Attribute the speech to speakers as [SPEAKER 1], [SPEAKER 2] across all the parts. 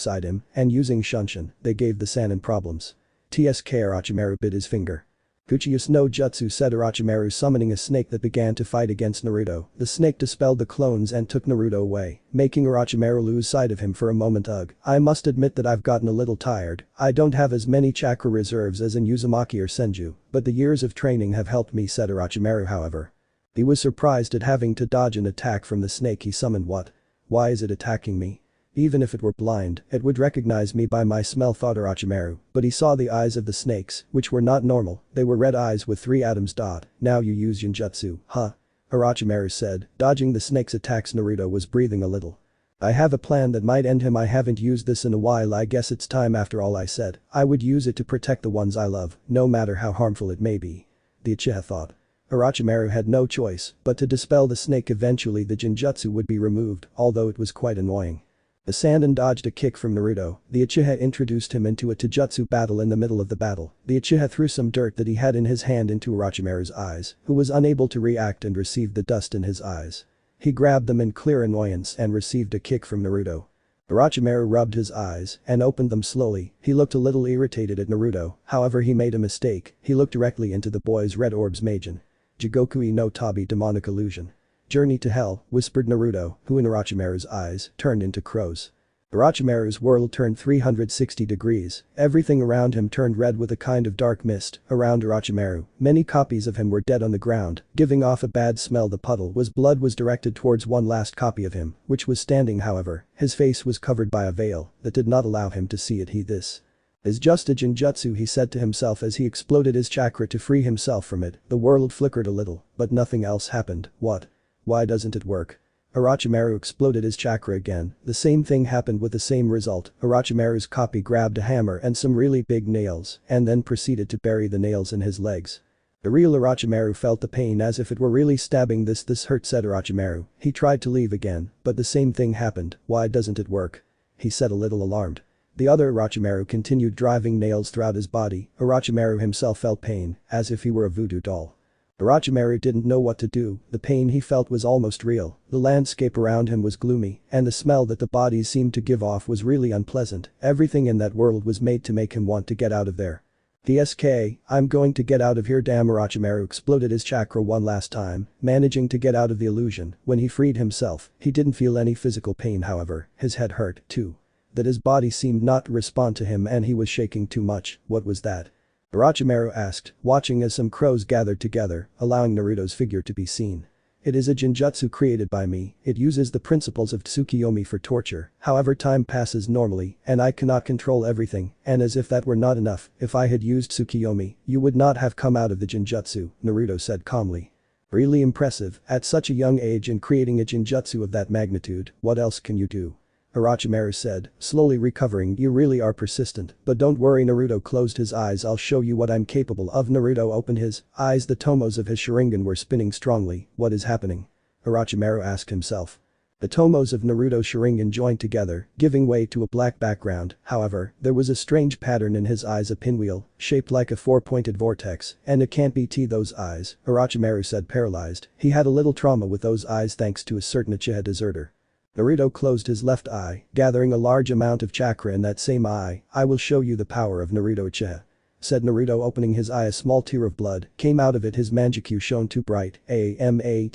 [SPEAKER 1] beside him, and using Shunshin, they gave the Sannin problems. Tsk Orochimaru bit his finger. Kuchiyus no Jutsu said Orochimaru, summoning a snake that began to fight against Naruto. The snake dispelled the clones and took Naruto away, making Orochimaru lose sight of him for a moment. Ugh, I must admit that I've gotten a little tired. I don't have as many chakra reserves as in Uzumaki or Senju, but the years of training have helped me, said Orochimaru. However, he was surprised at having to dodge an attack from the snake he summoned. What? Why is it attacking me? Even if it were blind, it would recognize me by my smell, thought Orochimaru, but he saw the eyes of the snakes, which were not normal. They were red eyes with 3 atoms. Now you use Genjutsu, huh? Orochimaru said, dodging the snake's attacks. Naruto was breathing a little. I have a plan that might end him. I haven't used this in a while. I guess it's time after all. I said I would use it to protect the ones I love, no matter how harmful it may be. The Uchiha thought. Orochimaru had no choice but to dispel the snake. Eventually the Genjutsu would be removed, although it was quite annoying. The Sannin dodged a kick from Naruto. The Uchiha introduced him into a taijutsu battle. In the middle of the battle, the Uchiha threw some dirt that he had in his hand into Orochimaru's eyes, who was unable to react and received the dust in his eyes. He grabbed them in clear annoyance and received a kick from Naruto. Orochimaru rubbed his eyes and opened them slowly. He looked a little irritated at Naruto, however he made a mistake. He looked directly into the boy's red orbs. Majin. Jigokui no Tabi, demonic illusion. Journey to hell, whispered Naruto, who in Orochimaru's eyes turned into crows. Orochimaru's world turned 360 degrees. Everything around him turned red with a kind of dark mist around Orochimaru. Many copies of him were dead on the ground, giving off a bad smell. The puddle was blood was directed towards one last copy of him, which was standing. However, his face was covered by a veil that did not allow him to see it. This is just a Genjutsu, he said to himself as he exploded his chakra to free himself from it. The world flickered a little, but nothing else happened. What? Why doesn't it work? Orochimaru exploded his chakra again. The same thing happened with the same result. Orochimaru's copy grabbed a hammer and some really big nails and then proceeded to bury the nails in his legs. The real Orochimaru felt the pain as if it were really stabbing. This hurt, said Orochimaru. He tried to leave again, but the same thing happened. Why doesn't it work? He said, a little alarmed. The other Orochimaru continued driving nails throughout his body. Orochimaru himself felt pain, as if he were a voodoo doll. Orochimaru didn't know what to do. The pain he felt was almost real. The landscape around him was gloomy, and the smell that the bodies seemed to give off was really unpleasant. Everything in that world was made to make him want to get out of there. Tsk, I'm going to get out of here. Damn. Orochimaru exploded his chakra one last time, managing to get out of the illusion. When he freed himself, he didn't feel any physical pain. However, his head hurt, too. That his body seemed not to respond to him and he was shaking too much. What was that? Orochimaru asked, watching as some crows gathered together, allowing Naruto's figure to be seen. It is a Genjutsu created by me. It uses the principles of Tsukiyomi for torture. However, time passes normally, and I cannot control everything, and as if that were not enough, if I had used Tsukiyomi, you would not have come out of the Genjutsu, Naruto said calmly. Really impressive, at such a young age and creating a Genjutsu of that magnitude. What else can you do? Orochimaru said, slowly recovering. You really are persistent, but don't worry. Naruto closed his eyes. I'll show you what I'm capable of. Naruto opened his eyes. The tomos of his Sharingan were spinning strongly. What is happening? Orochimaru asked himself. The tomos of Naruto's Sharingan joined together, giving way to a black background. However, there was a strange pattern in his eyes, a pinwheel, shaped like a 4-pointed vortex, and it can't be those eyes, Orochimaru said, paralyzed. He had a little trauma with those eyes thanks to a certain Uchiha deserter. Naruto closed his left eye, gathering a large amount of chakra in that same eye. I will show you the power of Naruto Uchiha, said Naruto, opening his eye. A small tear of blood came out of it. His manjikyu shone too bright. Amateras.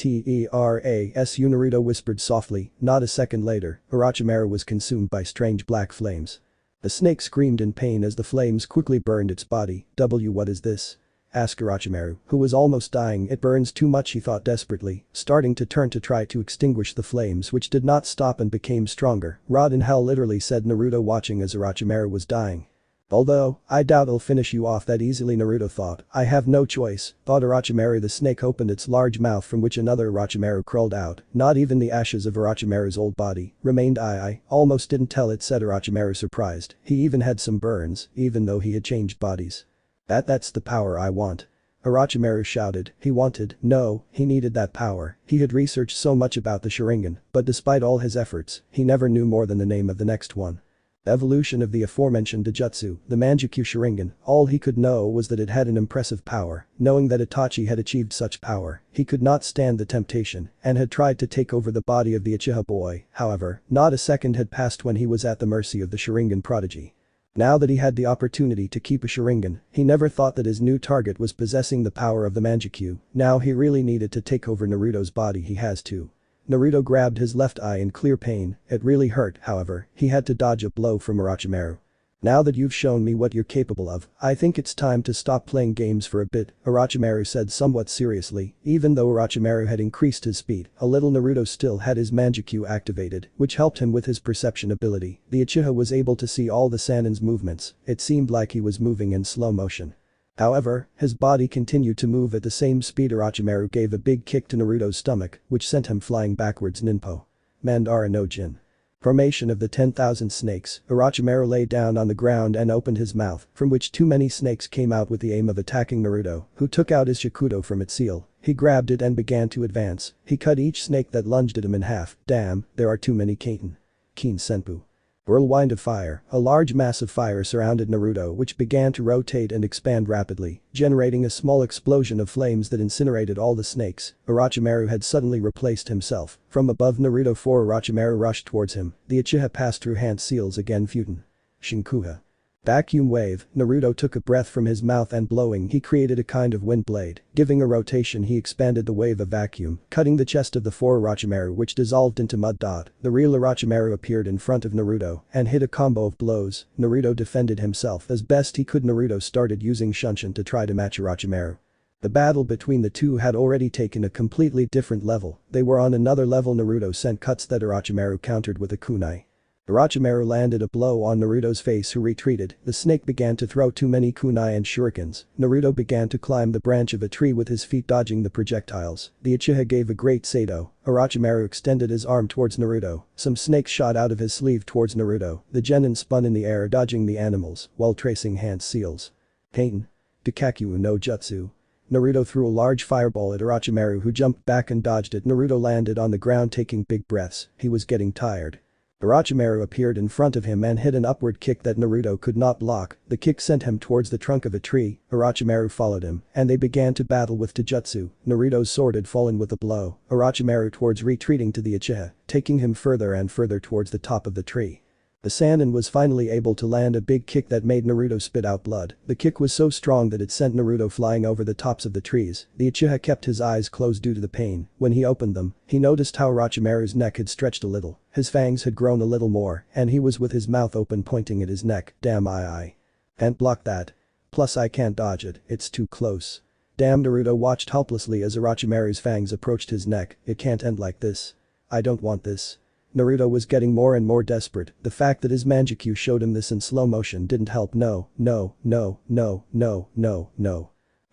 [SPEAKER 1] Naruto whispered softly. Not a second later, Orochimaru was consumed by strange black flames. The snake screamed in pain as the flames quickly burned its body. What is this? Asked Orochimaru, who was almost dying. It burns too much, he thought desperately, starting to turn to try to extinguish the flames, which did not stop and became stronger. Rot in hell, literally, said Naruto, watching as Orochimaru was dying. Although, I doubt I'll finish you off that easily, Naruto thought. I have no choice, thought Orochimaru. The snake opened its large mouth from which another Orochimaru crawled out. Not even the ashes of Orochimaru's old body remained. I almost didn't tell it, said Orochimaru, surprised. He even had some burns, even though he had changed bodies. That's the power I want. Orochimaru shouted. He needed that power. He had researched so much about the Sharingan, but despite all his efforts, he never knew more than the name of the next one. Evolution of the aforementioned Dojutsu, the Manjikyu Sharingan, all he could know was that it had an impressive power. Knowing that Itachi had achieved such power, he could not stand the temptation and had tried to take over the body of the Uchiha boy. However, not a second had passed when he was at the mercy of the Sharingan prodigy. Now that he had the opportunity to keep a Sharingan, he never thought that his new target was possessing the power of the Manjikyu. Now he really needed to take over Naruto's body. He has to. Naruto grabbed his left eye in clear pain. It really hurt, however, he had to dodge a blow from Orochimaru. Now that you've shown me what you're capable of, I think it's time to stop playing games for a bit, Orochimaru said somewhat seriously. Even though Orochimaru had increased his speed a little, Naruto still had his Manjikyu activated, which helped him with his perception ability. The Uchiha was able to see all the Sanin's movements. It seemed like he was moving in slow motion. However, his body continued to move at the same speed. Orochimaru gave a big kick to Naruto's stomach, which sent him flying backwards. Ninpo. Mandara no Jin. Formation of the 10,000 snakes. Orochimaru lay down on the ground and opened his mouth, from which too many snakes came out with the aim of attacking Naruto, who took out his Shakudo from its seal. He grabbed it and began to advance. He cut each snake that lunged at him in half. Damn, there are too many Kaiten. Keen Senpu. Whirlwind of fire. A large mass of fire surrounded Naruto, which began to rotate and expand rapidly, generating a small explosion of flames that incinerated all the snakes. Orochimaru had suddenly replaced himself. From above Naruto, 4 Orochimaru rushed towards him. The Uchiha passed through hand seals again. Futen. Shinkuha. Vacuum wave. Naruto took a breath from his mouth and blowing he created a kind of wind blade. Giving a rotation, he expanded the wave of vacuum, cutting the chest of the 4 Orochimaru, which dissolved into mud. The real Orochimaru appeared in front of Naruto and hit a combo of blows. Naruto defended himself as best he could. Naruto started using Shunshin to try to match Orochimaru. The battle between the two had already taken a completely different level. They were on another level. Naruto sent cuts that Orochimaru countered with a kunai. Orochimaru landed a blow on Naruto's face, who retreated. The snake began to throw too many kunai and shurikens. Naruto began to climb the branch of a tree with his feet, dodging the projectiles. The Uchiha gave a great Sado. Orochimaru extended his arm towards Naruto. Some snakes shot out of his sleeve towards Naruto. The genin spun in the air, dodging the animals while tracing hand seals. Kaiten. Dukakyu no Jutsu. Naruto threw a large fireball at Orochimaru, who jumped back and dodged it. Naruto landed on the ground taking big breaths. He was getting tired. Orochimaru appeared in front of him and hit an upward kick that Naruto could not block. The kick sent him towards the trunk of a tree. Orochimaru followed him, and they began to battle with Taijutsu. Naruto's sword had fallen with a blow. Orochimaru towards retreating to the Uchiha, taking him further and further towards the top of the tree. The Sannin was finally able to land a big kick that made Naruto spit out blood. The kick was so strong that it sent Naruto flying over the tops of the trees. The Uchiha kept his eyes closed due to the pain. When he opened them, he noticed how Orochimaru's neck had stretched a little. His fangs had grown a little more, and he was with his mouth open pointing at his neck. Damn, I can't block that. Plus I can't dodge it, it's too close. Damn, Naruto watched helplessly as Orochimaru's fangs approached his neck. It can't end like this. I don't want this. Naruto was getting more and more desperate. The fact that his Manjikyu showed him this in slow motion didn't help. No.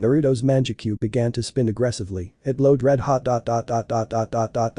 [SPEAKER 1] Naruto's Manjikyu began to spin aggressively. It glowed red hot. Orochimaru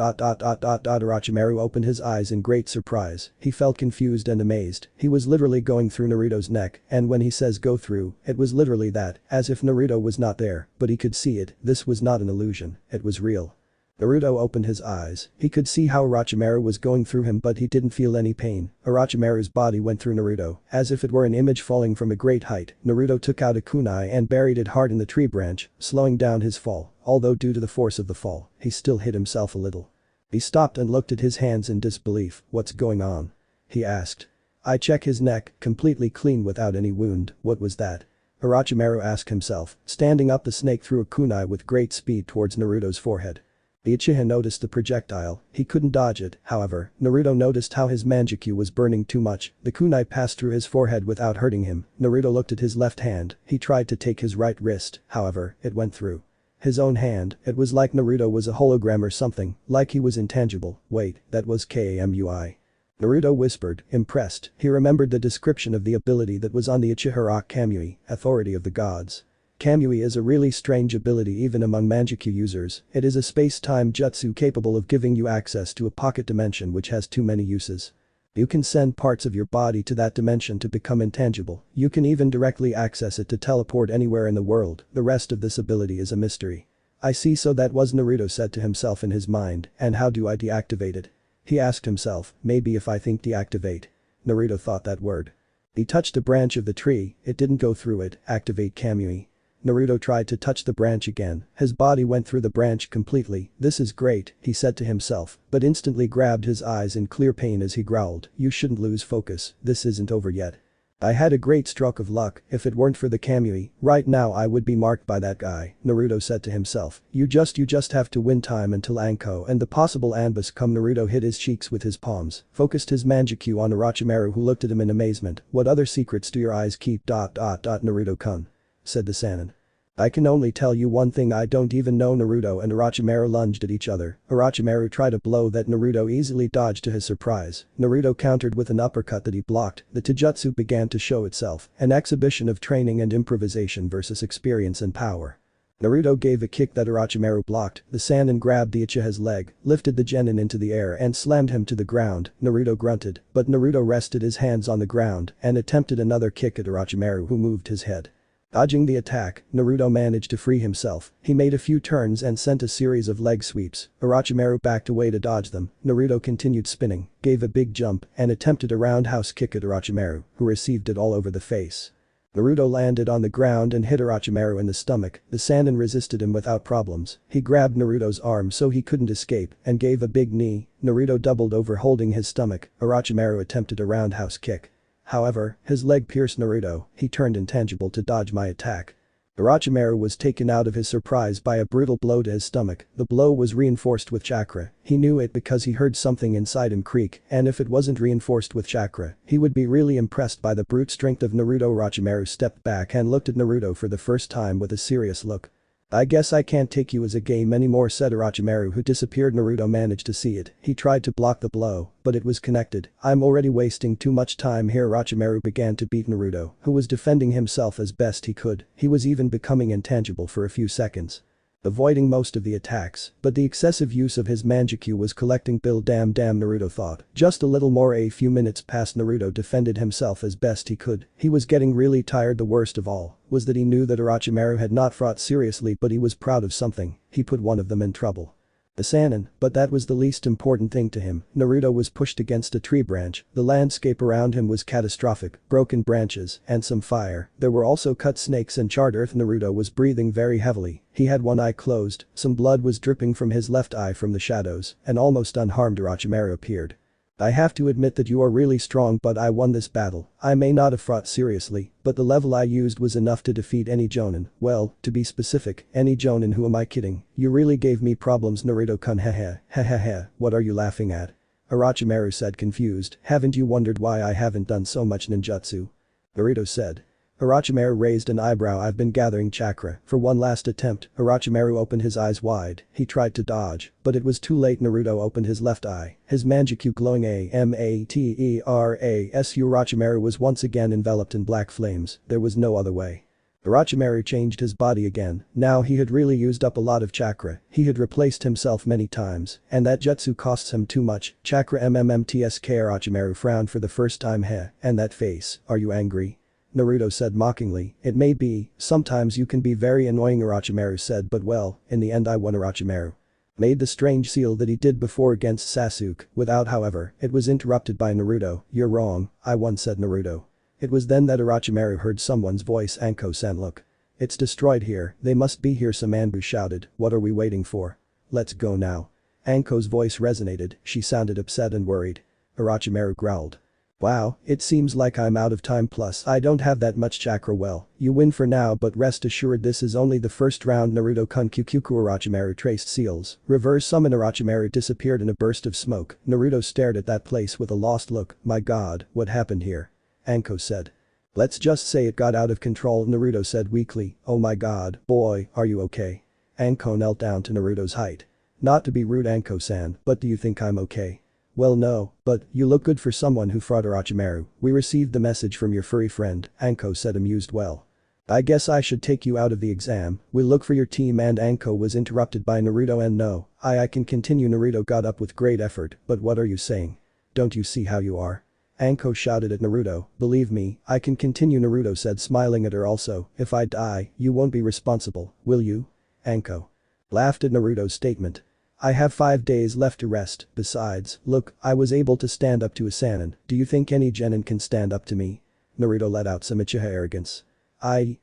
[SPEAKER 1] opened his eyes in great surprise. He felt confused and amazed. He was literally going through Naruto's neck, and when he says go through, it was literally that, as if Naruto was not there, but he could see it. This was not an illusion, it was real. Naruto opened his eyes. He could see how Orochimaru was going through him, but he didn't feel any pain. Orochimaru's body went through Naruto, as if it were an image falling from a great height. Naruto took out a kunai and buried it hard in the tree branch, slowing down his fall. Although due to the force of the fall, he still hit himself a little. He stopped and looked at his hands in disbelief. What's going on? He asked. I check his neck, completely clean without any wound. What was that? Orochimaru asked himself. Standing up, the snake threw a kunai with great speed towards Naruto's forehead. The Uchiha noticed the projectile. He couldn't dodge it. However, Naruto noticed how his Manjikyu was burning too much. The kunai passed through his forehead without hurting him. Naruto looked at his left hand. He tried to take his right wrist. However, it went through his own hand. It was like Naruto was a hologram or something, like he was intangible. Wait, that was Kamui. Naruto whispered, impressed. He remembered the description of the ability that was on the Uchiha rock. Kamui, authority of the gods. Kamui is a really strange ability even among Manjikyu users. It is a space-time jutsu capable of giving you access to a pocket dimension which has too many uses. You can send parts of your body to that dimension to become intangible. You can even directly access it to teleport anywhere in the world. The rest of this ability is a mystery. I see, so that was, Naruto said to himself in his mind, and how do I deactivate it? He asked himself, maybe if I think deactivate. Naruto thought that word. He touched a branch of the tree, it didn't go through it, activate Kamui. Naruto tried to touch the branch again, his body went through the branch completely, this is great, he said to himself, but instantly grabbed his eyes in clear pain as he growled, you shouldn't lose focus, this isn't over yet. I had a great stroke of luck, if it weren't for the Kamui, right now I would be marked by that guy, Naruto said to himself, you just have to win time until Anko and the possible ambush come. Naruto hit his cheeks with his palms, focused his manjutsu on Orochimaru who looked at him in amazement, what other secrets do your eyes keep? Naruto-kun, said the Sannin. I can only tell you one thing, I don't even know. Naruto and Orochimaru lunged at each other. Orochimaru tried a blow that Naruto easily dodged to his surprise. Naruto countered with an uppercut that he blocked. The taijutsu began to show itself, an exhibition of training and improvisation versus experience and power. Naruto gave a kick that Orochimaru blocked, the Sannin grabbed the Uchiha's leg, lifted the genin into the air and slammed him to the ground. Naruto grunted, but Naruto rested his hands on the ground and attempted another kick at Orochimaru who moved his head. Dodging the attack, Naruto managed to free himself, he made a few turns and sent a series of leg sweeps, Orochimaru backed away to dodge them, Naruto continued spinning, gave a big jump and attempted a roundhouse kick at Orochimaru, who received it all over the face. Naruto landed on the ground and hit Orochimaru in the stomach, the Sannin resisted him without problems, he grabbed Naruto's arm so he couldn't escape and gave a big knee, Naruto doubled over holding his stomach, Orochimaru attempted a roundhouse kick. However, his leg pierced Naruto, he turned intangible to dodge my attack. Orochimaru was taken out of his surprise by a brutal blow to his stomach, the blow was reinforced with chakra, he knew it because he heard something inside him creak and if it wasn't reinforced with chakra, he would be really impressed by the brute strength of Naruto. Orochimaru stepped back and looked at Naruto for the first time with a serious look. I guess I can't take you as a game anymore, said Orochimaru who disappeared. Naruto managed to see it, he tried to block the blow, but it was connected, I'm already wasting too much time here. Orochimaru began to beat Naruto, who was defending himself as best he could, he was even becoming intangible for a few seconds. Avoiding most of the attacks, but the excessive use of his manjutsu was collecting bill. Damn Naruto thought, just a little more. A few minutes passed. Naruto defended himself as best he could, he was getting really tired. The worst of all was that he knew that Orochimaru had not fought seriously, but he was proud of something, he put one of them in trouble. The Sannin, but that was the least important thing to him. Naruto was pushed against a tree branch, the landscape around him was catastrophic, broken branches and some fire, there were also cut snakes and charred earth. Naruto was breathing very heavily, he had one eye closed, some blood was dripping from his left eye from the shadows, and almost unharmed Orochimaru appeared. I have to admit that you are really strong, but I won this battle, I may not have fought seriously, but the level I used was enough to defeat any jonin, well, to be specific, any jonin. Who am I kidding, you really gave me problems. Naruto-kun hehe, what are you laughing at? Orochimaru said confused, haven't you wondered why I haven't done so much ninjutsu? Naruto said. Orochimaru raised an eyebrow. I've been gathering chakra for one last attempt. Orochimaru opened his eyes wide, he tried to dodge, but it was too late. Naruto opened his left eye, his manjutsu glowing AMATERASU. Orochimaru was once again enveloped in black flames, there was no other way. Orochimaru changed his body again, now he had really used up a lot of chakra, he had replaced himself many times, and that jutsu costs him too much, chakra MMMTSK. Orochimaru frowned for the first time. And that face, are you angry? Naruto said mockingly, it may be, sometimes you can be very annoying. Orochimaru said, but well, in the end I won. Orochimaru made the strange seal that he did before against Sasuke, without however, it was interrupted by Naruto, you're wrong, I won, said Naruto. It was then that Orochimaru heard someone's voice, Anko-san, look. It's destroyed here, they must be here. Some Anbu shouted, what are we waiting for? Let's go now. Anko's voice resonated, she sounded upset and worried. Orochimaru growled. Wow, it seems like I'm out of time, plus I don't have that much chakra. Well, you win for now, but rest assured this is only the first round. Naruto-kun QQQ. Orochimaru traced seals, reverse summon. Orochimaru disappeared in a burst of smoke. Naruto stared at that place with a lost look, my god, what happened here? Anko said. Let's just say it got out of control. Naruto said weakly, oh my god, boy, are you okay? Anko knelt down to Naruto's height. Not to be rude, Anko-san, but do you think I'm okay? Well no, but you look good for someone who fought. Orochimaru, we received the message from your furry friend, Anko said amused. Well, I guess I should take you out of the exam, we'll look for your team. And Anko was interrupted by Naruto. And no, I can continue. Naruto got up with great effort, but what are you saying? Don't you see how you are? Anko shouted at Naruto, believe me, I can continue. Naruto said, smiling at her. Also, if I die, you won't be responsible, will you? Anko laughed at Naruto's statement. I have 5 days left to rest, besides, look, I was able to stand up to a Sannin, do you think any genin can stand up to me? Naruto let out some Uchiha arrogance.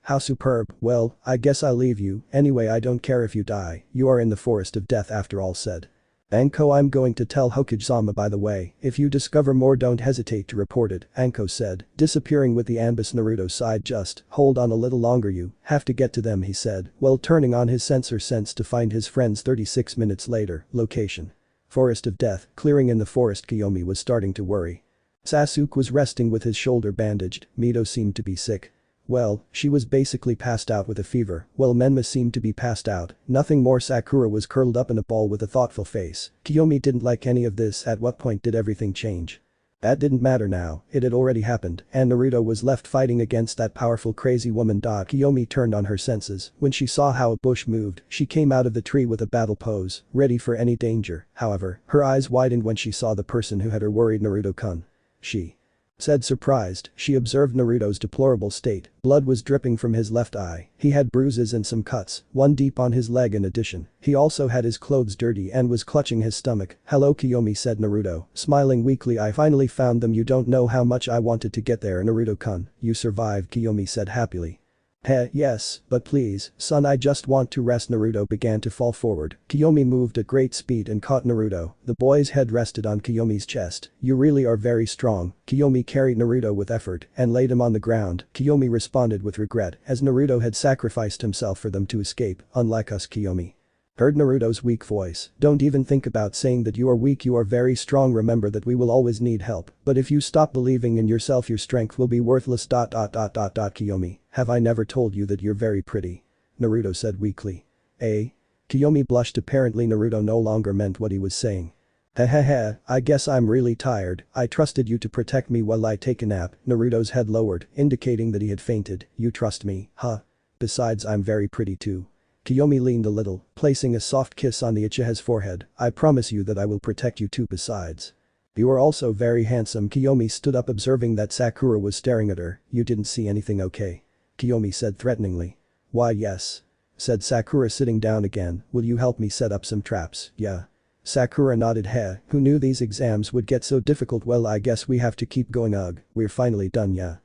[SPEAKER 1] How superb, well, I guess I'll leave you, anyway I don't care if you die, you are in the forest of death after all said. Anko I'm going to tell Hokage-sama by the way, if you discover more don't hesitate to report it, Anko said, disappearing with the Anbus. Naruto sighed just, hold on a little longer you, have to get to them he said, while turning on his sensor sense to find his friends 36 minutes later, location. Forest of Death, clearing in the forest. Kiyomi was starting to worry. Sasuke was resting with his shoulder bandaged, Mito seemed to be sick. Well, she was basically passed out with a fever, while Menma seemed to be passed out, nothing more. Sakura was curled up in a ball with a thoughtful face. Kiyomi didn't like any of this. At what point did everything change? That didn't matter now, it had already happened, and Naruto was left fighting against that powerful crazy woman. Kiyomi turned on her senses, when she saw how a bush moved, she came out of the tree with a battle pose, ready for any danger, however, her eyes widened when she saw the person who had her worried. Naruto-kun. She said surprised, she observed Naruto's deplorable state, blood was dripping from his left eye, he had bruises and some cuts, one deep on his leg in addition, he also had his clothes dirty and was clutching his stomach. Hello Kiyomi said Naruto, smiling weakly. I finally found them, you don't know how much I wanted to get there. Naruto-kun, you survived Kiyomi said happily. Heh, yes, but please, son I just want to rest. Naruto began to fall forward. Kiyomi moved at great speed and caught Naruto. The boy's head rested on Kiyomi's chest. You really are very strong. Kiyomi carried Naruto with effort and laid him on the ground. Kiyomi responded with regret as Naruto had sacrificed himself for them to escape, unlike us. Kiyomi heard Naruto's weak voice. Don't even think about saying that you are weak, you are very strong, remember that we will always need help, but if you stop believing in yourself your strength will be worthless. Kiyomi, have I never told you that you're very pretty? Naruto said weakly. Kiyomi blushed, apparently Naruto no longer meant what he was saying. Hehehe, I guess I'm really tired, I trusted you to protect me while I take a nap. Naruto's head lowered, indicating that he had fainted. You trust me, huh? Besides I'm very pretty too. Kiyomi leaned a little, placing a soft kiss on the Uchiha's forehead. I promise you that I will protect you too. Besides, you are also very handsome. Kiyomi stood up, observing that Sakura was staring at her. You didn't see anything, okay? Kiyomi said threateningly. Why yes, said Sakura sitting down again, will you help me set up some traps? Yeah. Sakura nodded. Who knew these exams would get so difficult? Well I guess we have to keep going. Ugh, we're finally done. Yeah.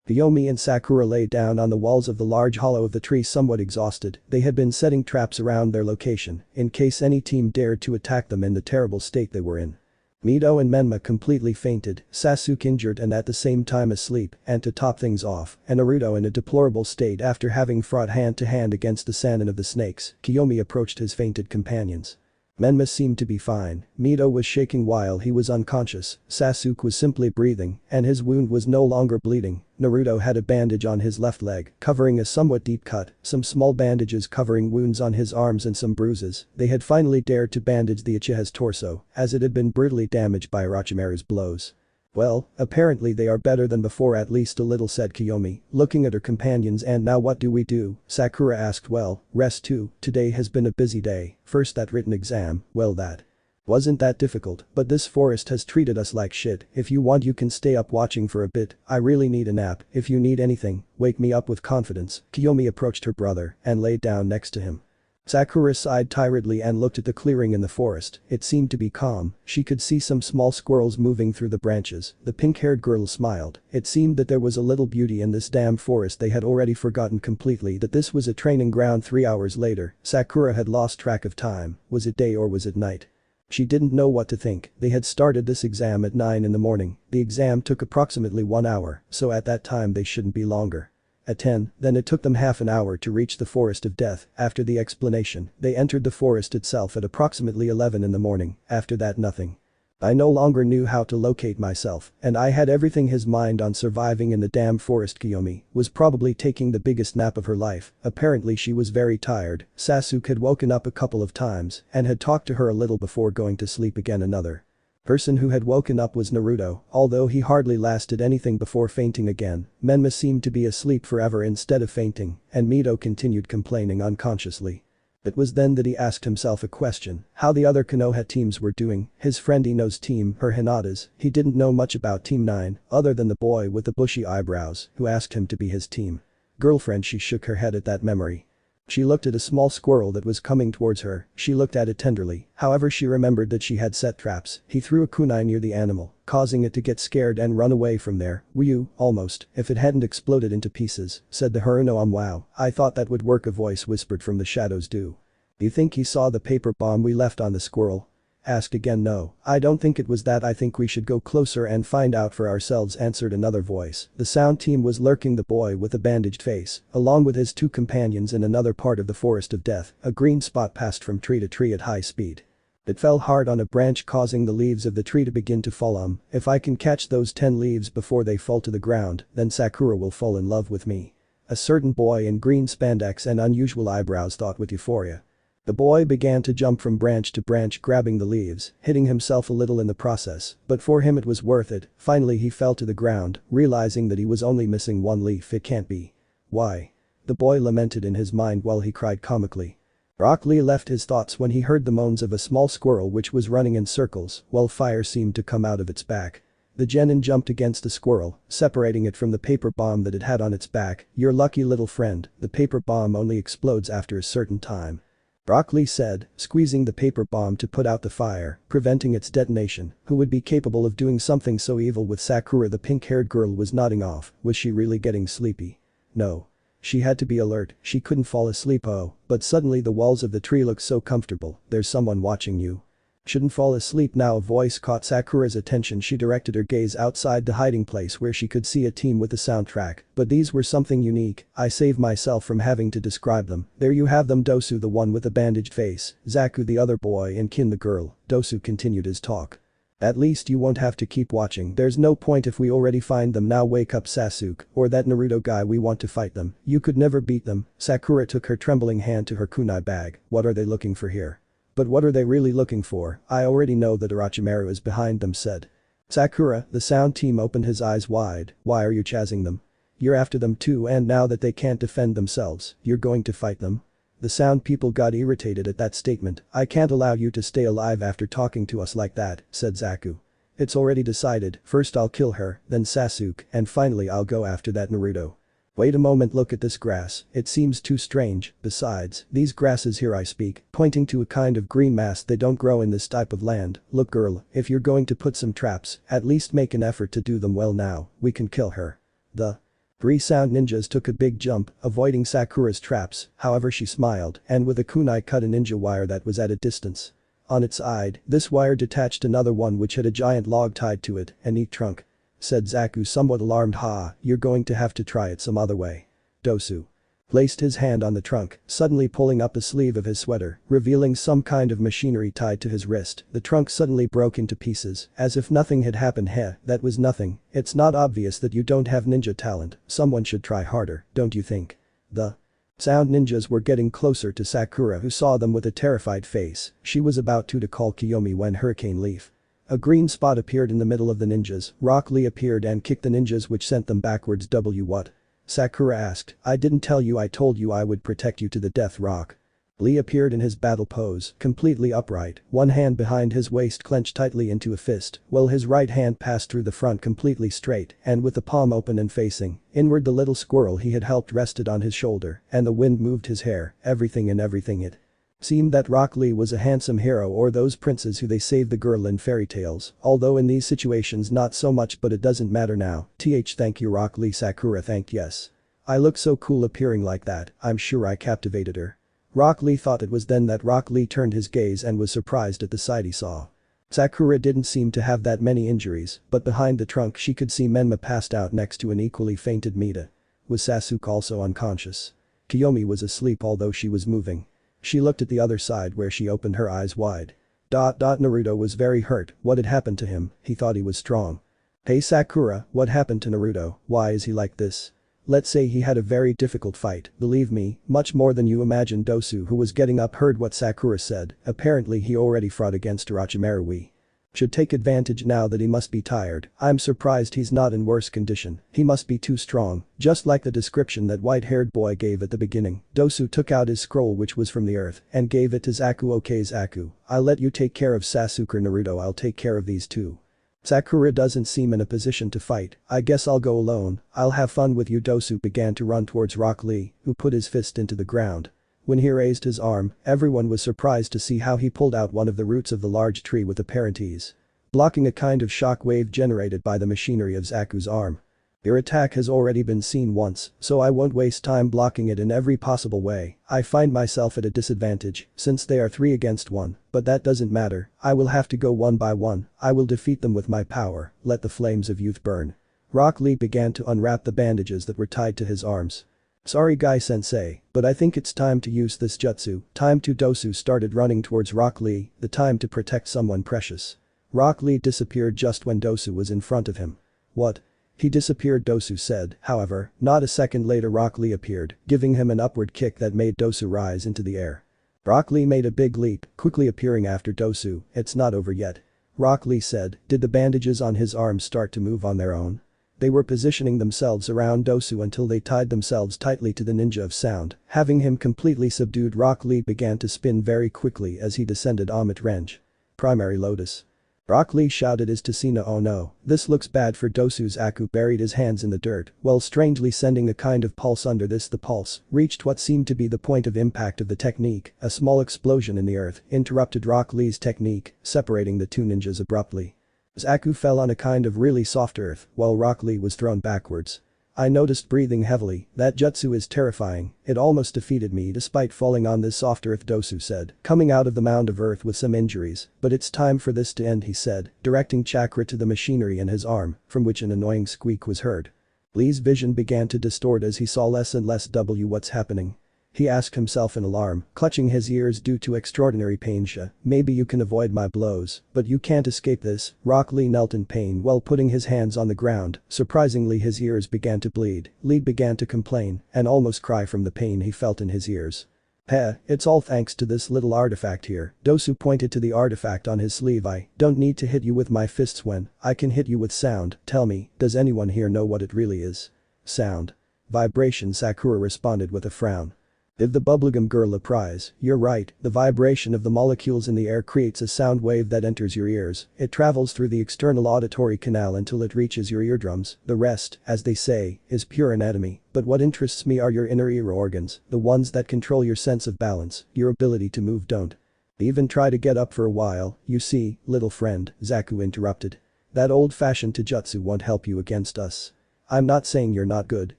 [SPEAKER 1] Kiyomi and Sakura lay down on the walls of the large hollow of the tree somewhat exhausted. They had been setting traps around their location in case any team dared to attack them in the terrible state they were in. Mito and Menma completely fainted, Sasuke injured and at the same time asleep, and to top things off, and Naruto in a deplorable state after having fought hand to hand against the Sannin of the snakes. Kiyomi approached his fainted companions. Menma seemed to be fine, Mito was shaking while he was unconscious, Sasuke was simply breathing, and his wound was no longer bleeding. Naruto had a bandage on his left leg, covering a somewhat deep cut, some small bandages covering wounds on his arms and some bruises. They had finally dared to bandage the Uchiha's torso, as it had been brutally damaged by Orochimaru's blows. Well, apparently they are better than before, at least a little, said Kiyomi, looking at her companions. And now what do we do? Sakura asked. Well, rest too, today has been a busy day, first that written exam, well that wasn't that difficult, but this forest has treated us like shit. If you want you can stay up watching for a bit, I really need a nap, if you need anything, wake me up with confidence. Kiyomi approached her brother and laid down next to him. Sakura sighed tiredly and looked at the clearing in the forest. It seemed to be calm, she could see some small squirrels moving through the branches. The pink-haired girl smiled. It seemed that there was a little beauty in this damn forest. They had already forgotten completely that this was a training ground. 3 hours later, Sakura had lost track of time. Was it day or was it night? She didn't know what to think. They had started this exam at 9 in the morning. The exam took approximately 1 hour, so at that time they shouldn't be longer. At 10, then it took them half an hour to reach the Forest of Death. After the explanation, they entered the forest itself at approximately 11 in the morning. After that nothing. I no longer knew how to locate myself, and I had everything. His mind on surviving in the damn forest. Kiyomi was probably taking the biggest nap of her life. Apparently she was very tired. Sasuke had woken up a couple of times and had talked to her a little before going to sleep again. Another person who had woken up was Naruto, although he hardly lasted anything before fainting again. Menma seemed to be asleep forever instead of fainting, and Mito continued complaining unconsciously. It was then that he asked himself a question, how the other Konoha teams were doing. His friend Ino's team, her Hinata's, he didn't know much about Team 9, other than the boy with the bushy eyebrows, who asked him to be his team girlfriend. She shook her head at that memory. She looked at a small squirrel that was coming towards her, she looked at it tenderly, however she remembered that she had set traps. He threw a kunai near the animal, causing it to get scared and run away from there. Whew, almost, if it hadn't exploded into pieces, said the Haruno. Wow, I thought that would work, a voice whispered from the shadows. Do you think he saw the paper bomb we left on the squirrel? Asked again. No, I don't think it was that. I think we should go closer and find out for ourselves, answered another voice. The sound team was lurking the boy with a bandaged face, along with his two companions in another part of the forest of death. A green spot passed from tree to tree at high speed. It fell hard on a branch, causing the leaves of the tree to begin to fall. If I can catch those 10 leaves before they fall to the ground, then Sakura will fall in love with me. A certain boy in green spandex and unusual eyebrows thought with euphoria. The boy began to jump from branch to branch, grabbing the leaves, hitting himself a little in the process, but for him it was worth it. Finally he fell to the ground, realizing that he was only missing one leaf. It can't be. Why? The boy lamented in his mind while he cried comically. Rock Lee left his thoughts when he heard the moans of a small squirrel which was running in circles while fire seemed to come out of its back. The genin jumped against the squirrel, separating it from the paper bomb that it had on its back. You're lucky, little friend, the paper bomb only explodes after a certain time. Rock Lee said, squeezing the paper bomb to put out the fire, preventing its detonation. Who would be capable of doing something so evil with Sakura? The pink-haired girl was nodding off. Was she really getting sleepy? No. She had to be alert, she couldn't fall asleep. Oh, but suddenly the walls of the tree looked so comfortable. There's someone watching you. Shouldn't fall asleep now. A voice caught Sakura's attention. She directed her gaze outside the hiding place where she could see a team with a soundtrack, but these were something unique. I saved myself from having to describe them. There you have them. Dosu, the one with the bandaged face, Zaku the other boy, and Kin the girl. Dosu continued his talk. At least you won't have to keep watching. There's no point if we already find them. Now wake up, Sasuke, or that Naruto guy. We want to fight them. You could never beat them. Sakura took her trembling hand to her kunai bag. What are they looking for here? But what are they really looking for? I already know that Orochimaru is behind them, said Sakura. The sound team opened his eyes wide. Why are you chasing them? You're after them too, and now that they can't defend themselves, you're going to fight them? The sound people got irritated at that statement. I can't allow you to stay alive after talking to us like that, said Zaku. It's already decided. First I'll kill her, then Sasuke, and finally I'll go after that Naruto. Wait a moment, look at this grass, it seems too strange. Besides, these grasses here, I speak, pointing to a kind of green mass, they don't grow in this type of land. Look girl, if you're going to put some traps, at least make an effort to do them well. Now, we can kill her. The 3 sound ninjas took a big jump, avoiding Sakura's traps, however she smiled and with a kunai cut a ninja wire that was at a distance. On its side, this wire detached another one which had a giant log tied to it, a neat trunk. Said Zaku, somewhat alarmed. You're going to have to try it some other way. Dosu placed his hand on the trunk, suddenly pulling up a sleeve of his sweater, revealing some kind of machinery tied to his wrist. The trunk suddenly broke into pieces, as if nothing had happened. That was nothing. It's not obvious that you don't have ninja talent. Someone should try harder, don't you think? The sound ninjas were getting closer to Sakura, who saw them with a terrified face. She was about to call Kiyomi when Hurricane Leaf. A green spot appeared in the middle of the ninjas. Rock Lee appeared and kicked the ninjas, which sent them backwards. What? Sakura asked. I didn't tell you I told you I would protect you to the death. Rock Lee appeared in his battle pose, completely upright, one hand behind his waist clenched tightly into a fist, while his right hand passed through the front completely straight and with the palm open and facing inward. The little squirrel he had helped rested on his shoulder, and the wind moved his hair. Everything it seemed that Rock Lee was a handsome hero, or those princes who they saved the girl in fairy tales, although in these situations not so much, but it doesn't matter now. Thank you Rock Lee. Sakura thanked. Yes. I look so cool appearing like that, I'm sure I captivated her. Rock Lee thought. It was then that Rock Lee turned his gaze and was surprised at the sight he saw. Sakura didn't seem to have that many injuries, but behind the trunk she could see Menma passed out next to an equally fainted Mida. Was Sasuke also unconscious? Kiyomi was asleep, although she was moving. She looked at the other side where she opened her eyes wide. Naruto was very hurt. What had happened to him? He thought he was strong. Hey Sakura, what happened to Naruto? Why is he like this? Let's say he had a very difficult fight, believe me, much more than you imagine. Dosu, who was getting up, heard what Sakura said. Apparently he already fought against Orochimaru. We should take advantage now that he must be tired. I'm surprised he's not in worse condition. He must be too strong, just like the description that white-haired boy gave at the beginning. Dosu took out his scroll, which was from the earth, and gave it to Zaku. Okay Zaku, I'll let you take care of Sasuke or Naruto. I'll take care of these two. Sakura doesn't seem in a position to fight. I guess I'll go alone. I'll have fun with you. Dosu began to run towards Rock Lee, who put his fist into the ground. When he raised his arm, everyone was surprised to see how he pulled out one of the roots of the large tree with apparent ease, blocking a kind of shock wave generated by the machinery of Zaku's arm. Your attack has already been seen once, so I won't waste time blocking it in every possible way. I find myself at a disadvantage, since they are 3 against 1, but that doesn't matter, I will have to go one by one, I will defeat them with my power, let the flames of youth burn. Rock Lee began to unwrap the bandages that were tied to his arms. Sorry Guy-sensei, but I think it's time to use this jutsu. Time to. Dosu started running towards Rock Lee, the time to protect someone precious. Rock Lee disappeared just when Dosu was in front of him. What? He disappeared, Dosu said. However, not a second later Rock Lee appeared, giving him an upward kick that made Dosu rise into the air. Rock Lee made a big leap, quickly appearing after Dosu. It's not over yet. Rock Lee said. Did the bandages on his arms start to move on their own? They were positioning themselves around Dosu until they tied themselves tightly to the ninja of sound. Having him completely subdued, Rock Lee began to spin very quickly as he descended Amit Range. Primary Lotus. Rock Lee shouted as Tessina, oh no, this looks bad for Dosu's. Aku buried his hands in the dirt, while strangely sending a kind of pulse under this. The pulse reached what seemed to be the point of impact of the technique. A small explosion in the earth interrupted Rock Lee's technique, separating the 2 ninjas abruptly. Zaku fell on a kind of really soft earth while Rock Lee was thrown backwards. I noticed breathing heavily. That jutsu is terrifying, it almost defeated me despite falling on this soft earth, Dosu said, coming out of the mound of earth with some injuries. But it's time for this to end, he said, directing chakra to the machinery in his arm, from which an annoying squeak was heard. Lee's vision began to distort as he saw less and less. What's happening? He asked himself in alarm, clutching his ears due to extraordinary pain. Maybe you can avoid my blows, but you can't escape this. Rock Lee knelt in pain while putting his hands on the ground. Surprisingly, his ears began to bleed. Lee began to complain and almost cry from the pain he felt in his ears. It's all thanks to this little artifact here. Dosu pointed to the artifact on his sleeve. I don't need to hit you with my fists when I can hit you with sound. Tell me, does anyone here know what it really is? Sound. Vibration, Sakura responded with a frown. Give the bubblegum girl a prize. You're right, the vibration of the molecules in the air creates a sound wave that enters your ears. It travels through the external auditory canal until it reaches your eardrums. The rest, as they say, is pure anatomy. But what interests me are your inner ear organs, the ones that control your sense of balance, your ability to move. Don't even try to get up for a while, you see, little friend, Zaku interrupted. That old-fashioned taijutsu won't help you against us. I'm not saying you're not good,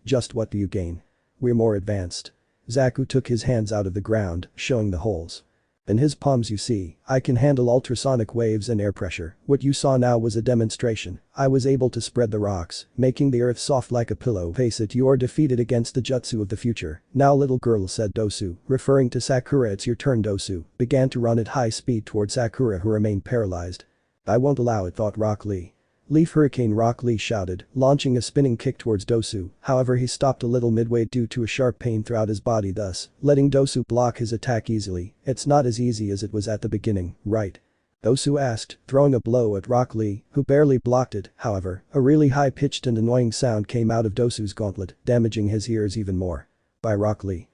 [SPEAKER 1] just what do you gain? We're more advanced. Zaku took his hands out of the ground, showing the holes. In his palms, you see, I can handle ultrasonic waves and air pressure. What you saw now was a demonstration. I was able to spread the rocks, making the earth soft like a pillow. Face it, you're defeated against the jutsu of the future. Now little girl, said Dosu, referring to Sakura. It's your turn. Dosu began to run at high speed towards Sakura, who remained paralyzed. I won't allow it, thought Rock Lee. Leaf Hurricane, Rock Lee shouted, launching a spinning kick towards Dosu. However, he stopped a little midway due to a sharp pain throughout his body, thus letting Dosu block his attack easily. It's not as easy as it was at the beginning, right? Dosu asked, throwing a blow at Rock Lee, who barely blocked it. However, a really high-pitched and annoying sound came out of Dosu's gauntlet, damaging his ears even more. By Rock Lee.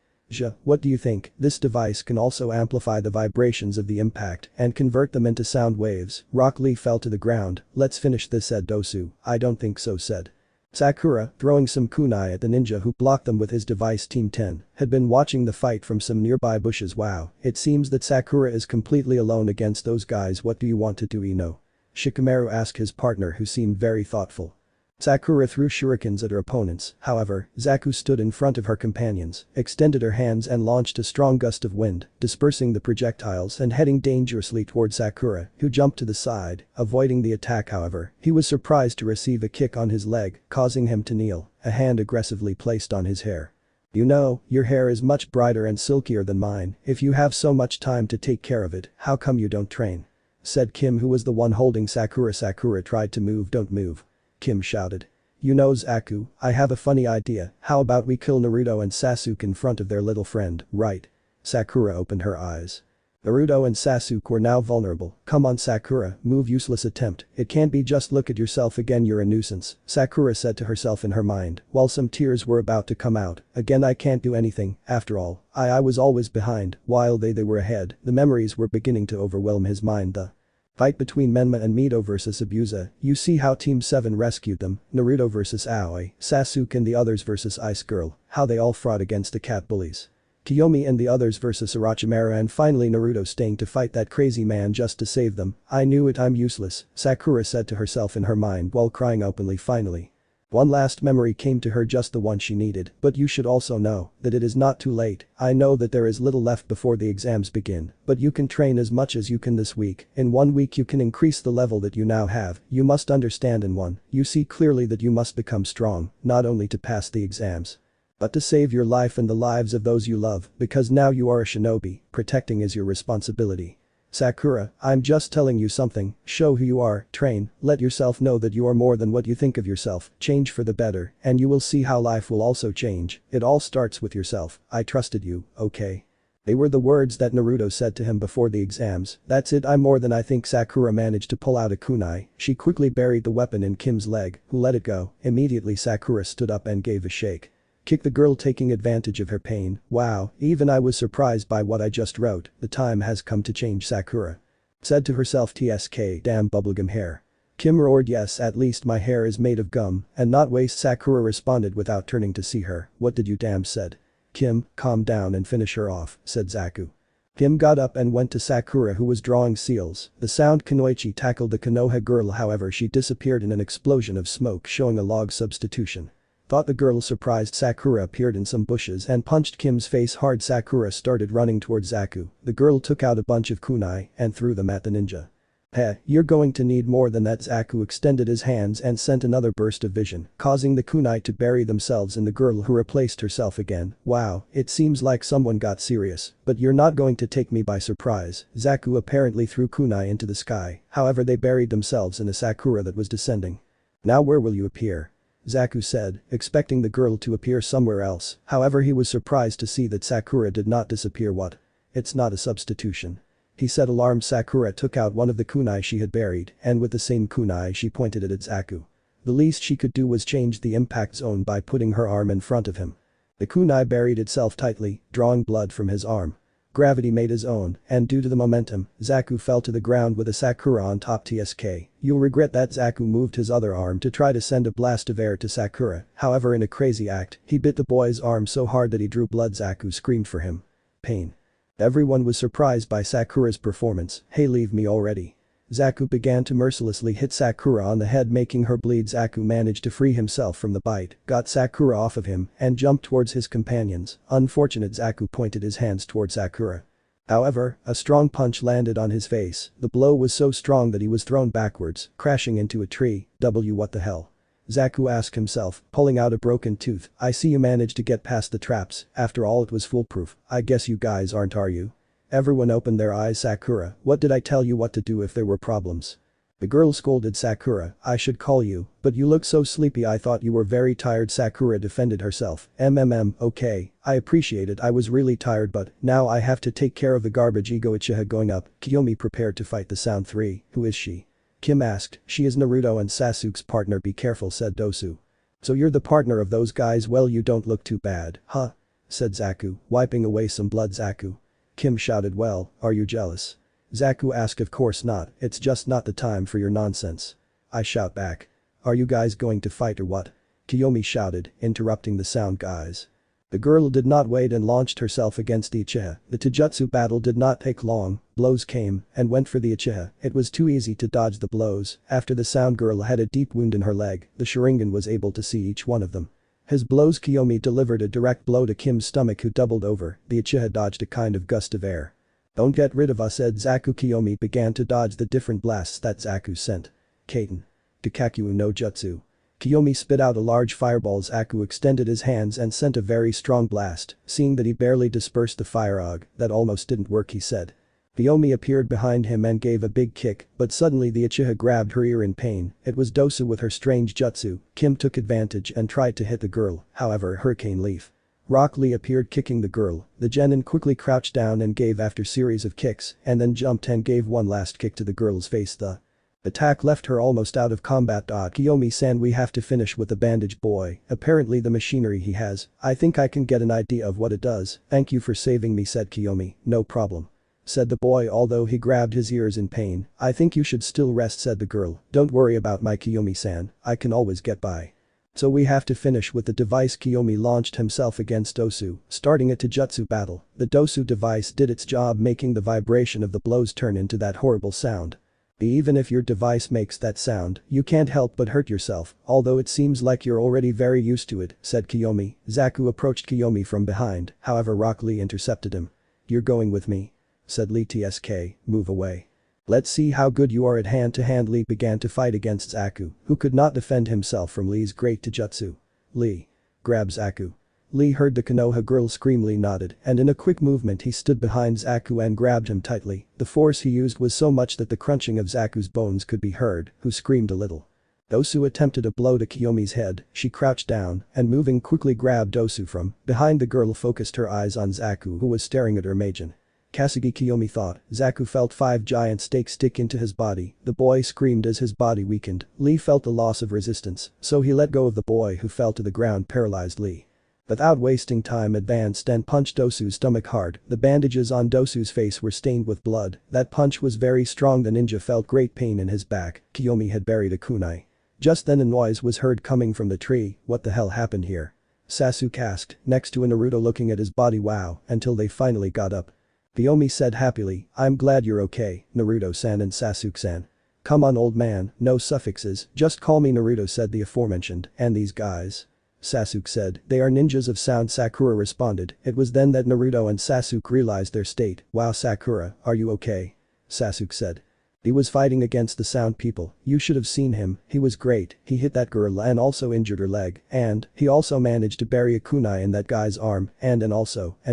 [SPEAKER 1] What do you think? This device can also amplify the vibrations of the impact and convert them into sound waves. Rock Lee fell to the ground. Let's finish this, said Dosu. I don't think so, said Sakura, throwing some kunai at the ninja who blocked them with his device. Team 10 had been watching the fight from some nearby bushes. Wow, it seems that Sakura is completely alone against those guys. What do you want to do, Ino? Shikamaru asked his partner, who seemed very thoughtful. Sakura threw shurikens at her opponents. However, Zaku stood in front of her companions, extended her hands and launched a strong gust of wind, dispersing the projectiles and heading dangerously toward Sakura, who jumped to the side, avoiding the attack. However, he was surprised to receive a kick on his leg, causing him to kneel, a hand aggressively placed on his hair. You know, your hair is much brighter and silkier than mine. If you have so much time to take care of it, how come you don't train? Said Kim, who was the one holding Sakura. Sakura tried to move. Don't move. Kim shouted. You know, Zaku, I have a funny idea. How about we kill Naruto and Sasuke in front of their little friend, right? Sakura opened her eyes. Naruto and Sasuke were now vulnerable. Come on, Sakura, move. Useless attempt. It can't be just look at yourself again, you're a nuisance, Sakura said to herself in her mind, while some tears were about to come out. Again, I can't do anything. After all, I was always behind, while they were ahead. The memories were beginning to overwhelm his mind. The fight between Menma and Mito vs Abusa. You see how Team 7 rescued them. Naruto vs Aoi, Sasuke and the others vs Ice Girl. How they all fought against the cat bullies. Kiyomi and the others versus Orochimaru and finally Naruto staying to fight that crazy man just to save them. I knew it, I'm useless, Sakura said to herself in her mind while crying openly finally. One last memory came to her, just the one she needed, but you should also know that it is not too late. I know that there is little left before the exams begin, but you can train as much as you can this week. In 1 week you can increase the level that you now have. You must understand in one, you see clearly that you must become strong, not only to pass the exams, but to save your life and the lives of those you love, because now you are a shinobi, protecting is your responsibility. Sakura, I'm just telling you something, show who you are, train, let yourself know that you are more than what you think of yourself, change for the better, and you will see how life will also change. It all starts with yourself. I trusted you, okay? They were the words that Naruto said to him before the exams. That's it, I'm more than I think. Sakura managed to pull out a kunai. She quickly buried the weapon in Kim's leg, who let it go. Immediately Sakura stood up and gave a shake. Kick the girl, taking advantage of her pain. Wow, even I was surprised by what I just wrote. The time has come to change, Sakura said to herself. TSK, damn bubblegum hair. Kim roared, yes, at least my hair is made of gum and not waste, Sakura responded without turning to see her. What did you damn said? Kim, calm down and finish her off, said Zaku. Kim got up and went to Sakura, who was drawing seals. The sound Kunoichi tackled the Konoha girl, however she disappeared in an explosion of smoke showing a log substitution. Thought the girl surprised. Sakura appeared in some bushes and punched Kim's face hard. Sakura started running towards Zaku. The girl took out a bunch of kunai and threw them at the ninja. Heh, you're going to need more than that. Zaku extended his hands and sent another burst of vision, causing the kunai to bury themselves in the girl, who replaced herself again. Wow, it seems like someone got serious, but you're not going to take me by surprise. Zaku apparently threw kunai into the sky, however they buried themselves in a Sakura that was descending. Now where will you appear? Zaku said, expecting the girl to appear somewhere else, however he was surprised to see that Sakura did not disappear. What? It's not a substitution, he said, alarmed. Sakura took out one of the kunai she had buried and with the same kunai she pointed it at Zaku. The least she could do was change the impact zone by putting her arm in front of him. The kunai buried itself tightly, drawing blood from his arm. Gravity made his own, and due to the momentum, Zaku fell to the ground with a Sakura on top. TSK, you'll regret that. Zaku moved his other arm to try to send a blast of air to Sakura, however in a crazy act, he bit the boy's arm so hard that he drew blood. Zaku screamed for him. Pain. Everyone was surprised by Sakura's performance. Hey, leave me already. Zaku began to mercilessly hit Sakura on the head, making her bleed. Zaku managed to free himself from the bite, got Sakura off of him, and jumped towards his companions. Unfortunate. Zaku pointed his hands towards Sakura. However, a strong punch landed on his face. The blow was so strong that he was thrown backwards, crashing into a tree. What the hell? Zaku asked himself, pulling out a broken tooth. I see you managed to get past the traps. After all, it was foolproof. I guess you guys aren't, are you? Everyone opened their eyes. Sakura, what did I tell you what to do if there were problems? The girl scolded Sakura. I should call you, but you look so sleepy. I thought you were very tired. Sakura defended herself. Okay, I appreciate it. I was really tired, but now I have to take care of the garbage. Ego Uchiha going up. Kiyomi prepared to fight the Sound 3. Who is she? Kim asked. She is Naruto and Sasuke's partner. Be careful, said Dosu. So you're the partner of those guys? Well, you don't look too bad, huh? Said Zaku, wiping away some blood. Zaku. Kim shouted, well, are you jealous? Zaku asked, of course not, it's just not the time for your nonsense. I shout back. Are you guys going to fight or what? Kiyomi shouted, interrupting the Sound guys. The girl did not wait and launched herself against the Uchiha. The Taijutsu battle did not take long, blows came and went for the Uchiha. It was too easy to dodge the blows. After the Sound girl had a deep wound in her leg, the Sharingan was able to see each one of them. His blows. Kiyomi delivered a direct blow to Kim's stomach, who doubled over. The Uchiha dodged a kind of gust of air. Don't get rid of us, said Zaku. Kiyomi began to dodge the different blasts that Zaku sent. Kaiten. Kakyu no Jutsu. Kiyomi spit out a large fireball. Zaku extended his hands and sent a very strong blast. Seeing that he barely dispersed the fire og, that almost didn't work, he said. Kiyomi appeared behind him and gave a big kick, but suddenly the Uchiha grabbed her ear in pain. It was Dosu with her strange jutsu. Kim took advantage and tried to hit the girl, however Hurricane Leaf. Rock Lee appeared kicking the girl. The genin quickly crouched down and gave after series of kicks and then jumped and gave one last kick to the girl's face. The attack left her almost out of combat. Kiyomi-san, we have to finish with the bandage boy. Apparently the machinery he has, I think I can get an idea of what it does. Thank you for saving me, said Kiyomi. No problem, said the boy, although he grabbed his ears in pain. I think you should still rest, said the girl. Don't worry about my Kiyomi-san, I can always get by. So we have to finish with the device. Kiyomi launched himself against Dosu, starting a Taijutsu battle. The Dosu device did its job, making the vibration of the blows turn into that horrible sound. Even if your device makes that sound, you can't help but hurt yourself, although it seems like you're already very used to it, said Kiyomi. Zaku approached Kiyomi from behind, however Rock Lee intercepted him. You're going with me? Said Lee. Tsk, move away. Let's see how good you are at hand-to-hand. Lee began to fight against Zaku, who could not defend himself from Lee's great taijutsu. Lee. Grab Zaku. Lee heard the Konoha girl scream. Lee nodded, and in a quick movement he stood behind Zaku and grabbed him tightly. The force he used was so much that the crunching of Zaku's bones could be heard, who screamed a little. Dosu attempted a blow to Kiyomi's head. She crouched down and moving quickly grabbed Dosu from behind. The girl focused her eyes on Zaku, who was staring at her Meijin. Kasugi, Kiyomi thought. Zaku felt 5 giant stakes stick into his body. The boy screamed as his body weakened. Lee felt the loss of resistance, so he let go of the boy, who fell to the ground. Paralyzed Lee, without wasting time, advanced and punched Dosu's stomach hard. The bandages on Dosu's face were stained with blood. That punch was very strong. The ninja felt great pain in his back. Kiyomi had buried a kunai. Just then a noise was heard coming from the tree. What the hell happened here? Sasuke asked, next to a Naruto looking at his body. Wow, until they finally got up. Kiyomi said happily, I'm glad you're okay, Naruto-san and Sasuke-san. Come on old man, no suffixes, just call me Naruto, said the aforementioned. And these guys? Sasuke said, they are ninjas of sound. Sakura responded. It was then that Naruto and Sasuke realized their state. Wow, Sakura, are you okay? Sasuke said. He was fighting against the sound people. You should have seen him, he was great. He hit that girl and also injured her leg, and he also managed to bury a kunai in that guy's arm, and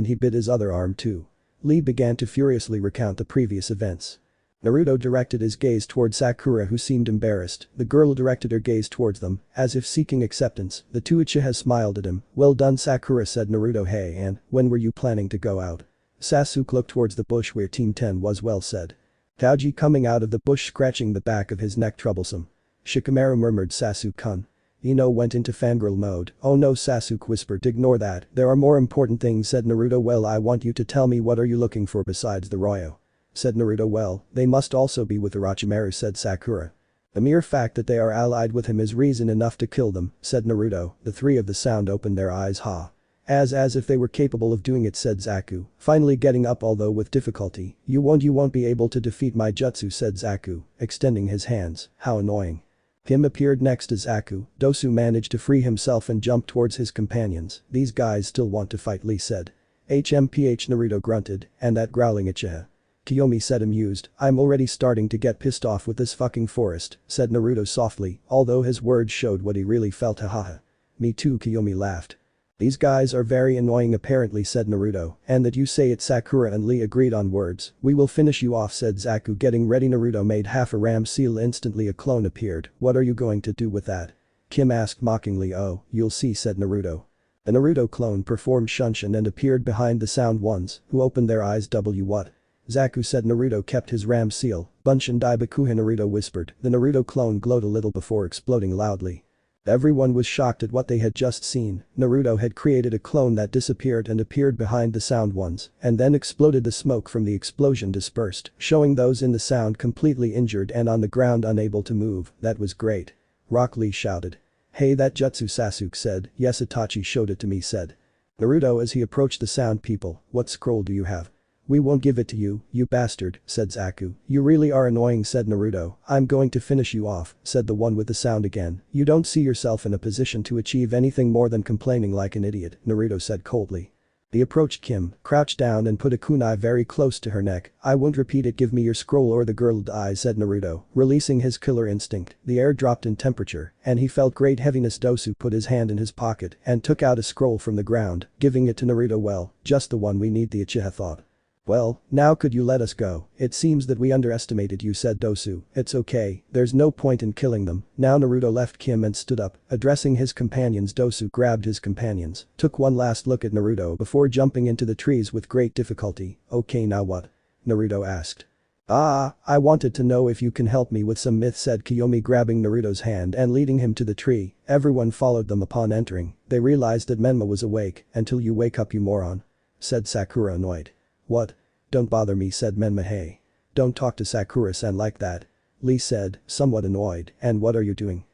[SPEAKER 1] he bit his other arm too. Lee began to furiously recount the previous events. Naruto directed his gaze towards Sakura, who seemed embarrassed. The girl directed her gaze towards them, as if seeking acceptance. The two Uchihas smiled at him. Well done, Sakura, said Naruto. Hey, and when were you planning to go out? Sasuke looked towards the bush where Team 10 was. Well said. Taiji coming out of the bush, scratching the back of his neck. Troublesome. Shikamaru murmured. Sasuke-kun. Ino went into fangirl mode. Oh no, Sasuke whispered. Ignore that, there are more important things, said Naruto. Well, I want you to tell me, what are you looking for besides the Royo? Said Naruto. Well, they must also be with Orochimaru, said Sakura. The mere fact that they are allied with him is reason enough to kill them, said Naruto. The three of the sound opened their eyes. Ha. As if they were capable of doing it, said Zaku, finally getting up, although with difficulty. You won't be able to defeat my jutsu, said Zaku, extending his hands. How annoying. Kim appeared next to Zaku. Dosu managed to free himself and jumped towards his companions. These guys still want to fight, Lee said. HMPH, Naruto grunted, and that growling Uchiha. Kiyomi said, amused. I'm already starting to get pissed off with this fucking forest, said Naruto softly, although his words showed what he really felt. Haha. Me too, Kiyomi laughed. These guys are very annoying apparently, said Naruto, and that you say it. Sakura and Lee agreed on words. We will finish you off, said Zaku, getting ready. Naruto made half a ram seal. Instantly a clone appeared. What are you going to do with that? Kim asked mockingly. Oh, you'll see, said Naruto. The Naruto clone performed Shunshin and appeared behind the sound ones, who opened their eyes. What? Zaku said. Naruto kept his ram seal. Bunshin Daibakuha, Naruto whispered. The Naruto clone glowed a little before exploding loudly. Everyone was shocked at what they had just seen. Naruto had created a clone that disappeared and appeared behind the sound ones, and then exploded. The smoke from the explosion dispersed, showing those in the sound completely injured and on the ground unable to move. That was great. Rock Lee shouted. Hey, that jutsu, Sasuke said. Yes, Itachi showed it to me, said Naruto as he approached the sound people. What scroll do you have? We won't give it to you, you bastard, said Zaku. You really are annoying, said Naruto. I'm going to finish you off, said the one with the sound again. You don't see yourself in a position to achieve anything more than complaining like an idiot, Naruto said coldly. He approached Kim, crouched down and put a kunai very close to her neck. I won't repeat it, give me your scroll or the girl'll die, said Naruto, releasing his killer instinct. The air dropped in temperature, and he felt great heaviness. Dosu put his hand in his pocket and took out a scroll from the ground, giving it to Naruto. Well, just the one we need, the Uchiha thought. Well, now could you let us go? It seems that we underestimated you, said Dosu. It's okay, there's no point in killing them. Now Naruto left Kim and stood up, addressing his companions. Dosu grabbed his companions, took one last look at Naruto before jumping into the trees with great difficulty. Okay, now what? Naruto asked. I wanted to know if you can help me with some myths, said Kiyomi, grabbing Naruto's hand and leading him to the tree. Everyone followed them. Upon entering, they realized that Menma was awake. Until you wake up, you moron, said Sakura, annoyed. What? Don't bother me, said Menma. Hey. Don't talk to Sakura-san like that, Lee said, somewhat annoyed. And what are you doing?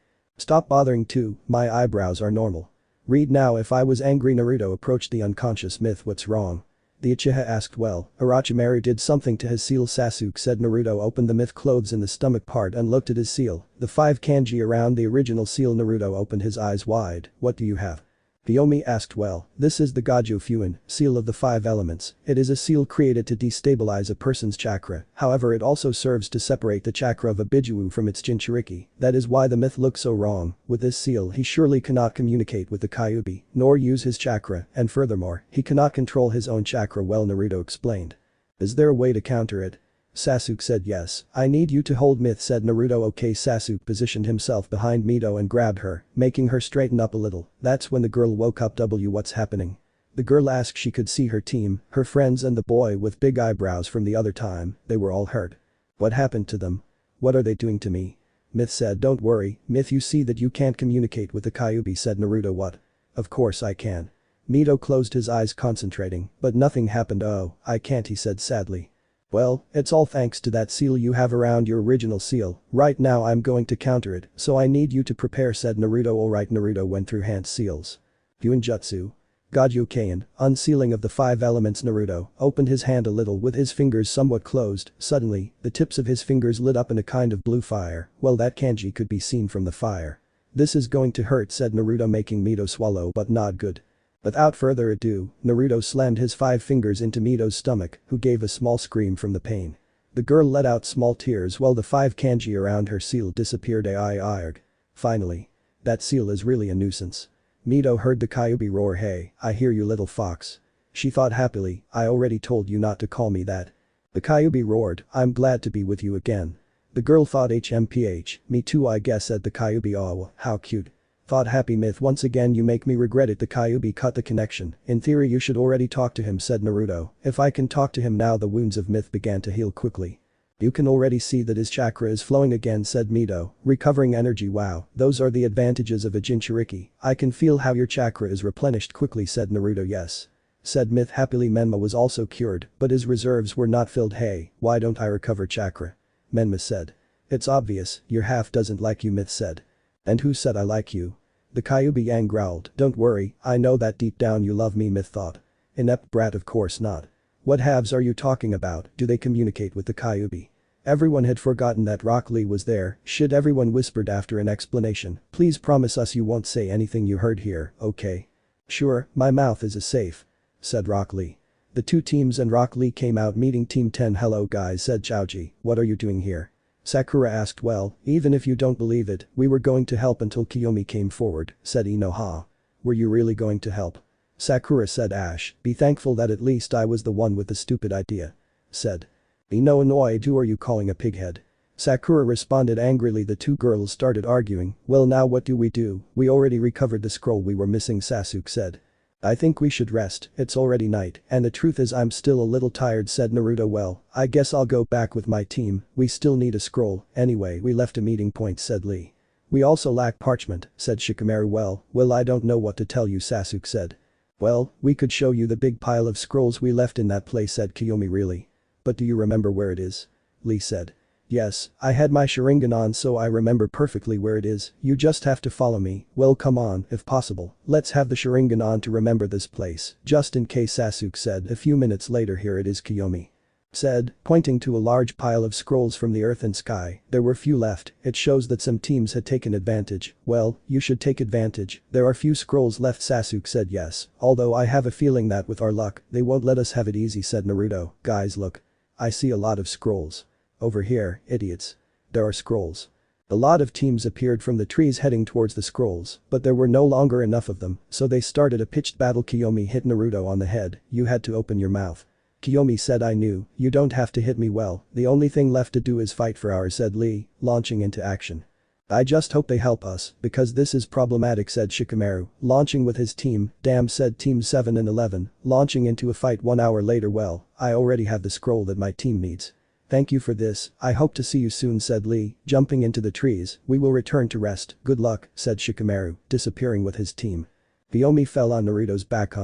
[SPEAKER 1] Stop bothering too, my eyebrows are normal. Read now. If I was angry. Naruto approached the unconscious myth. What's wrong? The Uchiha asked. Well, Orochimaru did something to his seal. Sasuke said. Naruto opened the myth clothes in the stomach part and looked at his seal. The 5 kanji around the original seal. Naruto opened his eyes wide. What do you have? Kiyomi asked. Well, this is the Gajo Fuin, seal of the 5 elements. It is a seal created to destabilize a person's chakra, however it also serves to separate the chakra of a Biju from its Jinchuriki. That is why the myth looks so wrong. With this seal he surely cannot communicate with the Kyuubi, nor use his chakra, and furthermore, he cannot control his own chakra well. Naruto explained. Is there a way to counter it? Sasuke said. Yes, I need you to hold myth, said Naruto. Okay. Sasuke positioned himself behind Mito and grabbed her, making her straighten up a little. That's when the girl woke up. What's happening? The girl asked. She could see her team, her friends and the boy with big eyebrows from the other time, they were all hurt. What happened to them? What are they doing to me? Myth said. Don't worry, Myth, you see that you can't communicate with the Kyuubi, said Naruto. What? Of course I can. Mito closed his eyes concentrating, but nothing happened. Oh, I can't, he said sadly. Well, it's all thanks to that seal you have around your original seal. Right now I'm going to counter it, so I need you to prepare, said Naruto. Alright. Naruto went through Hans seals. Fuinjutsu. Gajo Kain, unsealing of the 5 elements. Naruto opened his hand a little with his fingers somewhat closed. Suddenly, the tips of his fingers lit up in a kind of blue fire. Well, that kanji could be seen from the fire. This is going to hurt, said Naruto, making Mito swallow, but not good. Without further ado, Naruto slammed his 5 fingers into Mito's stomach, who gave a small scream from the pain. The girl let out small tears while the 5 kanji around her seal disappeared. Finally. That seal is really a nuisance. Mito heard the Kyuubi roar. Hey, I hear you, little fox. She thought happily, I already told you not to call me that. The Kyuubi roared, I'm glad to be with you again. The girl thought HMPH, me too I guess, said the Kyuubi. Oh, how cute. Thought happy. Myth, once again you make me regret it. The Kyuubi cut the connection. In theory you should already talk to him, said Naruto. If I can talk to him now. The wounds of Myth began to heal quickly. You can already see that his chakra is flowing again, said Mito, recovering energy. Wow, those are the advantages of a Jinchuriki. I can feel how your chakra is replenished quickly, said Naruto. Yes. Said Myth happily. Menma was also cured, but his reserves were not filled. Hey, why don't I recover chakra? Menma said. It's obvious, your half doesn't like you, Myth said. And who said I like you? The Kyuubi Yang growled. Don't worry, I know that deep down you love me, Myth thought. Inept brat, of course not. What halves are you talking about? Do they communicate with the Kyuubi? Everyone had forgotten that Rock Lee was there. Shit, everyone whispered after an explanation. Please promise us you won't say anything you heard here, okay? Sure, my mouth is safe. Said Rock Lee. The 2 teams and Rock Lee came out. Meeting Team 10. Hello guys, said Chaoji. What are you doing here? Sakura asked. Well, even if you don't believe it, we were going to help until Kiyomi came forward, said Inoha. Were you really going to help? Sakura said. Ash, be thankful that at least I was the one with the stupid idea. Said. Ino, annoyed. Who are you calling a pighead? Sakura responded angrily. The 2 girls started arguing. Well, now what do? We already recovered the scroll we were missing, Sasuke said. I think we should rest, it's already night, and the truth is I'm still a little tired, said Naruto. Well, I guess I'll go back with my team, we still need a scroll, anyway we left a meeting point, said Lee. We also lack parchment, said Shikamaru. Well I don't know what to tell you, Sasuke said. Well, we could show you the big pile of scrolls we left in that place, said Kiyomi. Really? But do you remember where it is? Lee said. Yes, I had my Sharingan on so I remember perfectly where it is, you just have to follow me. Well come on, if possible, let's have the Sharingan on to remember this place, just in case, Sasuke said. A few minutes later. Here it is, Kiyomi said, pointing to a large pile of scrolls from the earth and sky. There were few left, it shows that some teams had taken advantage. Well, you should take advantage, there are few scrolls left, Sasuke said. Yes, although I have a feeling that with our luck, they won't let us have it easy, said Naruto. Guys look. I see a lot of scrolls. Over here, idiots. There are scrolls. A lot of teams appeared from the trees heading towards the scrolls, but there were no longer enough of them, so they started a pitched battle. Kiyomi hit Naruto on the head. You had to open your mouth. Kiyomi said. I knew, you don't have to hit me. Well, the only thing left to do is fight for ours, said Lee, launching into action. I just hope they help us, because this is problematic, said Shikamaru, launching with his team. Damn, said Team 7 and 11, launching into a fight 1 hour later. Well, I already have the scroll that my team needs. Thank you for this, I hope to see you soon, said Lee, jumping into the trees. We will return to rest, good luck, said Shikamaru, disappearing with his team. Kiyomi fell on Naruto's back.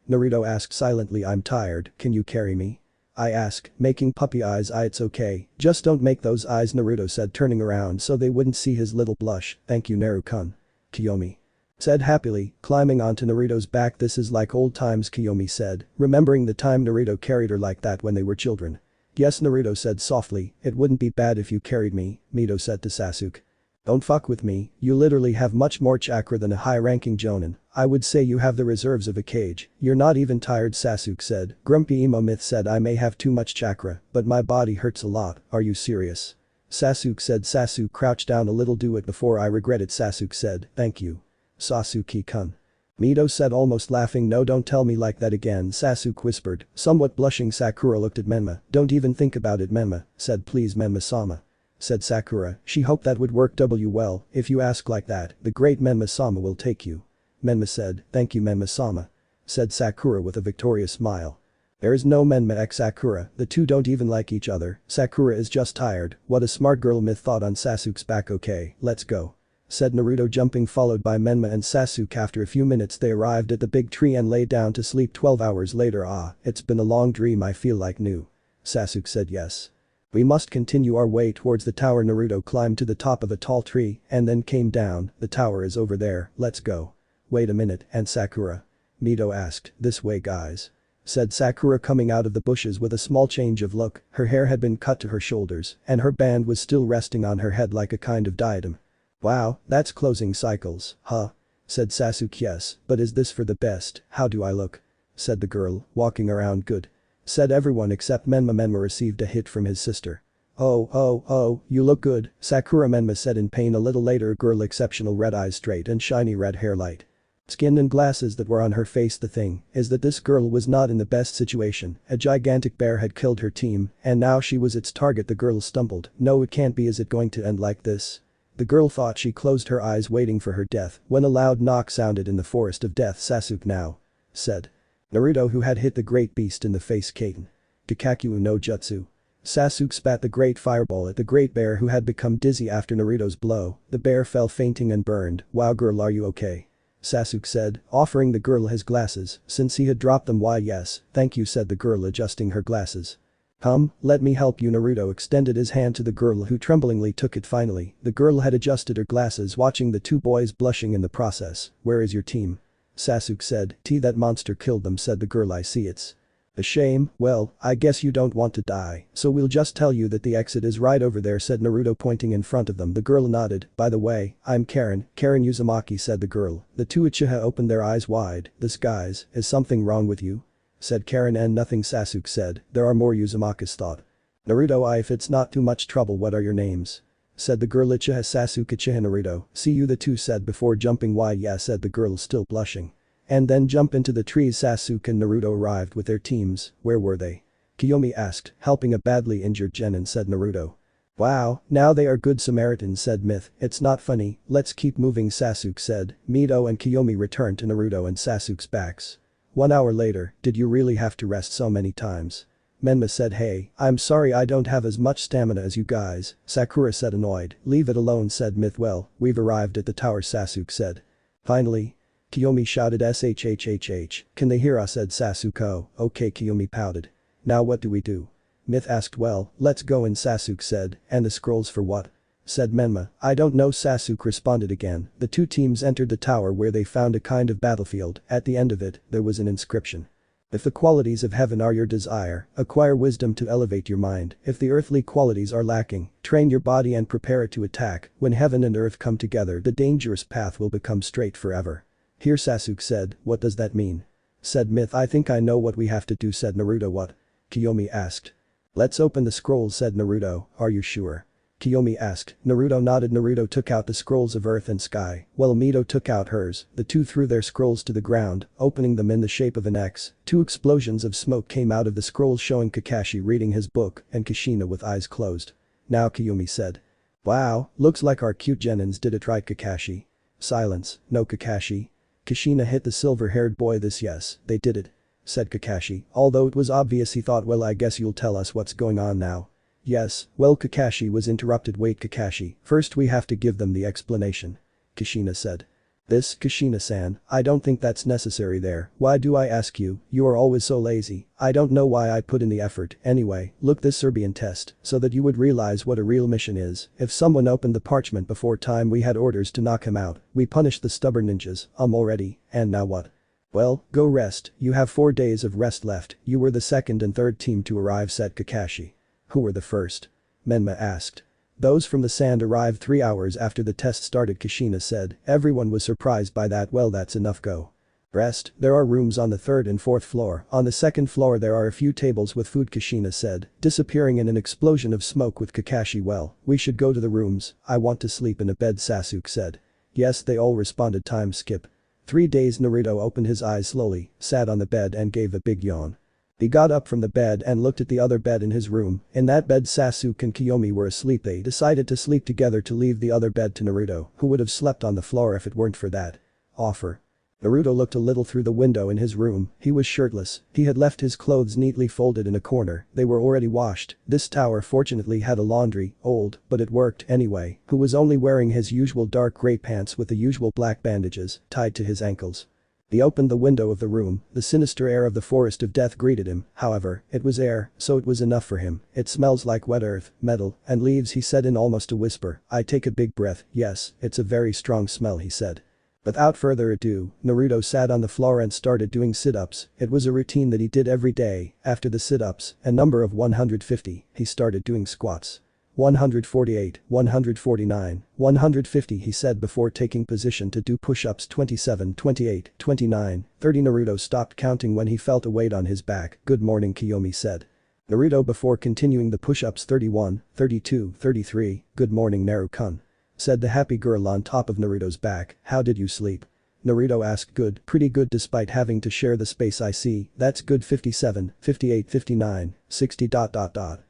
[SPEAKER 1] Naruto asked silently. I'm tired, can you carry me? I ask, making puppy eyes. It's okay, just don't make those eyes, Naruto said, turning around so they wouldn't see his little blush. Thank you, Naru-kun. Kiyomi said happily, climbing onto Naruto's back. This is like old times, Kiyomi said, remembering the time Naruto carried her like that when they were children. Yes, Naruto said softly, it wouldn't be bad if you carried me, Mito said to Sasuke. Don't fuck with me, you literally have much more chakra than a high-ranking jonin. I would say you have the reserves of a cage. You're not even tired, Sasuke said. Grumpy Emo Myth said, I may have too much chakra, but my body hurts a lot. Are you serious? Sasuke said. Sasuke crouched down a little. Do it before I regret it, Sasuke said. Thank you. Sasuke-kun. Mito said, almost laughing. No, don't tell me like that again, Sasuke whispered. Somewhat blushing, Sakura looked at Menma. Don't even think about it, Menma said. Please, Menma-sama, said Sakura. She hoped that would work. Well, if you ask like that, the great Menma-sama will take you. Menma said. Thank you, Menma-sama, said Sakura with a victorious smile. There is no Menma x Sakura, the two don't even like each other. Sakura is just tired. What a smart girl, Myth thought on Sasuke's back. Okay, let's go, said Naruto, jumping, followed by Menma and Sasuke. After a few minutes they arrived at the big tree and lay down to sleep. 12 hours later. It's been a long dream. I feel like new. Sasuke said. Yes. We must continue our way towards the tower. Naruto climbed to the top of a tall tree and then came down. The tower is over there, let's go. Wait a minute, and Sakura? Mito asked. This way, guys, said Sakura, coming out of the bushes with a small change of look. Her hair had been cut to her shoulders and her band was still resting on her head like a kind of diadem. Wow, that's closing cycles, huh? Said Sasuke. Yes, but is this for the best? How do I look? Said the girl, walking around. Good, said everyone except Menma. Menma received a hit from his sister. Oh, you look good, Sakura, Menma said in pain. A little later, girl, exceptional red eyes, straight and shiny red hair, light skin and glasses that were on her face. The thing is that this girl was not in the best situation. A gigantic bear had killed her team and now she was its target. The girl stumbled. No, it can't be. Is it going to end like this? The girl thought. She closed her eyes waiting for her death when a loud knock sounded in the forest of death. Sasuke now, said Naruto, who had hit the great beast in the face. Kaiten Kakaku no Jutsu. Sasuke spat the great fireball at the great bear, who had become dizzy after Naruto's blow. The bear fell fainting and burned. Wow, girl, are you okay? Sasuke said, offering the girl his glasses since he had dropped them. Why yes, thank you, said the girl, adjusting her glasses. Come, let me help you. Naruto extended his hand to the girl, who tremblingly took it. Finally, the girl had adjusted her glasses, watching the two boys blushing in the process. Where is your team? Sasuke said. That monster killed them, said the girl. I see, it's a shame. Well, I guess you don't want to die, so we'll just tell you that the exit is right over there, said Naruto, pointing in front of them. The girl nodded. By the way, I'm Karen Uzumaki, said the girl. The two Uchiha opened their eyes wide. This guys, is something wrong with you? Said Karen. And nothing, Sasuke said. There are more, Uzumaki's thought. Naruto, if it's not too much trouble, what are your names? Said the girl. Uchiha Sasuke, Uchiha Naruto. See you, the two said before jumping. Why yeah, said the girl, still blushing. And then jump into the trees. Sasuke and Naruto arrived with their teams. Where were they? Kiyomi asked, helping a badly injured genin, said Naruto. Wow, now they are good Samaritans, said Myth. It's not funny, let's keep moving, Sasuke said. Mito and Kiyomi returned to Naruto and Sasuke's backs. 1 hour later. Did you really have to rest so many times? Menma said. Hey, I'm sorry I don't have as much stamina as you guys, Sakura said, annoyed. Leave it alone, said Myth. Well, we've arrived at the tower, Sasuke said. Finally, Kiyomi shouted. Shhhh, can they hear us, said Sasuke. Oh, okay, Kiyomi pouted. Now what do we do? Myth asked. Well, let's go in, Sasuke said. And the scrolls for what? Said Menma. I don't know, Sasuke responded again. The two teams entered the tower, where they found a kind of battlefield. At the end of it, there was an inscription. If the qualities of heaven are your desire, acquire wisdom to elevate your mind. If the earthly qualities are lacking, train your body and prepare it to attack. When heaven and earth come together, the dangerous path will become straight forever. Here, Sasuke said. What does that mean? Said Myth. I think I know what we have to do, said Naruto. What? Kiyomi asked. Let's open the scrolls, said Naruto. Are you sure? Kiyomi asked. Naruto nodded. Naruto took out the scrolls of earth and sky, while Mito took out hers. The two threw their scrolls to the ground, opening them in the shape of an X. 2 explosions of smoke came out of the scrolls, showing Kakashi reading his book and Kushina with eyes closed. Now, Kiyomi said. Wow, looks like our cute genins did it right, Kakashi. Silence. No, Kakashi. Kushina hit the silver-haired boy. Yes, they did it, said Kakashi, although it was obvious. He thought, well, I guess you'll tell us what's going on now. Yes, well, Kakashi was interrupted. Wait, Kakashi, first we have to give them the explanation, Kushina said. This, Kushina-san, I don't think that's necessary there. Why do I ask you? You are always so lazy. I don't know why I put in the effort. Anyway, look this Serbian test, so that you would realize what a real mission is. If someone opened the parchment before time we had orders to knock him out. We punished the stubborn ninjas. Already. And now what? Well, go rest, you have 4 days of rest left. You were the second and third team to arrive, said Kakashi. Who were the first? Menma asked. Those from the sand arrived 3 hours after the test started, Kushina said. Everyone was surprised by that. Well, that's enough, go. Rest, there are rooms on the 3rd and 4th floor. On the 2nd floor there are a few tables with food, Kushina said, disappearing in an explosion of smoke with Kakashi. Well, we should go to the rooms. I want to sleep in a bed, Sasuke said. Yes, they all responded. Time skip. 3 days. Naruto opened his eyes slowly, sat on the bed and gave a big yawn. He got up from the bed and looked at the other bed in his room. In that bed Sasuke and Kiyomi were asleep. They decided to sleep together to leave the other bed to Naruto, who would have slept on the floor if it weren't for that offer. Naruto looked a little through the window in his room. He was shirtless. He had left his clothes neatly folded in a corner. They were already washed. This tower fortunately had a laundry, old, but it worked anyway. Who was only wearing his usual dark gray pants with the usual black bandages tied to his ankles. He opened the window of the room. The sinister air of the forest of death greeted him. However, it was air, so it was enough for him. It smells like wet earth, metal, and leaves, he said in almost a whisper. I take a big breath. Yes, it's a very strong smell, he said. Without further ado, Naruto sat on the floor and started doing sit-ups. It was a routine that he did every day. After the sit-ups, a number of 150, he started doing squats. 148, 149, 150, he said before taking position to do push-ups. 27, 28, 29, 30. Naruto stopped counting when he felt a weight on his back. Good morning, Kiyomi said. Naruto before continuing the push-ups. 31, 32, 33, good morning, Naru-kun, said the happy girl on top of Naruto's back. How did you sleep? Naruto asked. Good, pretty good despite having to share the space. I see, that's good. 57, 58, 59, 60.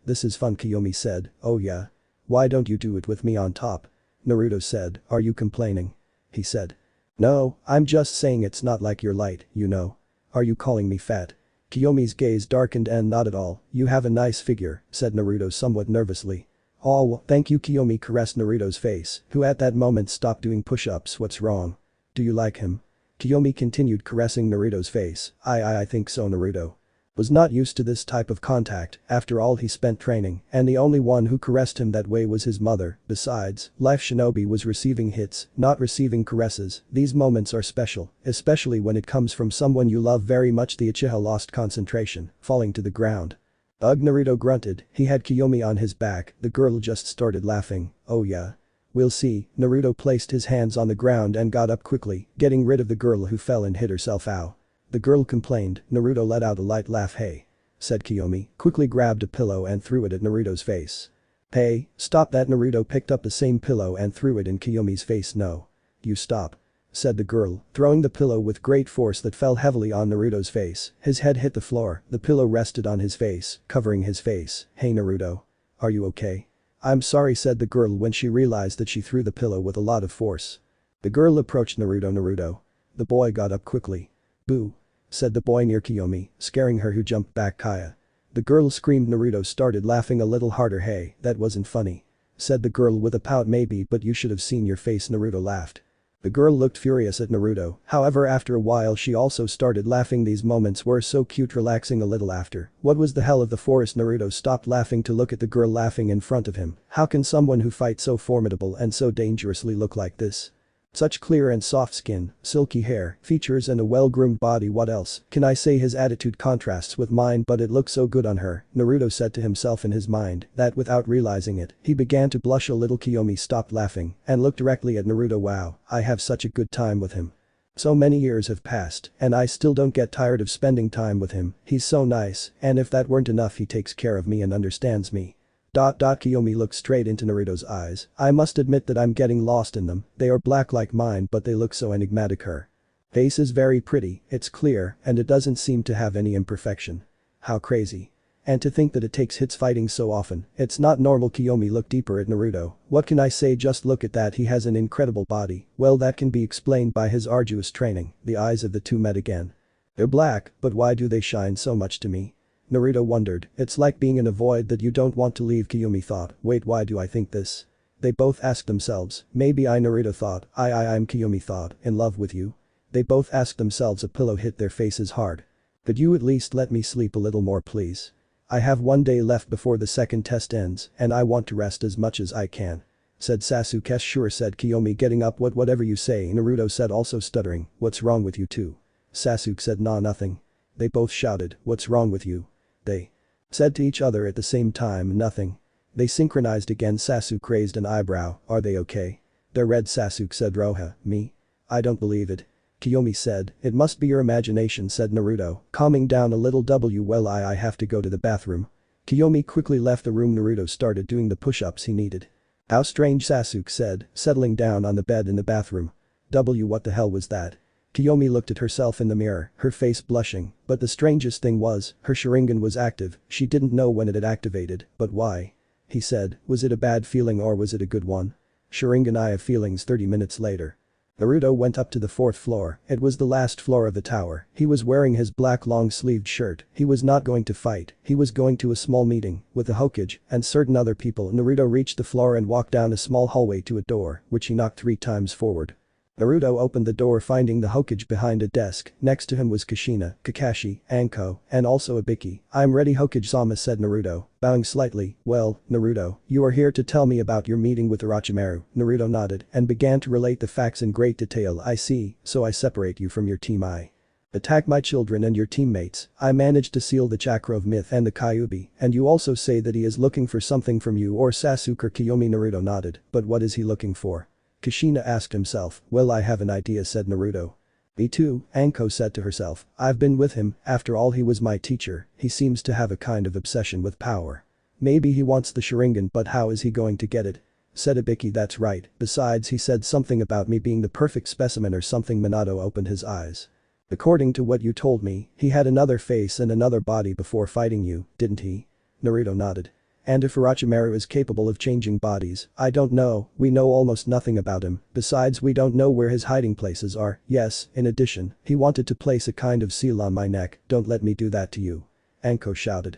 [SPEAKER 1] This is fun, Kiyomi said. Oh yeah? Why don't you do it with me on top? Naruto said. Are you complaining? He said. No, I'm just saying it's not like you're light, you know. Are you calling me fat? Kiyomi's gaze darkened. And not at all, you have a nice figure, said Naruto somewhat nervously. Oh, thank you, Kiyomi caressed Naruto's face, who at that moment stopped doing push-ups. What's wrong? Do you like him? Kiyomi continued caressing Naruto's face. I think so. Naruto was not used to this type of contact. After all, he spent training, and the only one who caressed him that way was his mother. Besides, Life Shinobi was receiving hits, not receiving caresses. These moments are special, especially when it comes from someone you love very much. The Uchiha lost concentration, falling to the ground. Ugh, Naruto grunted. He had Kiyomi on his back. The girl just started laughing. Oh yeah? We'll see. Naruto placed his hands on the ground and got up quickly, getting rid of the girl who fell and hit herself. Ow. The girl complained. Naruto let out a light laugh. Hey, said Kiyomi, quickly grabbed a pillow and threw it at Naruto's face. Hey, stop that. Naruto picked up the same pillow and threw it in Kiyomi's face. No. You stop, said the girl, throwing the pillow with great force that fell heavily on Naruto's face. His head hit the floor. The pillow rested on his face, covering his face. Hey Naruto. Are you okay? I'm sorry, said the girl when she realized that she threw the pillow with a lot of force. The girl approached Naruto. Naruto. The boy got up quickly. Boo, said the boy near Kiyomi, scaring her, who jumped back. Kaya. The girl screamed. Naruto started laughing a little harder. Hey, that wasn't funny, said the girl with a pout. Maybe, but you should have seen your face. Naruto laughed. The girl looked furious at Naruto. However, after a while she also started laughing. These moments were so cute. Relaxing a little after. What was the hell of the forest? Naruto stopped laughing to look at the girl laughing in front of him. How can someone who fights so formidable and so dangerously look like this? Such clear and soft skin, silky hair, features and a well-groomed body. What else can I say? His attitude contrasts with mine, but it looks so good on her, Naruto said to himself in his mind. That without realizing it, he began to blush a little. Kiyomi stopped laughing and looked directly at Naruto. Wow, I have such a good time with him. So many years have passed, and I still don't get tired of spending time with him. He's so nice, and if that weren't enough, he takes care of me and understands me. Kiyomi looked straight into Naruto's eyes. I must admit that I'm getting lost in them. They are black like mine, but they look so enigmatic. Her face is very pretty, it's clear, and it doesn't seem to have any imperfection. How crazy. And to think that it takes hits fighting so often. It's not normal. Kiyomi looked deeper at Naruto. What can I say? Just look at that. He has an incredible body. Well, that can be explained by his arduous training. The eyes of the two met again. They're black, but why do they shine so much to me? Naruto wondered. It's like being in a void that you don't want to leave. Kiyomi thought. Wait, why do I think this? They both asked themselves, maybe Naruto thought, I'm Kiyomi thought, in love with you? They both asked themselves. A pillow hit their faces hard. Could you at least let me sleep a little more please? I have one day left before the second test ends and I want to rest as much as I can. Said Sasuke. Sure, said Kiyomi, getting up. Whatever you say, Naruto said, also stuttering. What's wrong with you two? Sasuke said, nah, nothing. They both shouted, what's wrong with you? They said to each other at the same time, nothing. They synchronized again. Sasuke raised an eyebrow. Are they okay? They're red. Sasuke said. Roha, me? I don't believe it. Kiyomi said, it must be your imagination, said Naruto, calming down a little. Well, I have to go to the bathroom. Kiyomi quickly left the room. Naruto started doing the push-ups he needed. How strange, Sasuke said, settling down on the bed in the bathroom. What the hell was that? Kiyomi looked at herself in the mirror, her face blushing, but the strangest thing was, her Sharingan was active. She didn't know when it had activated, but why? He said, was it a bad feeling or was it a good one? Sharingan, I have feelings. 30 minutes later. Naruto went up to the 4th floor. It was the last floor of the tower. He was wearing his black long-sleeved shirt. He was not going to fight. He was going to a small meeting with the Hokage and certain other people. Naruto reached the floor and walked down a small hallway to a door, which he knocked 3 times forward. Naruto opened the door, finding the Hokage behind a desk. Next to him was Kushina, Kakashi, Anko, and also Ibiki. I'm ready, Hokage-sama, said Naruto, bowing slightly. Well, Naruto, you are here to tell me about your meeting with Orochimaru. Naruto nodded and began to relate the facts in great detail. I see, so I separate you from your team. I attack my children and your teammates. I managed to seal the chakra of myth and the Kyuubi, and you also say that he is looking for something from you or Sasuke or Kiyomi. Naruto nodded, but what is he looking for? Kushina asked himself. Well, I have an idea, said Naruto. Me too, Anko said to herself. I've been with him, after all he was my teacher. He seems to have a kind of obsession with power. Maybe he wants the Sharingan, but how is he going to get it? Said Ibiki. That's right, besides he said something about me being the perfect specimen or something. Minato opened his eyes. According to what you told me, he had another face and another body before fighting you, didn't he? Naruto nodded. And if Orochimaru is capable of changing bodies, I don't know, we know almost nothing about him, besides we don't know where his hiding places are. Yes, in addition, he wanted to place a kind of seal on my neck. Don't let me do that to you. Anko shouted.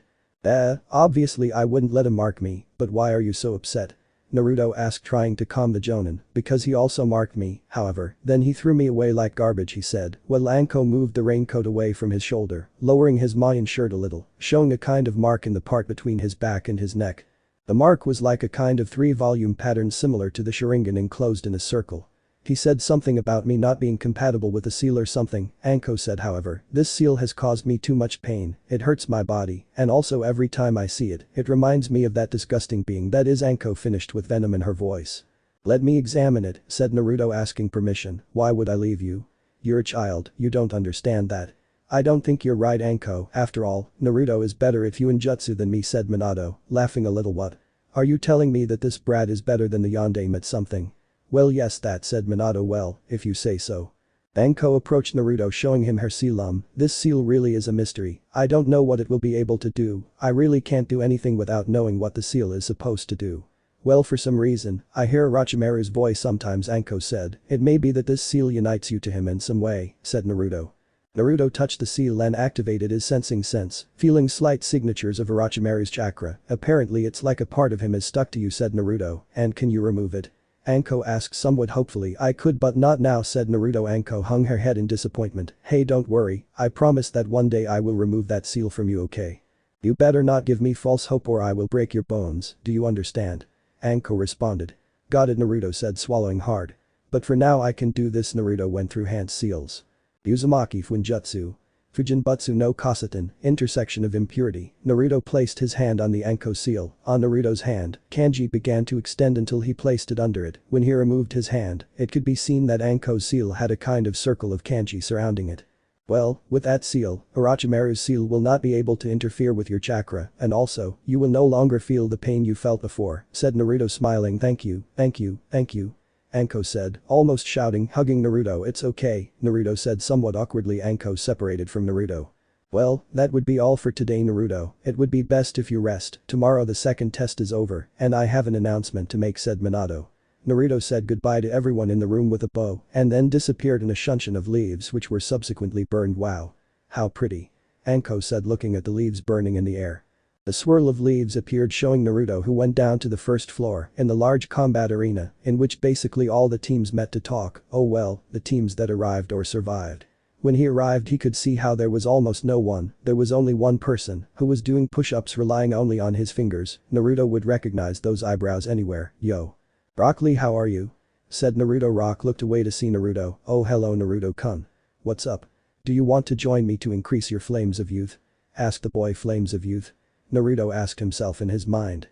[SPEAKER 1] Obviously I wouldn't let him mark me, but why are you so upset? Naruto asked, trying to calm the Jonin. Because he also marked me, however, then he threw me away like garbage, he said. Well, Anko moved the raincoat away from his shoulder, lowering his Mayan shirt a little, showing a kind of mark in the part between his back and his neck. The mark was like a kind of 3-volume pattern similar to the Sharingan enclosed in a circle. He said something about me not being compatible with the seal or something. Anko said, however, this seal has caused me too much pain, it hurts my body, and also every time I see it, it reminds me of that disgusting being that is. Anko finished with venom in her voice. Let me examine it, said Naruto, asking permission. Why would I leave you? You're a child, you don't understand that. I don't think you're right, Anko. After all, Naruto is better at Jutsu than me, said Minato, laughing a little. What? Are you telling me that this brat is better than the Yondaime at something? Well, yes, that, said Minato. Well, if you say so. Anko approached Naruto, showing him her seal. This seal really is a mystery. I don't know what it will be able to do. I really can't do anything without knowing what the seal is supposed to do. Well, for some reason, I hear Orochimaru's voice sometimes, Anko said. It may be that this seal unites you to him in some way, said Naruto. Naruto touched the seal and activated his sensing sense, feeling slight signatures of Orochimaru's chakra. Apparently it's like a part of him is stuck to you, said Naruto, and can you remove it? Anko asked somewhat hopefully. I could, but not now, said Naruto. Anko hung her head in disappointment. Hey, don't worry, I promise that one day I will remove that seal from you, okay? You better not give me false hope or I will break your bones, do you understand? Anko responded. Got it, Naruto said, swallowing hard. But for now I can do this. Naruto went through hand seals. Uzumaki Fuinjutsu. Fujinbutsu no Kasaten, intersection of impurity. Naruto placed his hand on the Anko seal. On Naruto's hand, kanji began to extend until he placed it under it. When he removed his hand, it could be seen that Anko's seal had a kind of circle of kanji surrounding it. Well, with that seal, Orochimaru's seal will not be able to interfere with your chakra, and also, you will no longer feel the pain you felt before, said Naruto, smiling. Thank you, thank you, thank you. Anko said, almost shouting, hugging Naruto. It's okay, Naruto said somewhat awkwardly. Anko separated from Naruto. Well, that would be all for today, Naruto. It would be best if you rest. Tomorrow the second test is over, and I have an announcement to make, said Minato. Naruto said goodbye to everyone in the room with a bow, and then disappeared in a shuncheon of leaves which were subsequently burned. Wow. How pretty. Anko said, looking at the leaves burning in the air. A swirl of leaves appeared showing Naruto, who went down to the first floor in the large combat arena in which basically all the teams met to talk, oh well, the teams that arrived or survived. When he arrived he could see how there was almost no one, there was only one person who was doing push-ups relying only on his fingers. Naruto would recognize those eyebrows anywhere. Yo. Rock Lee, how are you? Said Naruto. Rock looked away to see Naruto. Oh hello Naruto-kun. What's up? Do you want to join me to increase your flames of youth? Asked the boy. Flames of youth? Naruto asked himself in his mind.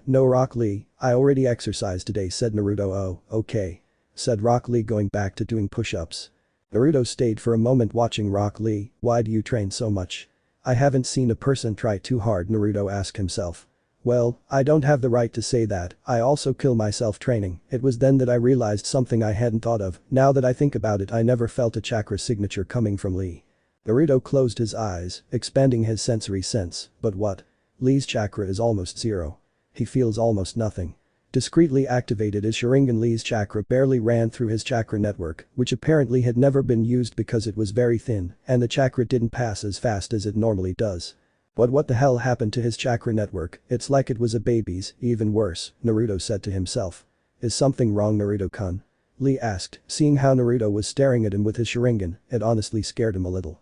[SPEAKER 1] No Rock Lee, I already exercised today, said Naruto. Oh, okay. Said Rock Lee, going back to doing push-ups. Naruto stayed for a moment watching Rock Lee. Why do you train so much? I haven't seen a person try too hard, Naruto asked himself. Well, I don't have the right to say that, I also kill myself training. It was then that I realized something I hadn't thought of. Now that I think about it, I never felt a chakra signature coming from Lee. Naruto closed his eyes, expanding his sensory sense. But what? Lee's chakra is almost zero. He feels almost nothing. Discreetly activated his Sharingan. Lee's chakra barely ran through his chakra network, which apparently had never been used because it was very thin, and the chakra didn't pass as fast as it normally does. But what the hell happened to his chakra network? It's like it was a baby's, even worse, Naruto said to himself. Is something wrong, Naruto-kun? Lee asked, seeing how Naruto was staring at him with his Sharingan. It honestly scared him a little.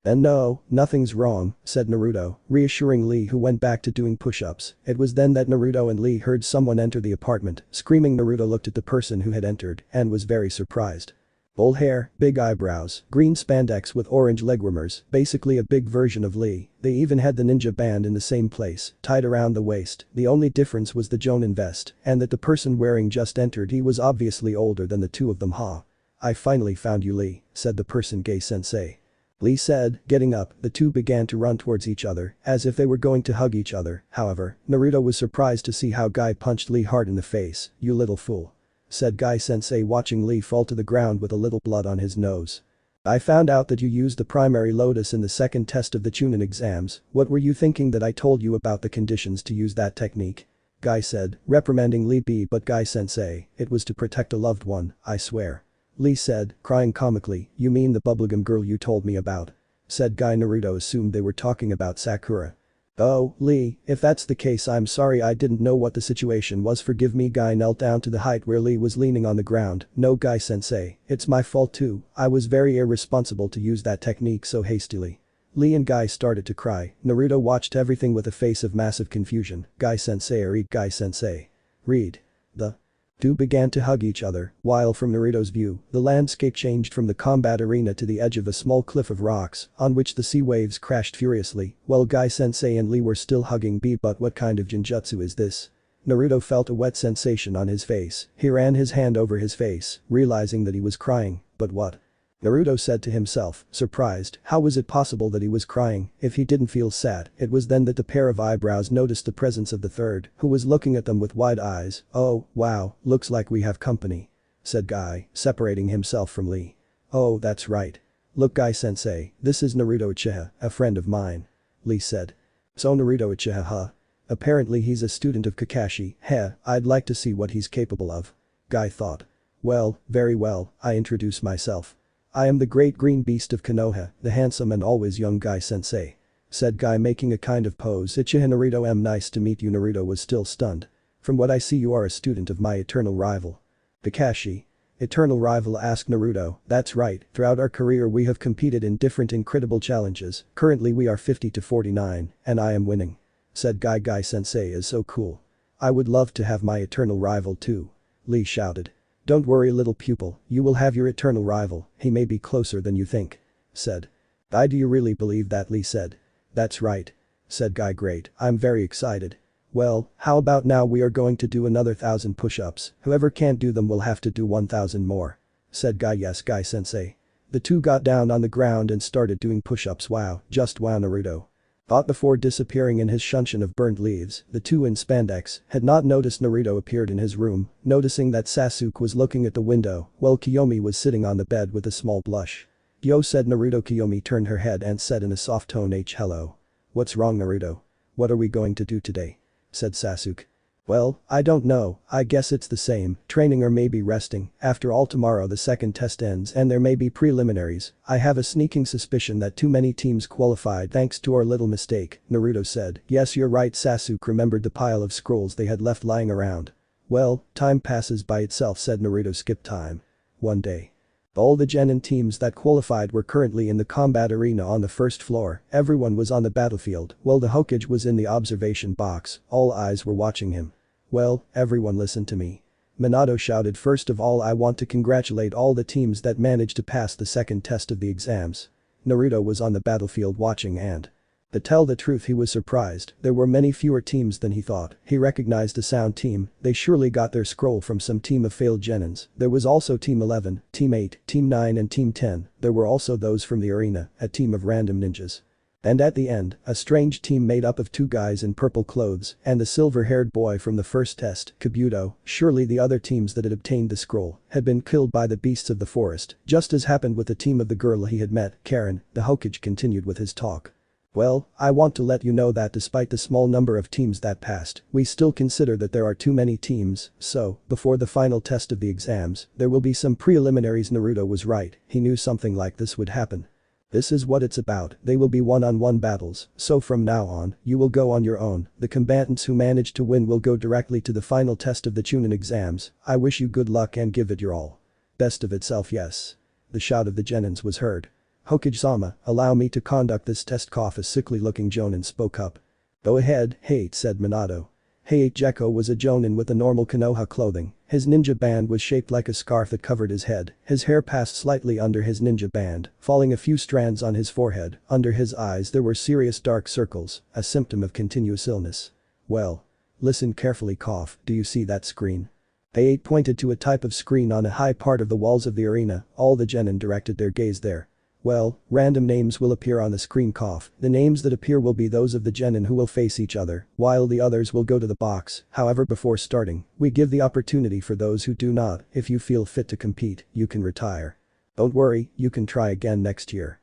[SPEAKER 1] And no, nothing's wrong, said Naruto, reassuring Lee, who went back to doing push-ups. It was then that Naruto and Lee heard someone enter the apartment. Screaming, Naruto looked at the person who had entered and was very surprised. Bold hair, big eyebrows, green spandex with orange leg warmers, basically a big version of Lee. They even had the ninja band in the same place, tied around the waist. The only difference was the Jonin vest, and that the person wearing just entered. He was obviously older than the two of them. Ha. I finally found you, Lee, said the person. Gai-sensei. Lee said, getting up. The two began to run towards each other, as if they were going to hug each other. However, Naruto was surprised to see how Gai punched Lee hard in the face. You little fool. Said Gai-sensei, watching Lee fall to the ground with a little blood on his nose. I found out that you used the primary lotus in the second test of the Chunin exams. What were you thinking that I told you about the conditions to use that technique? Gai said, reprimanding Lee. But Gai-sensei, it was to protect a loved one, I swear. Lee said, crying comically, you mean the bubblegum girl you told me about? Said Gai. Naruto assumed they were talking about Sakura. Oh, Lee, if that's the case, I'm sorry, I didn't know what the situation was. Forgive me. Gai knelt down to the height where Lee was leaning on the ground. No, Gai-sensei, it's my fault too. I was very irresponsible to use that technique so hastily. Lee and Gai started to cry. Naruto watched everything with a face of massive confusion. Gai-sensei or eat Gai-sensei. Read. The two began to hug each other, while from Naruto's view, the landscape changed from the combat arena to the edge of a small cliff of rocks, on which the sea waves crashed furiously, while Gai-sensei and Lee were still hugging. But what kind of genjutsu is this? Naruto felt a wet sensation on his face. He ran his hand over his face, realizing that he was crying. But what? Naruto said to himself, surprised. How was it possible that he was crying if he didn't feel sad? It was then that the pair of eyebrows noticed the presence of the third, who was looking at them with wide eyes. Oh, wow, looks like we have company. Said Gai, separating himself from Lee. Oh, that's right. Look, Gai-sensei, this is Naruto Uchiha, a friend of mine. Lee said. So Naruto Uchiha, huh? Apparently he's a student of Kakashi. Heh, I'd like to see what he's capable of. Gai thought. Well, very well, I introduce myself. I am the great green beast of Konoha, the handsome and always young Gai-sensei. Said Gai, making a kind of pose. Uchiha Naruto. Nice to meet you. Naruto was still stunned. From what I see, you are a student of my eternal rival. Kakashi. Eternal rival? Asked Naruto. That's right, throughout our career we have competed in different incredible challenges. Currently we are 50 to 49, and I am winning. Said Gai. Gai-sensei is so cool. I would love to have my eternal rival too. Lee shouted. Don't worry, little pupil, you will have your eternal rival. He may be closer than you think. Said. Do you really believe that? Lee said. That's right. Said Gai. Great, I'm very excited. Well, how about now we are going to do another 1,000 push-ups. Whoever can't do them will have to do 1,000 more. Said Gai. Yes, Gai-sensei. The two got down on the ground and started doing push-ups. Wow, just wow. Naruto thought before disappearing in his shunshin of burnt leaves. The two in spandex had not noticed Naruto appeared in his room, noticing that Sasuke was looking at the window while Kiyomi was sitting on the bed with a small blush. Yo, said Naruto. Kiyomi turned her head and said in a soft tone, hello. What's wrong, Naruto? What are we going to do today? Said Sasuke. Well, I don't know, I guess it's the same, training or maybe resting, after all tomorrow the second test ends and there may be preliminaries. I have a sneaking suspicion that too many teams qualified thanks to our little mistake, Naruto said. Yes, you're right. Sasuke remembered the pile of scrolls they had left lying around. Well, time passes by itself, said Naruto. Skip time. One day. All the genin teams that qualified were currently in the combat arena on the first floor. Everyone was on the battlefield while the Hokage was in the observation box. All eyes were watching him. Well, everyone listen to me. Minato shouted. First of all, I want to congratulate all the teams that managed to pass the second test of the exams. Naruto was on the battlefield watching and to tell the truth, he was surprised. There were many fewer teams than he thought. He recognized the sound team. They surely got their scroll from some team of failed genins. There was also Team 11, Team 8, Team 9 and Team 10. There were also those from the arena, a team of random ninjas. And at the end, a strange team made up of two guys in purple clothes and the silver-haired boy from the first test, Kabuto. Surely the other teams that had obtained the scroll had been killed by the beasts of the forest, just as happened with the team of the girl he had met, Karen. The Hokage continued with his talk. Well, I want to let you know that despite the small number of teams that passed, we still consider that there are too many teams, so, before the final test of the exams, there will be some preliminaries. Naruto was right, he knew something like this would happen. This is what it's about, they will be one-on-one battles, so from now on, you will go on your own. The combatants who manage to win will go directly to the final test of the Chunin exams. I wish you good luck and give it your all. Best of itself, yes. The shout of the genins was heard. Hokage-sama, allow me to conduct this test. A sickly-looking jonin spoke up. Go ahead, Hate, said Minato. Hate Gekko was a jonin with a normal Konoha clothing. His ninja band was shaped like a scarf that covered his head. His hair passed slightly under his ninja band, falling a few strands on his forehead. Under his eyes there were serious dark circles, a symptom of continuous illness. Well. Listen carefully. Do you see that screen? Hate pointed to a type of screen on a high part of the walls of the arena. All the genin directed their gaze there. Well, random names will appear on the screen. The names that appear will be those of the genin who will face each other, while the others will go to the box. However, before starting, we give the opportunity for those who do not. If you feel fit to compete, you can retire. Don't worry, you can try again next year.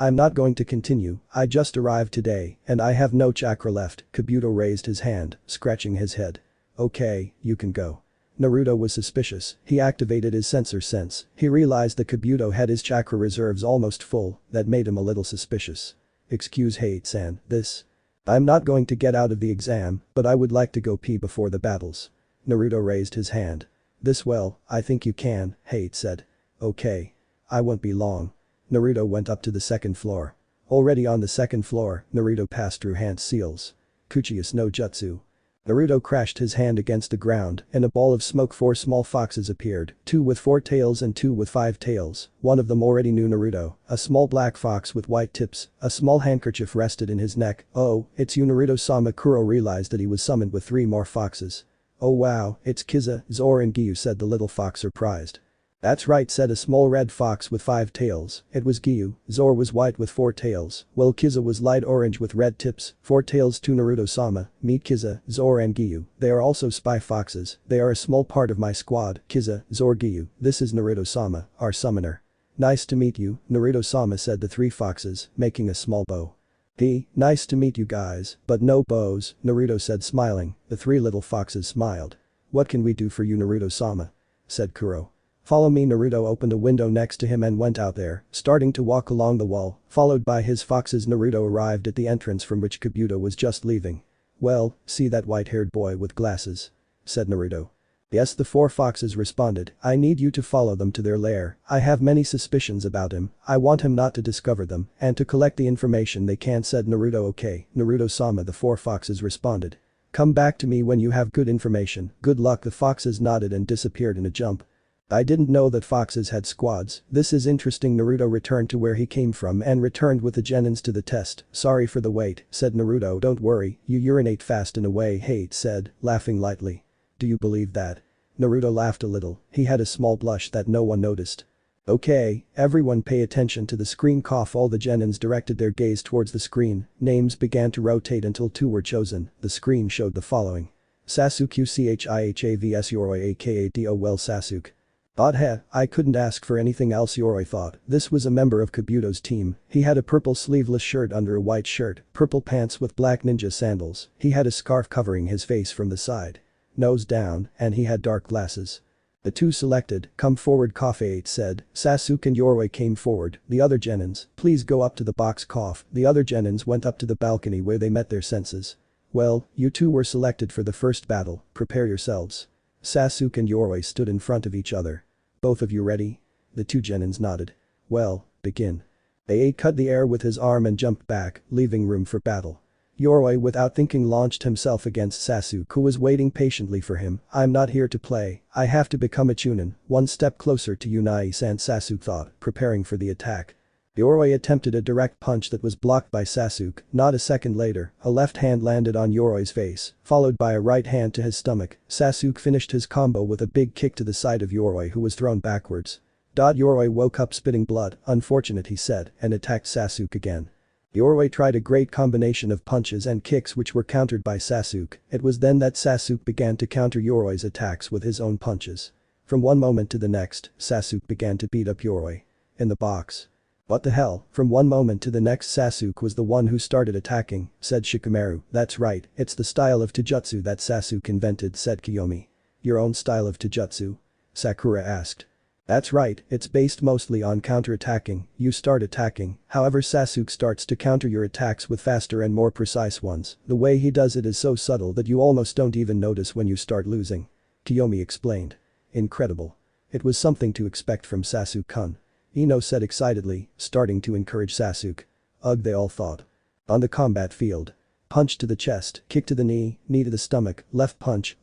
[SPEAKER 1] I'm not going to continue. I just arrived today, and I have no chakra left. Kabuto raised his hand, scratching his head. Okay, you can go. Naruto was suspicious. He activated his sensor sense. He realized that Kabuto had his chakra reserves almost full. That made him a little suspicious. Excuse Hate-san, I'm not going to get out of the exam, but I would like to go pee before the battles. Naruto raised his hand. Well, I think you can, Hate said. Okay. I won't be long. Naruto went up to the second floor. Already on the second floor, Naruto passed through hand seals. Kuchius no Jutsu. Naruto crashed his hand against the ground, and a ball of smoke. 4 small foxes appeared, 2 with 4 tails and 2 with 5 tails. One of them already knew Naruto, a small black fox with white tips. A small handkerchief rested in his neck. Oh, it's you, Naruto-sama. Kuro realized that he was summoned with 3 more foxes. Oh wow, it's Kiza, Zoro and Giyu, said the little fox, surprised. That's right, said a small red fox with 5 tails. It was Giyu. Zoro was white with 4 tails, while Kiza was light orange with red tips. 4 tails to Naruto-sama. Meet Kiza, Zoro and Giyu. They are also spy foxes. They are a small part of my squad. Kiza, Zoro, Giyu. This is Naruto-sama, our summoner. Nice to meet you, Naruto-sama, said the 3 foxes, making a small bow. Nice to meet you guys, but no bows, Naruto said, smiling. The 3 little foxes smiled. What can we do for you, Naruto-sama? Said Kuro. Follow me. Naruto opened a window next to him and went out there, starting to walk along the wall. Followed by his foxes, Naruto arrived at the entrance from which Kabuto was just leaving. Well, see that white-haired boy with glasses? Said Naruto. Yes, the 4 foxes responded. I need you to follow them to their lair. I have many suspicions about him. I want him not to discover them and to collect the information they can, said Naruto. Okay, Naruto-sama, the 4 foxes responded. Come back to me when you have good information. Good luck. The foxes nodded and disappeared in a jump. I didn't know that foxes had squads. This is interesting. Naruto returned to where he came from and returned with the genins to the test. Sorry for the wait, said Naruto. Don't worry, you urinate fast in a way, Hate said, laughing lightly. Do you believe that? Naruto laughed a little. He had a small blush that no one noticed. Okay, everyone pay attention to the screen. All the genins directed their gaze towards the screen. Names began to rotate until 2 were chosen. The screen showed the following. Sasuke Chihavs Yoroi aka Do Well Sasuke. Heh, I couldn't ask for anything else, Yoroi thought. This was a member of Kabuto's team. He had a purple sleeveless shirt under a white shirt, purple pants with black ninja sandals. He had a scarf covering his face from the side. Nose down, and he had dark glasses. The two selected, come forward, Cough-8 said. Sasuke and Yoroi came forward. The other genins, please go up to the box, Cough. The other genins went up to the balcony where they met their senses. Well, you two were selected for the first battle, prepare yourselves. Sasuke and Yoroi stood in front of each other. Both of you ready? The two genins nodded. Well, begin. They cut the air with his arm and jumped back, leaving room for battle. Yoroi without thinking launched himself against Sasuke who was waiting patiently for him. I'm not here to play, I have to become a Chunin, one step closer to Unai-san, Sasuke thought, preparing for the attack. Yoroi attempted a direct punch that was blocked by Sasuke. Not a second later, a left hand landed on Yoroi's face, followed by a right hand to his stomach. Sasuke finished his combo with a big kick to the side of Yoroi who was thrown backwards. Yoroi woke up spitting blood, unfortunate he said, and attacked Sasuke again. Yoroi tried a great combination of punches and kicks which were countered by Sasuke. It was then that Sasuke began to counter Yoroi's attacks with his own punches. From one moment to the next, Sasuke began to beat up Yoroi. In the box. What the hell, from one moment to the next Sasuke was the one who started attacking, said Shikamaru. That's right, it's the style of Taijutsu that Sasuke invented, said Kiyomi. Your own style of Taijutsu? Sakura asked. That's right, it's based mostly on counter-attacking. You start attacking, however Sasuke starts to counter your attacks with faster and more precise ones. The way he does it is so subtle that you almost don't even notice when you start losing. Kiyomi explained. Incredible. It was something to expect from Sasuke-kun. Ino said excitedly, starting to encourage Sasuke. Ugh, they all thought. On the combat field. Punch to the chest, kick to the knee to the stomach, left punch,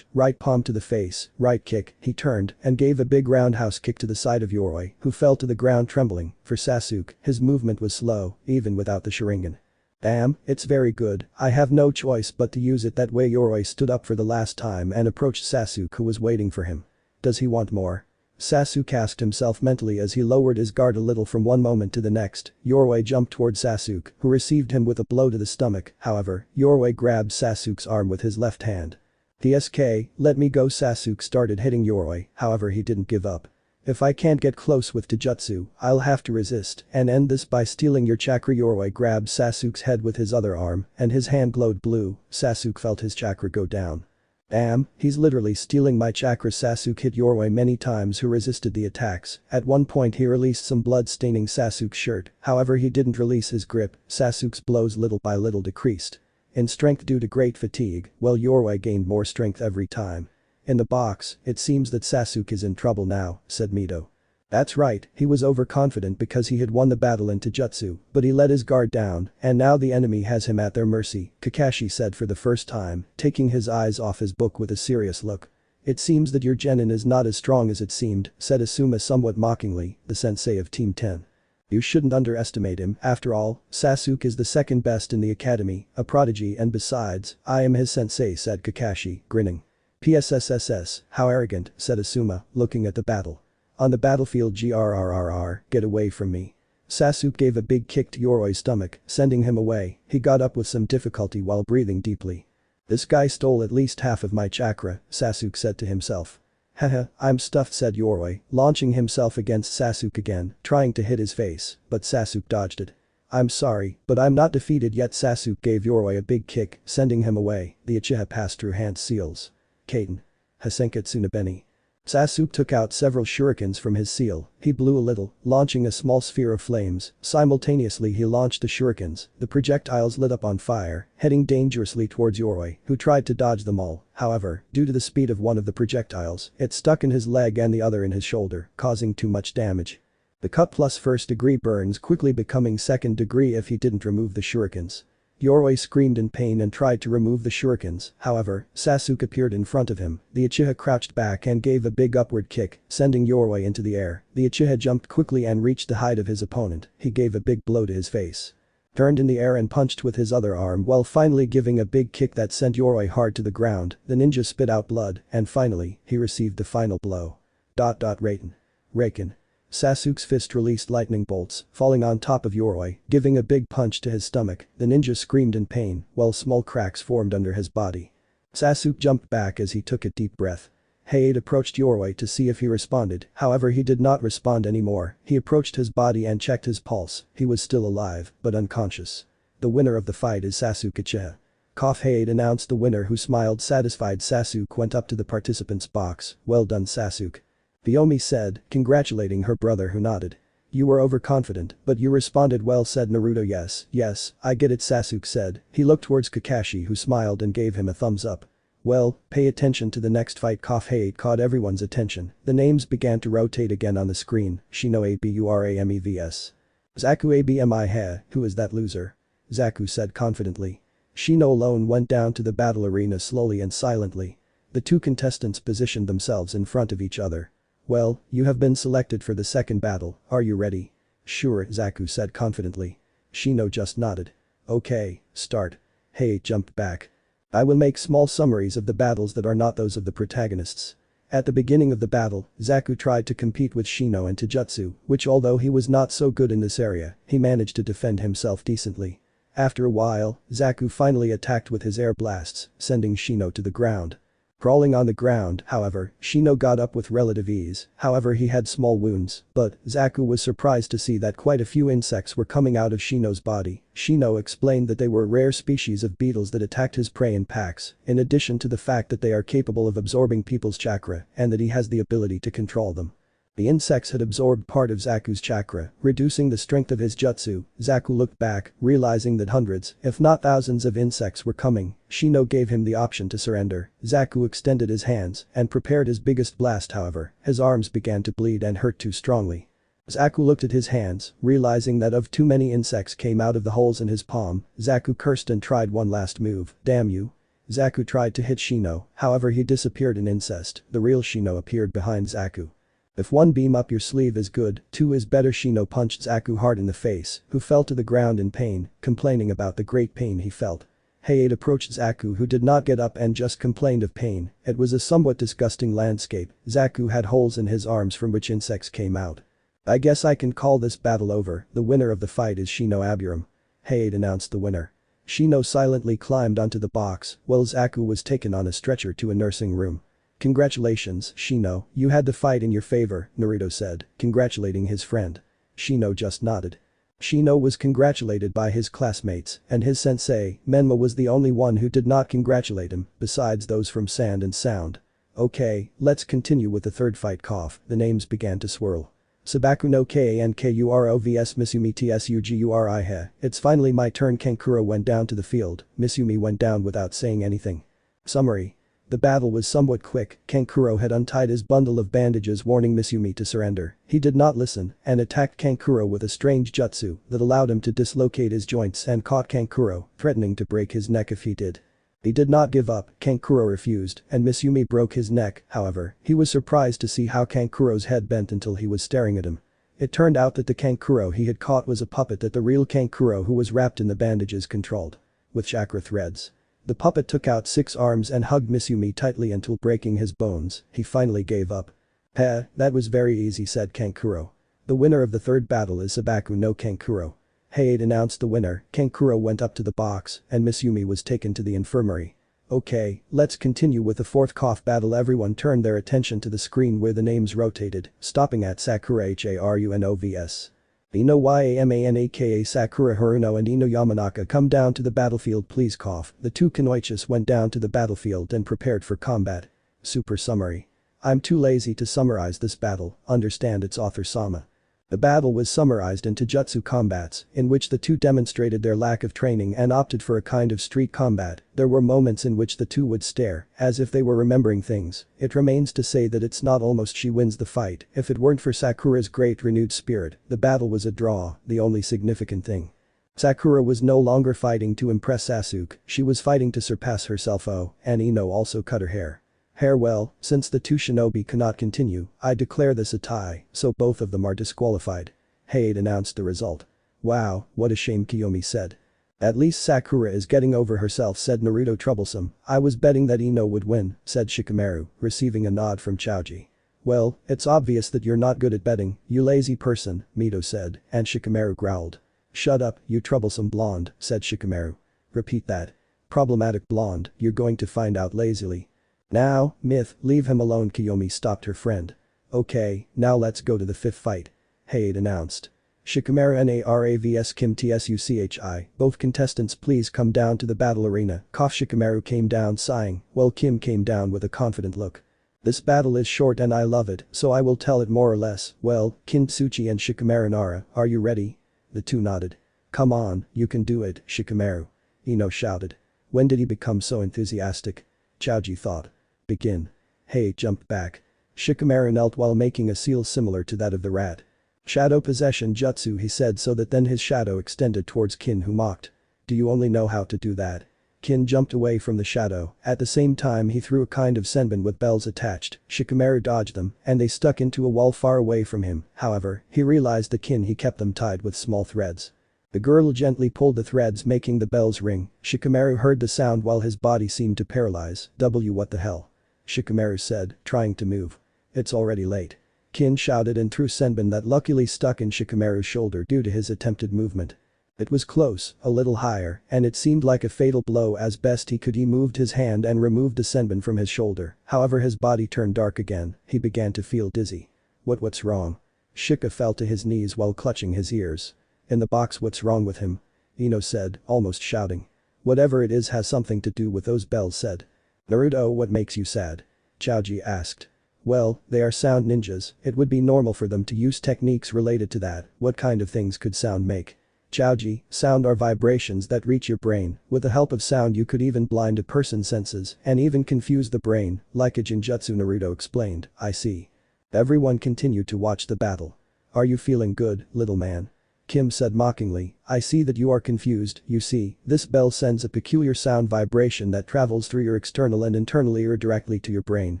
[SPEAKER 1] right palm to the face, right kick. He turned and gave a big roundhouse kick to the side of Yoroi, who fell to the ground trembling. For Sasuke, his movement was slow, even without the Sharingan. Damn, it's very good, I have no choice but to use it that way. Yoroi stood up for the last time and approached Sasuke who was waiting for him. Does he want more? Sasuke asked himself mentally as he lowered his guard a little. From one moment to the next, Yoroi jumped toward Sasuke, who received him with a blow to the stomach. However, Yoroi grabbed Sasuke's arm with his left hand. TSK, let me go. Sasuke started hitting Yoroi, however he didn't give up. If I can't get close with Taijutsu, I'll have to resist and end this by stealing your chakra. Yoroi grabbed Sasuke's head with his other arm, and his hand glowed blue. Sasuke felt his chakra go down. Damn, he's literally stealing my chakra. Sasuke hit Yoroi many times who resisted the attacks. At one point he released some blood staining Sasuke's shirt, however he didn't release his grip. Sasuke's blows little by little decreased. In strength due to great fatigue, while Yoroi gained more strength every time. In the box, it seems that Sasuke is in trouble now, said Mito. That's right, he was overconfident because he had won the battle in Taijutsu, but he let his guard down, and now the enemy has him at their mercy, Kakashi said for the first time, taking his eyes off his book with a serious look. It seems that your genin is not as strong as it seemed, said Asuma somewhat mockingly, the sensei of Team 10. You shouldn't underestimate him, after all, Sasuke is the second best in the academy, a prodigy, and besides, I am his sensei, said Kakashi, grinning. PSSSS, how arrogant, said Asuma, looking at the battle. On the battlefield, grrrr, get away from me. Sasuke gave a big kick to Yoroi's stomach, sending him away. He got up with some difficulty while breathing deeply. This guy stole at least half of my chakra, Sasuke said to himself. Haha, I'm stuffed, said Yoroi, launching himself against Sasuke again, trying to hit his face, but Sasuke dodged it. I'm sorry, but I'm not defeated yet. Sasuke gave Yoroi a big kick, sending him away. The Uchiha passed through hand seals. Kaiten. Hasenketsu Nabeni. Sasuke took out several shurikens from his seal. He blew a little, launching a small sphere of flames. Simultaneously he launched the shurikens. The projectiles lit up on fire, heading dangerously towards Yoroi, who tried to dodge them all. However, due to the speed of one of the projectiles, it stuck in his leg and the other in his shoulder, causing too much damage. The cut plus first degree burns quickly becoming second degree if he didn't remove the shurikens. Yoroi screamed in pain and tried to remove the shurikens, however, Sasuke appeared in front of him. The Uchiha crouched back and gave a big upward kick, sending Yoroi into the air. The Uchiha jumped quickly and reached the height of his opponent. He gave a big blow to his face. Turned in the air and punched with his other arm while finally giving a big kick that sent Yoroi hard to the ground. The ninja spit out blood, and finally, he received the final blow. Raken. Sasuke's fist released lightning bolts, falling on top of Yoroi, giving a big punch to his stomach. The ninja screamed in pain, while small cracks formed under his body. Sasuke jumped back as he took a deep breath. Hayate approached Yoroi to see if he responded, however he did not respond anymore. He approached his body and checked his pulse, he was still alive, but unconscious. The winner of the fight is Sasuke-cha. Hayate announced the winner, who smiled satisfied. Sasuke went up to the participants' box. Well done, Sasuke. Naomi said, congratulating her brother, who nodded. You were overconfident, but you responded well, said Naruto. Yes, I get it, Sasuke said. He looked towards Kakashi, who smiled and gave him a thumbs up. Well, pay attention to the next fight. Hayate caught everyone's attention. The names began to rotate again on the screen. Shino Aburame vs. Zaku Abmi he, who is that loser? Zaku said confidently. Shino alone went down to the battle arena slowly and silently. The two contestants positioned themselves in front of each other. Well, you have been selected for the second battle, are you ready? Sure, Zaku said confidently. Shino just nodded. Okay, start. Hayate jumped back. I will make small summaries of the battles that are not those of the protagonists. At the beginning of the battle, Zaku tried to compete with Shino in Taijutsu, which although he was not so good in this area, he managed to defend himself decently. After a while, Zaku finally attacked with his air blasts, sending Shino to the ground. Crawling on the ground, however, Shino got up with relative ease, however he had small wounds, but Zaku was surprised to see that quite a few insects were coming out of Shino's body. Shino explained that they were rare species of beetles that attacked his prey in packs, in addition to the fact that they are capable of absorbing people's chakra and that he has the ability to control them. The insects had absorbed part of Zaku's chakra, reducing the strength of his jutsu. Zaku looked back, realizing that hundreds, if not thousands of insects were coming. Shino gave him the option to surrender. Zaku extended his hands and prepared his biggest blast, however, his arms began to bleed and hurt too strongly. Zaku looked at his hands, realizing that of too many insects came out of the holes in his palm. Zaku cursed and tried one last move. Damn you. Zaku tried to hit Shino, however he disappeared in incest. The real Shino appeared behind Zaku. If one beam up your sleeve is good, two is better. Shino punched Zaku hard in the face, who fell to the ground in pain, complaining about the great pain he felt. Hayate approached Zaku, who did not get up and just complained of pain. It was a somewhat disgusting landscape. Zaku had holes in his arms from which insects came out. I guess I can call this battle over. The winner of the fight is Shino Aburame. Hayate announced the winner. Shino silently climbed onto the box, while Zaku was taken on a stretcher to a nursing room. Congratulations, Shino, you had the fight in your favor, Naruto said, congratulating his friend. Shino just nodded. Shino was congratulated by his classmates, and his sensei, Menma, was the only one who did not congratulate him, besides those from Sand and Sound. Okay, let's continue with the third fight. The names began to swirl. Sabaku no Kankuro vs Misumi Tsuguri he. It's finally my turn. Kankuro went down to the field. Misumi went down without saying anything. Summary. The battle was somewhat quick. Kankuro had untied his bundle of bandages, warning Misumi to surrender. He did not listen and attacked Kankuro with a strange jutsu that allowed him to dislocate his joints and caught Kankuro, threatening to break his neck if he did. He did not give up. Kankuro refused and Misumi broke his neck. However, he was surprised to see how Kankuro's head bent until he was staring at him. It turned out that the Kankuro he had caught was a puppet that the real Kankuro, who was wrapped in the bandages, controlled. With chakra threads. The puppet took out 6 arms and hugged Misumi tightly until breaking his bones. He finally gave up. That was very easy, said Kankuro. The winner of the third battle is Sabaku no Kankuro. Hayate announced the winner. Kankuro went up to the box and Misumi was taken to the infirmary. Okay, let's continue with the fourth battle. Everyone turned their attention to the screen where the names rotated, stopping at Sakura Haruno vs. Ino Yamanaka. Sakura Haruno and Ino Yamanaka, come down to the battlefield please. The two Kunoichis went down to the battlefield and prepared for combat. Super summary. I'm too lazy to summarize this battle, understand its author Sama. The battle was summarized into jutsu combats, in which the two demonstrated their lack of training and opted for a kind of street combat. There were moments in which the two would stare, as if they were remembering things. It remains to say that it's not almost she wins the fight. If it weren't for Sakura's great renewed spirit, the battle was a draw, the only significant thing. Sakura was no longer fighting to impress Sasuke, she was fighting to surpass herself. And Ino also cut her hair. Well, since the two shinobi cannot continue, I declare this a tie, so both of them are disqualified. Hayate announced the result. Wow, what a shame, Kiyomi said. At least Sakura is getting over herself, said Naruto. Troublesome, I was betting that Ino would win, said Shikamaru, receiving a nod from Choji. Well, it's obvious that you're not good at betting, you lazy person, Mito said, and Shikamaru growled. Shut up, you troublesome blonde, said Shikamaru. Repeat that. Problematic blonde, you're going to find out lazily. Now, Myth, leave him alone. Kiyomi stopped her friend. Okay, now let's go to the fifth fight. Hayate announced. Shikamaru Nara vs Kim Tsuchi. Both contestants please come down to the battle arena. Cough. Shikamaru came down sighing, while Kim came down with a confident look. This battle is short and I love it, so I will tell it more or less. Well, Kintsuchi and Shikamaru Nara, are you ready? The two nodded. Come on, you can do it, Shikamaru. Ino shouted. When did he become so enthusiastic? Chaoji thought. Begin. Hey jumped back. Shikamaru knelt while making a seal similar to that of the rat. Shadow possession jutsu, he said, so that then his shadow extended towards Kin, who mocked. Do you only know how to do that? Kin jumped away from the shadow. At the same time he threw a kind of senbon with bells attached. Shikamaru dodged them and they stuck into a wall far away from him. However, he realized that he kept them tied with small threads. The girl gently pulled the threads, making the bells ring. Shikamaru heard the sound while his body seemed to paralyze. What the hell? Shikamaru said, trying to move. It's already late. Kin shouted and threw senbon that luckily stuck in Shikamaru's shoulder due to his attempted movement. It was close, a little higher, and it seemed like a fatal blow. As best he could, he moved his hand and removed the senbon from his shoulder. However, his body turned dark again. He began to feel dizzy. What's wrong? Shika fell to his knees while clutching his ears. In the box, what's wrong with him? Ino said, almost shouting. Whatever it is has something to do with those bells, said. Naruto, what makes you sad? Chaoji asked. Well, they are sound ninjas, it would be normal for them to use techniques related to that. What kind of things could sound make? Chaoji, sound are vibrations that reach your brain. With the help of sound you could even blind a person's senses and even confuse the brain, like a jinjutsu, Naruto explained. I see. Everyone continued to watch the battle. Are you feeling good, little man? Kim said mockingly, I see that you are confused. You see, this bell sends a peculiar sound vibration that travels through your external and internal ear directly to your brain.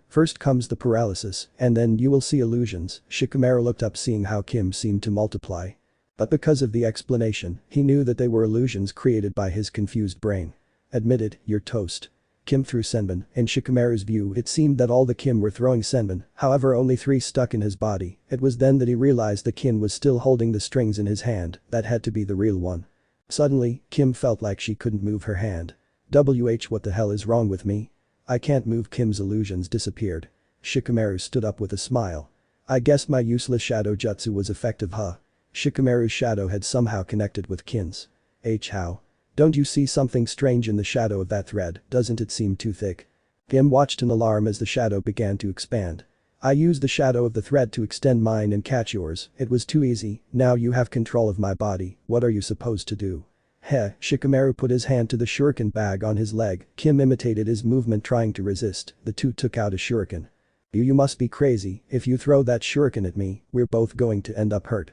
[SPEAKER 1] First comes the paralysis, and then you will see illusions. Shikamaru looked up, seeing how Kim seemed to multiply. But because of the explanation, he knew that they were illusions created by his confused brain. Admit it, you're toast. Kim threw senbon. In Shikamaru's view, it seemed that all the Kim were throwing senbon, however only 3 stuck in his body. It was then that he realized that Kim was still holding the strings in his hand. That had to be the real one. Suddenly, Kim felt like she couldn't move her hand. What the hell is wrong with me? I can't move. Kim's illusions disappeared. Shikamaru stood up with a smile. I guess my useless shadow jutsu was effective, huh? Shikamaru's shadow had somehow connected with Kin's. How? Don't you see something strange in the shadow of that thread? Doesn't it seem too thick? Kim watched in alarm as the shadow began to expand. I used the shadow of the thread to extend mine and catch yours. It was too easy. Now you have control of my body. What are you supposed to do? Shikamaru put his hand to the shuriken bag on his leg. Kim imitated his movement, trying to resist. The two took out a shuriken. You must be crazy. If you throw that shuriken at me, we're both going to end up hurt.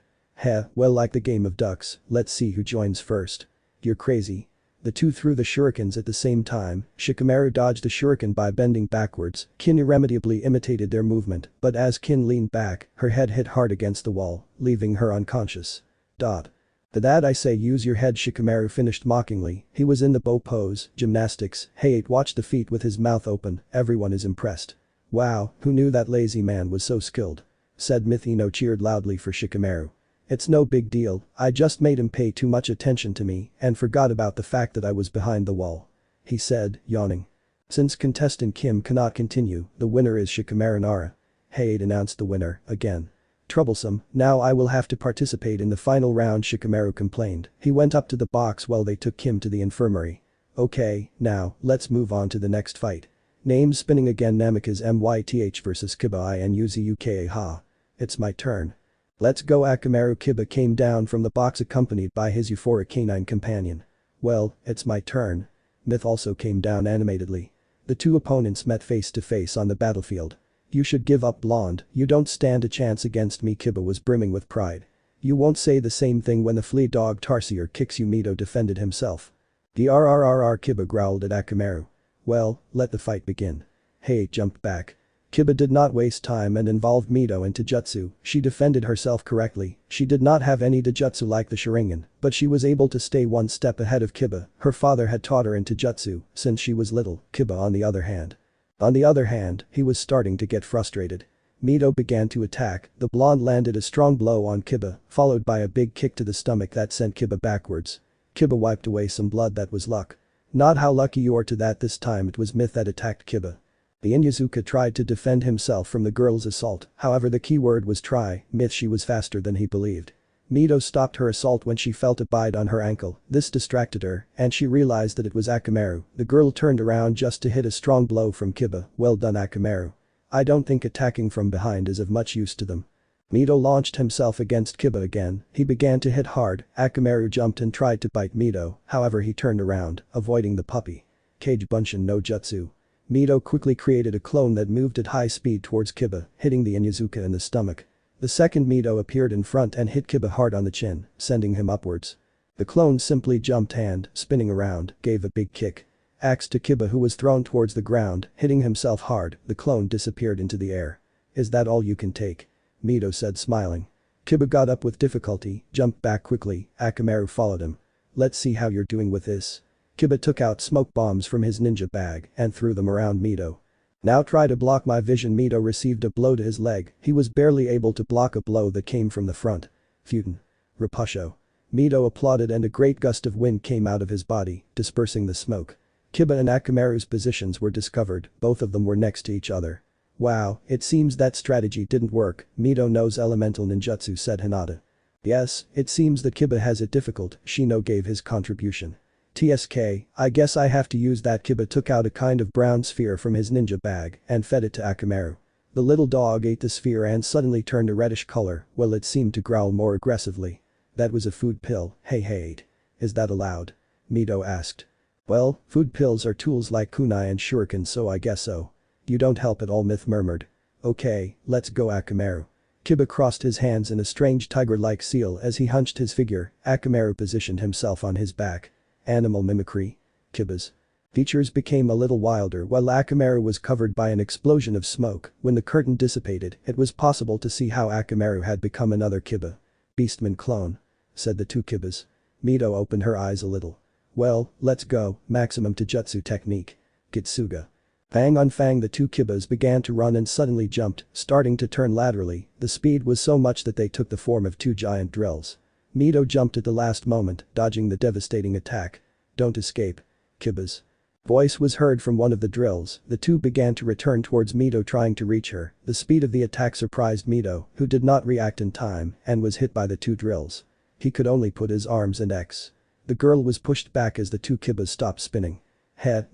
[SPEAKER 1] Well, like the game of ducks, let's see who joins first. You're crazy. The two threw the shurikens at the same time. Shikamaru dodged the shuriken by bending backwards. Kin irremediably imitated their movement, but as Kin leaned back, her head hit hard against the wall, leaving her unconscious. To that I say, use your head. Shikamaru finished mockingly. He was in the bow pose, gymnastics. Hayate watched the feat with his mouth open. Everyone is impressed. Wow, who knew that lazy man was so skilled? Said Mythino cheered loudly for Shikamaru. It's no big deal, I just made him pay too much attention to me and forgot about the fact that I was behind the wall. He said, yawning. Since contestant Kim cannot continue, the winner is Shikamaru Nara. Hayate announced the winner, again. Troublesome, now I will have to participate in the final round, Shikamaru complained. He went up to the box while they took Kim to the infirmary. Okay, now, let's move on to the next fight. Names spinning again. Namikaze MYTH vs Kiba INUZUKA. Ha. It's my turn. Let's go. Akamaru. Kiba came down from the box accompanied by his euphoric canine companion. Well, it's my turn. Myth also came down animatedly. The two opponents met face to face on the battlefield. You should give up, blonde, you don't stand a chance against me. Kiba was brimming with pride. You won't say the same thing when the flea dog Tarsier kicks you. Mito defended himself. Drrrr. Kiba growled at Akamaru. Well, let the fight begin. Hey jumped back. Kiba did not waste time and involved Mito into jutsu. She defended herself correctly. She did not have any dojutsu like the Sharingan, but she was able to stay one step ahead of Kiba. Her father had taught her into jutsu since she was little. Kiba on the other hand, he was starting to get frustrated. Mito began to attack. The blonde landed a strong blow on Kiba, followed by a big kick to the stomach that sent Kiba backwards. Kiba wiped away some blood. That was luck. Not how lucky you are to that. This time it was Myth that attacked Kiba. The Inyazuka tried to defend himself from the girl's assault, however the keyword was try, she was faster than he believed. Mito stopped her assault when she felt a bite on her ankle, this distracted her, and she realized that it was Akamaru. The girl turned around just to hit a strong blow from Kiba, well done Akamaru. I don't think attacking from behind is of much use to them. Mito launched himself against Kiba again, he began to hit hard, Akamaru jumped and tried to bite Mito, however he turned around, avoiding the puppy. Kage Bunshin no Jutsu. Mito quickly created a clone that moved at high speed towards Kiba, hitting the Inyazuka in the stomach. The second Mito appeared in front and hit Kiba hard on the chin, sending him upwards. The clone simply jumped and, spinning around, gave a big kick. Axe to Kiba who was thrown towards the ground, hitting himself hard, the clone disappeared into the air. Is that all you can take? Mito said smiling. Kiba got up with difficulty, jumped back quickly, Akamaru followed him. Let's see how you're doing with this. Kiba took out smoke bombs from his ninja bag and threw them around Mito. Now try to block my vision. Mito received a blow to his leg, he was barely able to block a blow that came from the front. Futen. Rapusho. Mito applauded and a great gust of wind came out of his body, dispersing the smoke. Kiba and Akamaru's positions were discovered, both of them were next to each other. Wow, it seems that strategy didn't work, Mito knows elemental ninjutsu said Hinata. Yes, it seems that Kiba has it difficult, Shino gave his contribution. TSK, I guess I have to use that. Kiba took out a kind of brown sphere from his ninja bag and fed it to Akamaru. The little dog ate the sphere and suddenly turned a reddish color, well it seemed to growl more aggressively. That was a food pill, hey. Is that allowed? Mito asked. Well, food pills are tools like kunai and shuriken so I guess so. You don't help at all Myth murmured. Okay, let's go Akamaru. Kiba crossed his hands in a strange tiger-like seal as he hunched his figure, Akamaru positioned himself on his back. Animal mimicry. Kiba's features became a little wilder while Akamaru was covered by an explosion of smoke. When the curtain dissipated, it was possible to see how Akamaru had become another Kiba. Beastman clone. Said the two Kibas. Mito opened her eyes a little. Well, let's go, maximum Taijutsu technique. Kitsuga. Fang on Fang the two Kibas began to run and suddenly jumped, starting to turn laterally, the speed was so much that they took the form of two giant drills. Mito jumped at the last moment, dodging the devastating attack. Don't escape. Kiba's voice was heard from one of the drills, the two began to return towards Mito trying to reach her, the speed of the attack surprised Mito, who did not react in time and was hit by the two drills. He could only put his arms and X. The girl was pushed back as the two Kibas stopped spinning.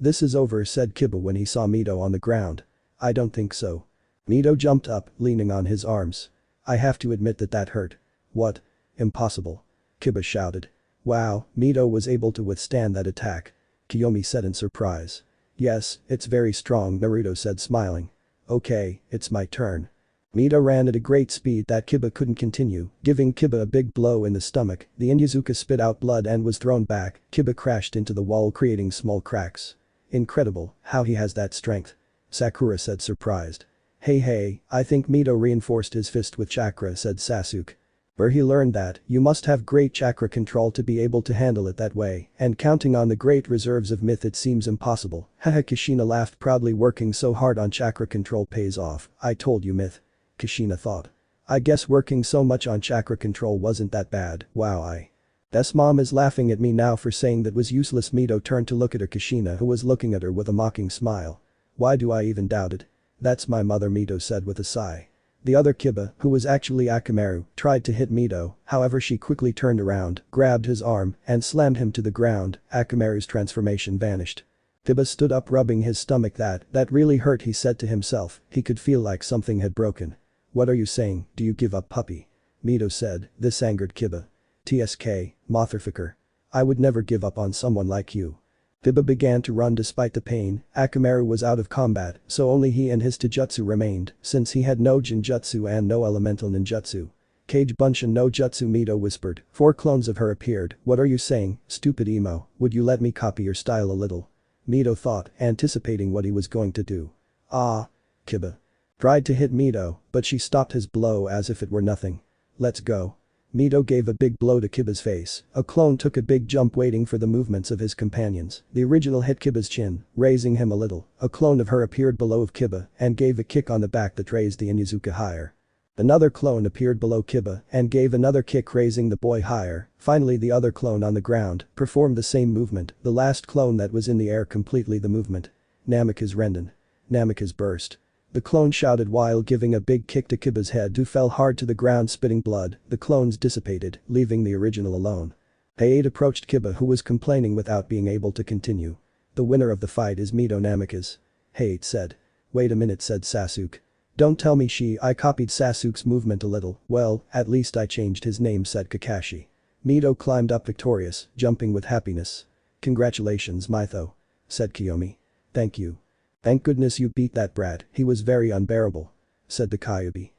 [SPEAKER 1] This is over said Kiba when he saw Mito on the ground. I don't think so. Mito jumped up, leaning on his arms. I have to admit that hurt. What? Impossible. Kiba shouted. Wow, Mito was able to withstand that attack. Kiyomi said in surprise. Yes, it's very strong Naruto said smiling. Okay, it's my turn. Mito ran at a great speed that Kiba couldn't continue, giving Kiba a big blow in the stomach, the Inyazuka spit out blood and was thrown back, Kiba crashed into the wall creating small cracks. Incredible, how he has that strength. Sakura said surprised. Hey, I think Mito reinforced his fist with chakra said Sasuke. Where he learned that, you must have great chakra control to be able to handle it that way, and counting on the great reserves of myth it seems impossible. Haha Kushina laughed proudly working so hard on chakra control pays off, I told you myth. Kushina thought. I guess working so much on chakra control wasn't that bad, wow Des mom is laughing at me now for saying that was useless Mito turned to look at her Kushina who was looking at her with a mocking smile. Why do I even doubt it? That's my mother Mito said with a sigh. The other Kiba, who was actually Akamaru, tried to hit Mito, however she quickly turned around, grabbed his arm, and slammed him to the ground, Akamaru's transformation vanished. Kiba stood up rubbing his stomach that really hurt he said to himself, he could feel like something had broken. What are you saying, do you give up puppy? Mito said, this angered Kiba. TSK, motherfucker. I would never give up on someone like you. Kiba began to run despite the pain, Akamaru was out of combat, so only he and his taijutsu remained, since he had no jinjutsu and no elemental ninjutsu. Kage Bunshin no jutsu Mito whispered, 4 clones of her appeared, what are you saying, stupid emo, would you let me copy your style a little? Mito thought, anticipating what he was going to do. Kiba tried to hit Mito, but she stopped his blow as if it were nothing. Let's go. Mito gave a big blow to Kiba's face, a clone took a big jump waiting for the movements of his companions, the original hit Kiba's chin, raising him a little, a clone of her appeared below of Kiba and gave a kick on the back that raised the Inyazuka higher. Another clone appeared below Kiba and gave another kick raising the boy higher, finally the other clone on the ground performed the same movement, the last clone that was in the air completely the movement. Namikaze Renden. Namikaze burst. The clone shouted while giving a big kick to Kiba's head, who fell hard to the ground spitting blood. The clones dissipated, leaving the original alone. Hayate approached Kiba, who was complaining without being able to continue. The winner of the fight is Mito Namikaze. Hayate said. Wait a minute, said Sasuke. Don't tell me I copied Sasuke's movement a little. Well, at least I changed his name, said Kakashi. Mito climbed up victorious, jumping with happiness. Congratulations, Mito, said Kiyomi. Thank you. Thank goodness you beat that brat, he was very unbearable, said the Kyuubi.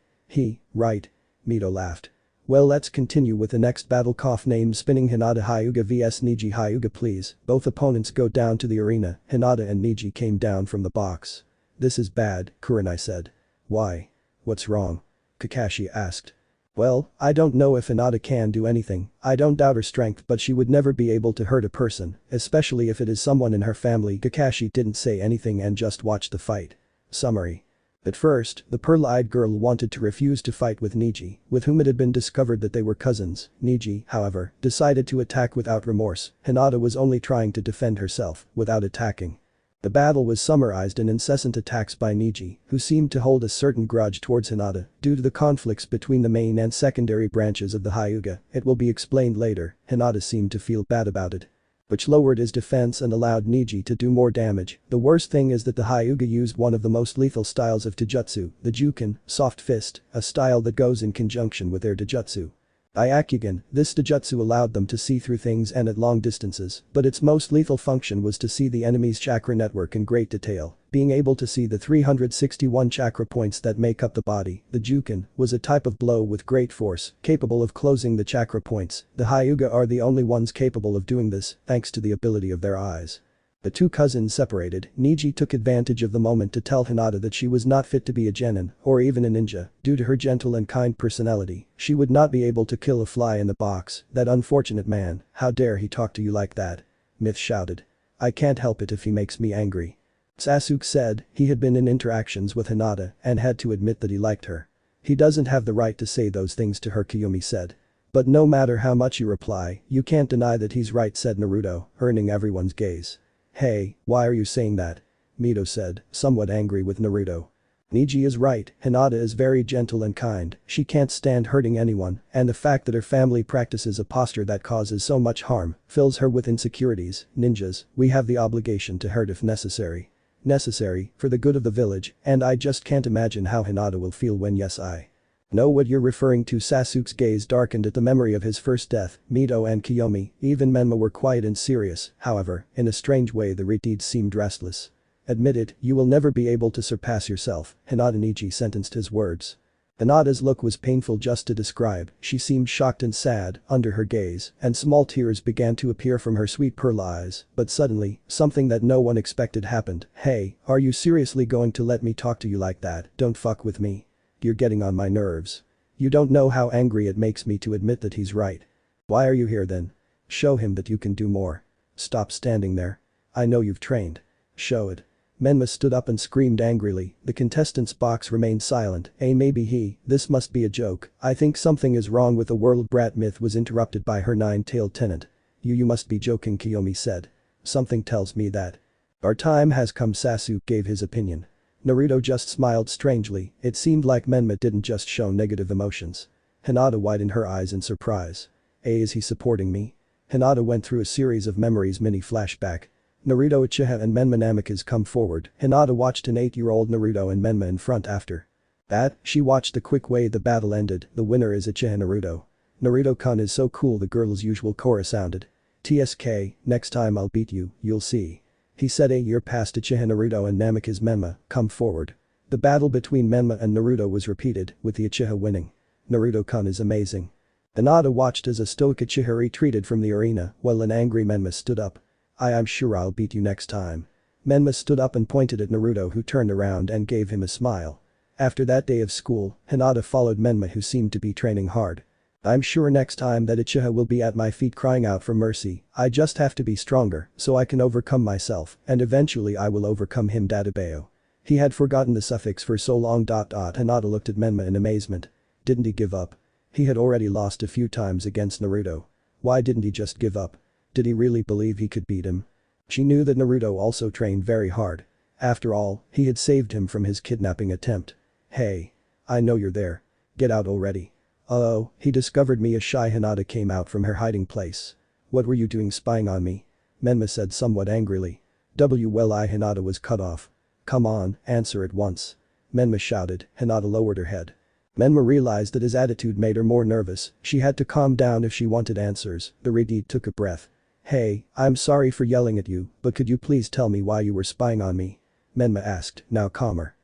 [SPEAKER 1] Right. Mito laughed. Well, let's continue with the next battle. Name spinning. Hinata Hyuga vs Neji. Hyuga, please. Both opponents go down to the arena. Hinata and Neji came down from the box. This is bad, Kurenai said. Why? What's wrong? Kakashi asked. Well, I don't know if Hinata can do anything. I don't doubt her strength, but she would never be able to hurt a person, especially if it is someone in her family. Kakashi didn't say anything and just watched the fight. Summary. At first, the pearl-eyed girl wanted to refuse to fight with Neji, with whom it had been discovered that they were cousins. Neji, however, decided to attack without remorse. Hinata was only trying to defend herself, without attacking. The battle was summarized in incessant attacks by Neji, who seemed to hold a certain grudge towards Hinata due to the conflicts between the main and secondary branches of the Hyuga. It will be explained later. Hinata seemed to feel bad about it, which lowered his defense and allowed Neji to do more damage. The worst thing is that the Hyuga used one of the most lethal styles of Taijutsu, the Juken, soft fist, a style that goes in conjunction with their Taijutsu. Byakugan, this Taijutsu allowed them to see through things and at long distances, but its most lethal function was to see the enemy's chakra network in great detail. Being able to see the 361 chakra points that make up the body, the Juken, was a type of blow with great force, capable of closing the chakra points. The Hyuga are the only ones capable of doing this, thanks to the ability of their eyes. The two cousins separated. Neji took advantage of the moment to tell Hinata that she was not fit to be a genin, or even a ninja. Due to her gentle and kind personality, she would not be able to kill a fly in the box. That unfortunate man, how dare he talk to you like that? Myth shouted. I can't help it if he makes me angry. Sasuke said he had been in interactions with Hinata and had to admit that he liked her. He doesn't have the right to say those things to her, Kiyomi said. But no matter how much you reply, you can't deny that he's right, said Naruto, earning everyone's gaze. Hey, why are you saying that? Mito said, somewhat angry with Naruto. Neji is right, Hinata is very gentle and kind, she can't stand hurting anyone, and the fact that her family practices a posture that causes so much harm fills her with insecurities. Ninjas, we have the obligation to hurt if necessary. Necessary, for the good of the village, and I just can't imagine how Hinata will feel when I know what you're referring to. Sasuke's gaze darkened at the memory of his first death. Mito and Kiyomi, even Menma were quiet and serious. However, in a strange way the Reteeds seemed restless. Admit it, you will never be able to surpass yourself, Hinata. Neji sentenced his words. Hinata's look was painful just to describe. She seemed shocked and sad under her gaze, and small tears began to appear from her sweet pearl eyes. But suddenly, something that no one expected happened. Hey, are you seriously going to let me talk to you like that? Don't fuck with me. You're getting on my nerves. You don't know how angry it makes me to admit that he's right. Why are you here then? Show him that you can do more. Stop standing there. I know you've trained. Show it. Menma stood up and screamed angrily. The contestant's box remained silent. Maybe this must be a joke. I think something is wrong with the world. Brat Myth was interrupted by her nine-tailed tenant. You must be joking, Kiyomi said. Something tells me that. Our time has come. Sasuke gave his opinion. Naruto just smiled strangely. It seemed like Menma didn't just show negative emotions. Hinata widened her eyes in surprise. Is he supporting me? Hinata went through a series of memories. Mini flashback. Naruto, Uchiha and Menma. Namikaze come forward. Hinata watched an 8-year-old Naruto and Menma in front after that. She watched the quick way the battle ended. The winner is Uchiha Naruto. Naruto-kun is so cool, the girl's usual chorus sounded. TSK, next time I'll beat you, you'll see. He said. A year passed. Uchiha Naruto and Namikaze Menma come forward. The battle between Menma and Naruto was repeated, with the Uchiha winning. Naruto-kun is amazing. Hinata watched as a stoic Uchiha retreated from the arena while an angry Menma stood up. I'm sure I'll beat you next time. Menma stood up and pointed at Naruto, who turned around and gave him a smile. After that day of school, Hinata followed Menma, who seemed to be training hard. I'm sure next time that Uchiha will be at my feet crying out for mercy. I just have to be stronger so I can overcome myself, and eventually I will overcome him. Dadabeo. He had forgotten the suffix for so long. Hinata looked at Menma in amazement. Didn't he give up? He had already lost a few times against Naruto. Why didn't he just give up? Did he really believe he could beat him? She knew that Naruto also trained very hard. After all, he had saved him from his kidnapping attempt. "Hey. I know you're there. Get out already." "Oh, he discovered me." A shy Hinata came out from her hiding place. "What were you doing spying on me?" Menma said somewhat angrily. Hinata was cut off. "Come on, answer at once." Menma shouted. Hinata lowered her head. Menma realized that his attitude made her more nervous, she had to calm down if she wanted answers. The Redeed took a breath. "Hey, I'm sorry for yelling at you, but could you please tell me why you were spying on me?" Menma asked, now calmer.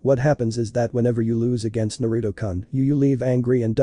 [SPEAKER 1] What happens is that whenever you lose against Naruto-kun, you leave angry and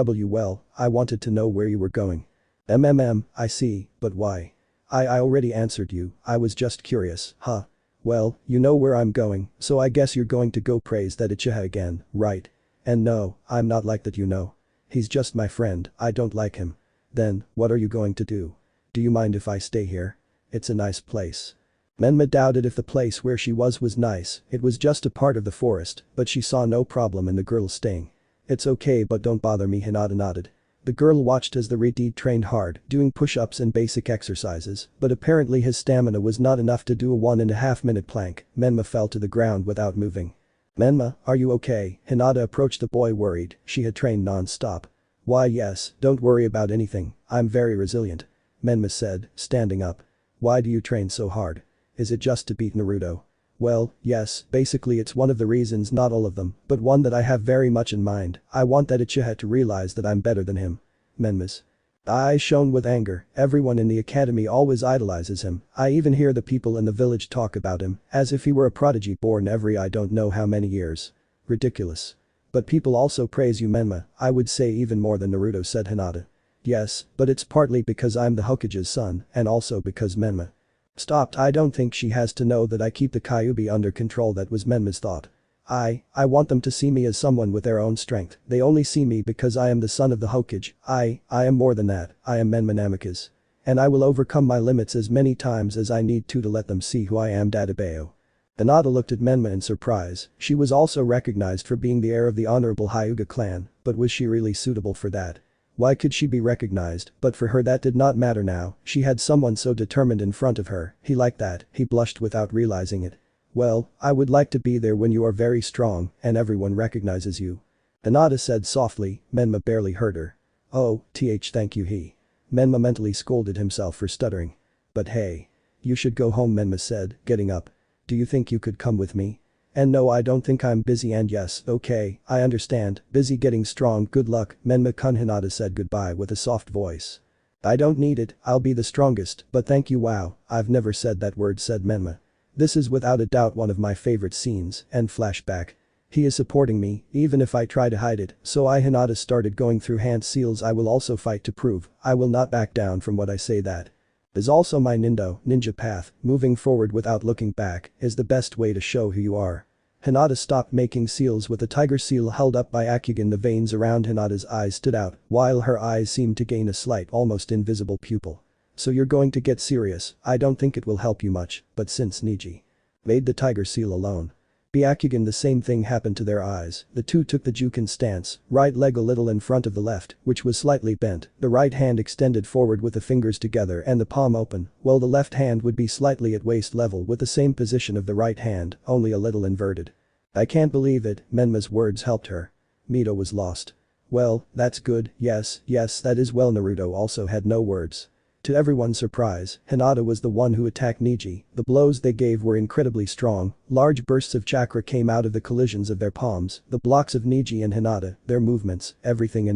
[SPEAKER 1] I wanted to know where you were going." I see, but why?" I already answered you, I was just curious, huh? Well, you know where I'm going, so I guess you're going to go praise that Uchiha again, right? And no, I'm not like that, you know. He's just my friend, I don't like him. Then, what are you going to do? Do you mind if I stay here? It's a nice place. Menma doubted if the place where she was nice, it was just a part of the forest, but she saw no problem in the girl staying. "It's okay, but don't bother me," Hinata nodded. The girl watched as the Redeed trained hard, doing push-ups and basic exercises, but apparently his stamina was not enough to do a 1.5-minute plank. Menma fell to the ground without moving. "Menma, are you okay?" Hinata approached the boy worried, she had trained non-stop. "Why yes, don't worry about anything, I'm very resilient," Menma said, standing up. "Why do you train so hard? Is it just to beat Naruto?" "Well, yes, basically it's one of the reasons, not all of them, but one that I have very much in mind. I want that Uchiha to realize that I'm better than him." Menma's eyes shone with anger. "Everyone in the academy always idolizes him, I even hear the people in the village talk about him, as if he were a prodigy born every I don't know how many years. Ridiculous. But people also praise you, Menma, I would say even more than Naruto," said Hinata. "Yes, but it's partly because I'm the Hokage's son, and also because Menma stopped. I don't think she has to know that I keep the Kyuubi under control." That was Menma's thought. I want them to see me as someone with their own strength. They only see me because I am the son of the Hokage. I am more than that, I am Menma Namikaze. And I will overcome my limits as many times as I need to let them see who I am." Dadabeo. Hinata looked at Menma in surprise, she was also recognized for being the heir of the honorable Hyuga clan, but was she really suitable for that? Why could she be recognized? But for her that did not matter now, she had someone so determined in front of her, he liked that, he blushed without realizing it. "Well, I would like to be there when you are very strong and everyone recognizes you." Hinata said softly, Menma barely heard her. "Oh, thank you." Menma mentally scolded himself for stuttering. "But hey. You should go home," Menma said, getting up. "Do you think you could come with me?" "And no, I don't think I'm busy, and yes, okay, I understand, busy getting strong, good luck." Menma-kun. Hinata said goodbye with a soft voice. "I don't need it, I'll be the strongest, but thank you." "Wow, I've never said that word," said Menma. "This is without a doubt one of my favorite scenes," and flashback. "He is supporting me, even if I try to hide it, so Hinata started going through hand seals. I will also fight to prove, I will not back down from what I say. That is also my ninja path. Moving forward without looking back is the best way to show who you are." Hinata stopped making seals with a tiger seal held up by Akugin. The veins around Hinata's eyes stood out, while her eyes seemed to gain a slight, almost invisible pupil. "So you're going to get serious? I don't think it will help you much, but since Niji made the tiger seal alone." Byakugan. The same thing happened to their eyes. The two took the Jukin stance, right leg a little in front of the left, which was slightly bent, the right hand extended forward with the fingers together and the palm open, while the left hand would be slightly at waist level with the same position of the right hand, only a little inverted. "I can't believe it." Menma's words helped her. Mito was lost. "Well, that's good, yes, that is." Well, Naruto also had no words. To everyone's surprise, Hinata was the one who attacked Niji. The blows they gave were incredibly strong, large bursts of chakra came out of the collisions of their palms, the blocks of Niji and Hinata, their movements, everything.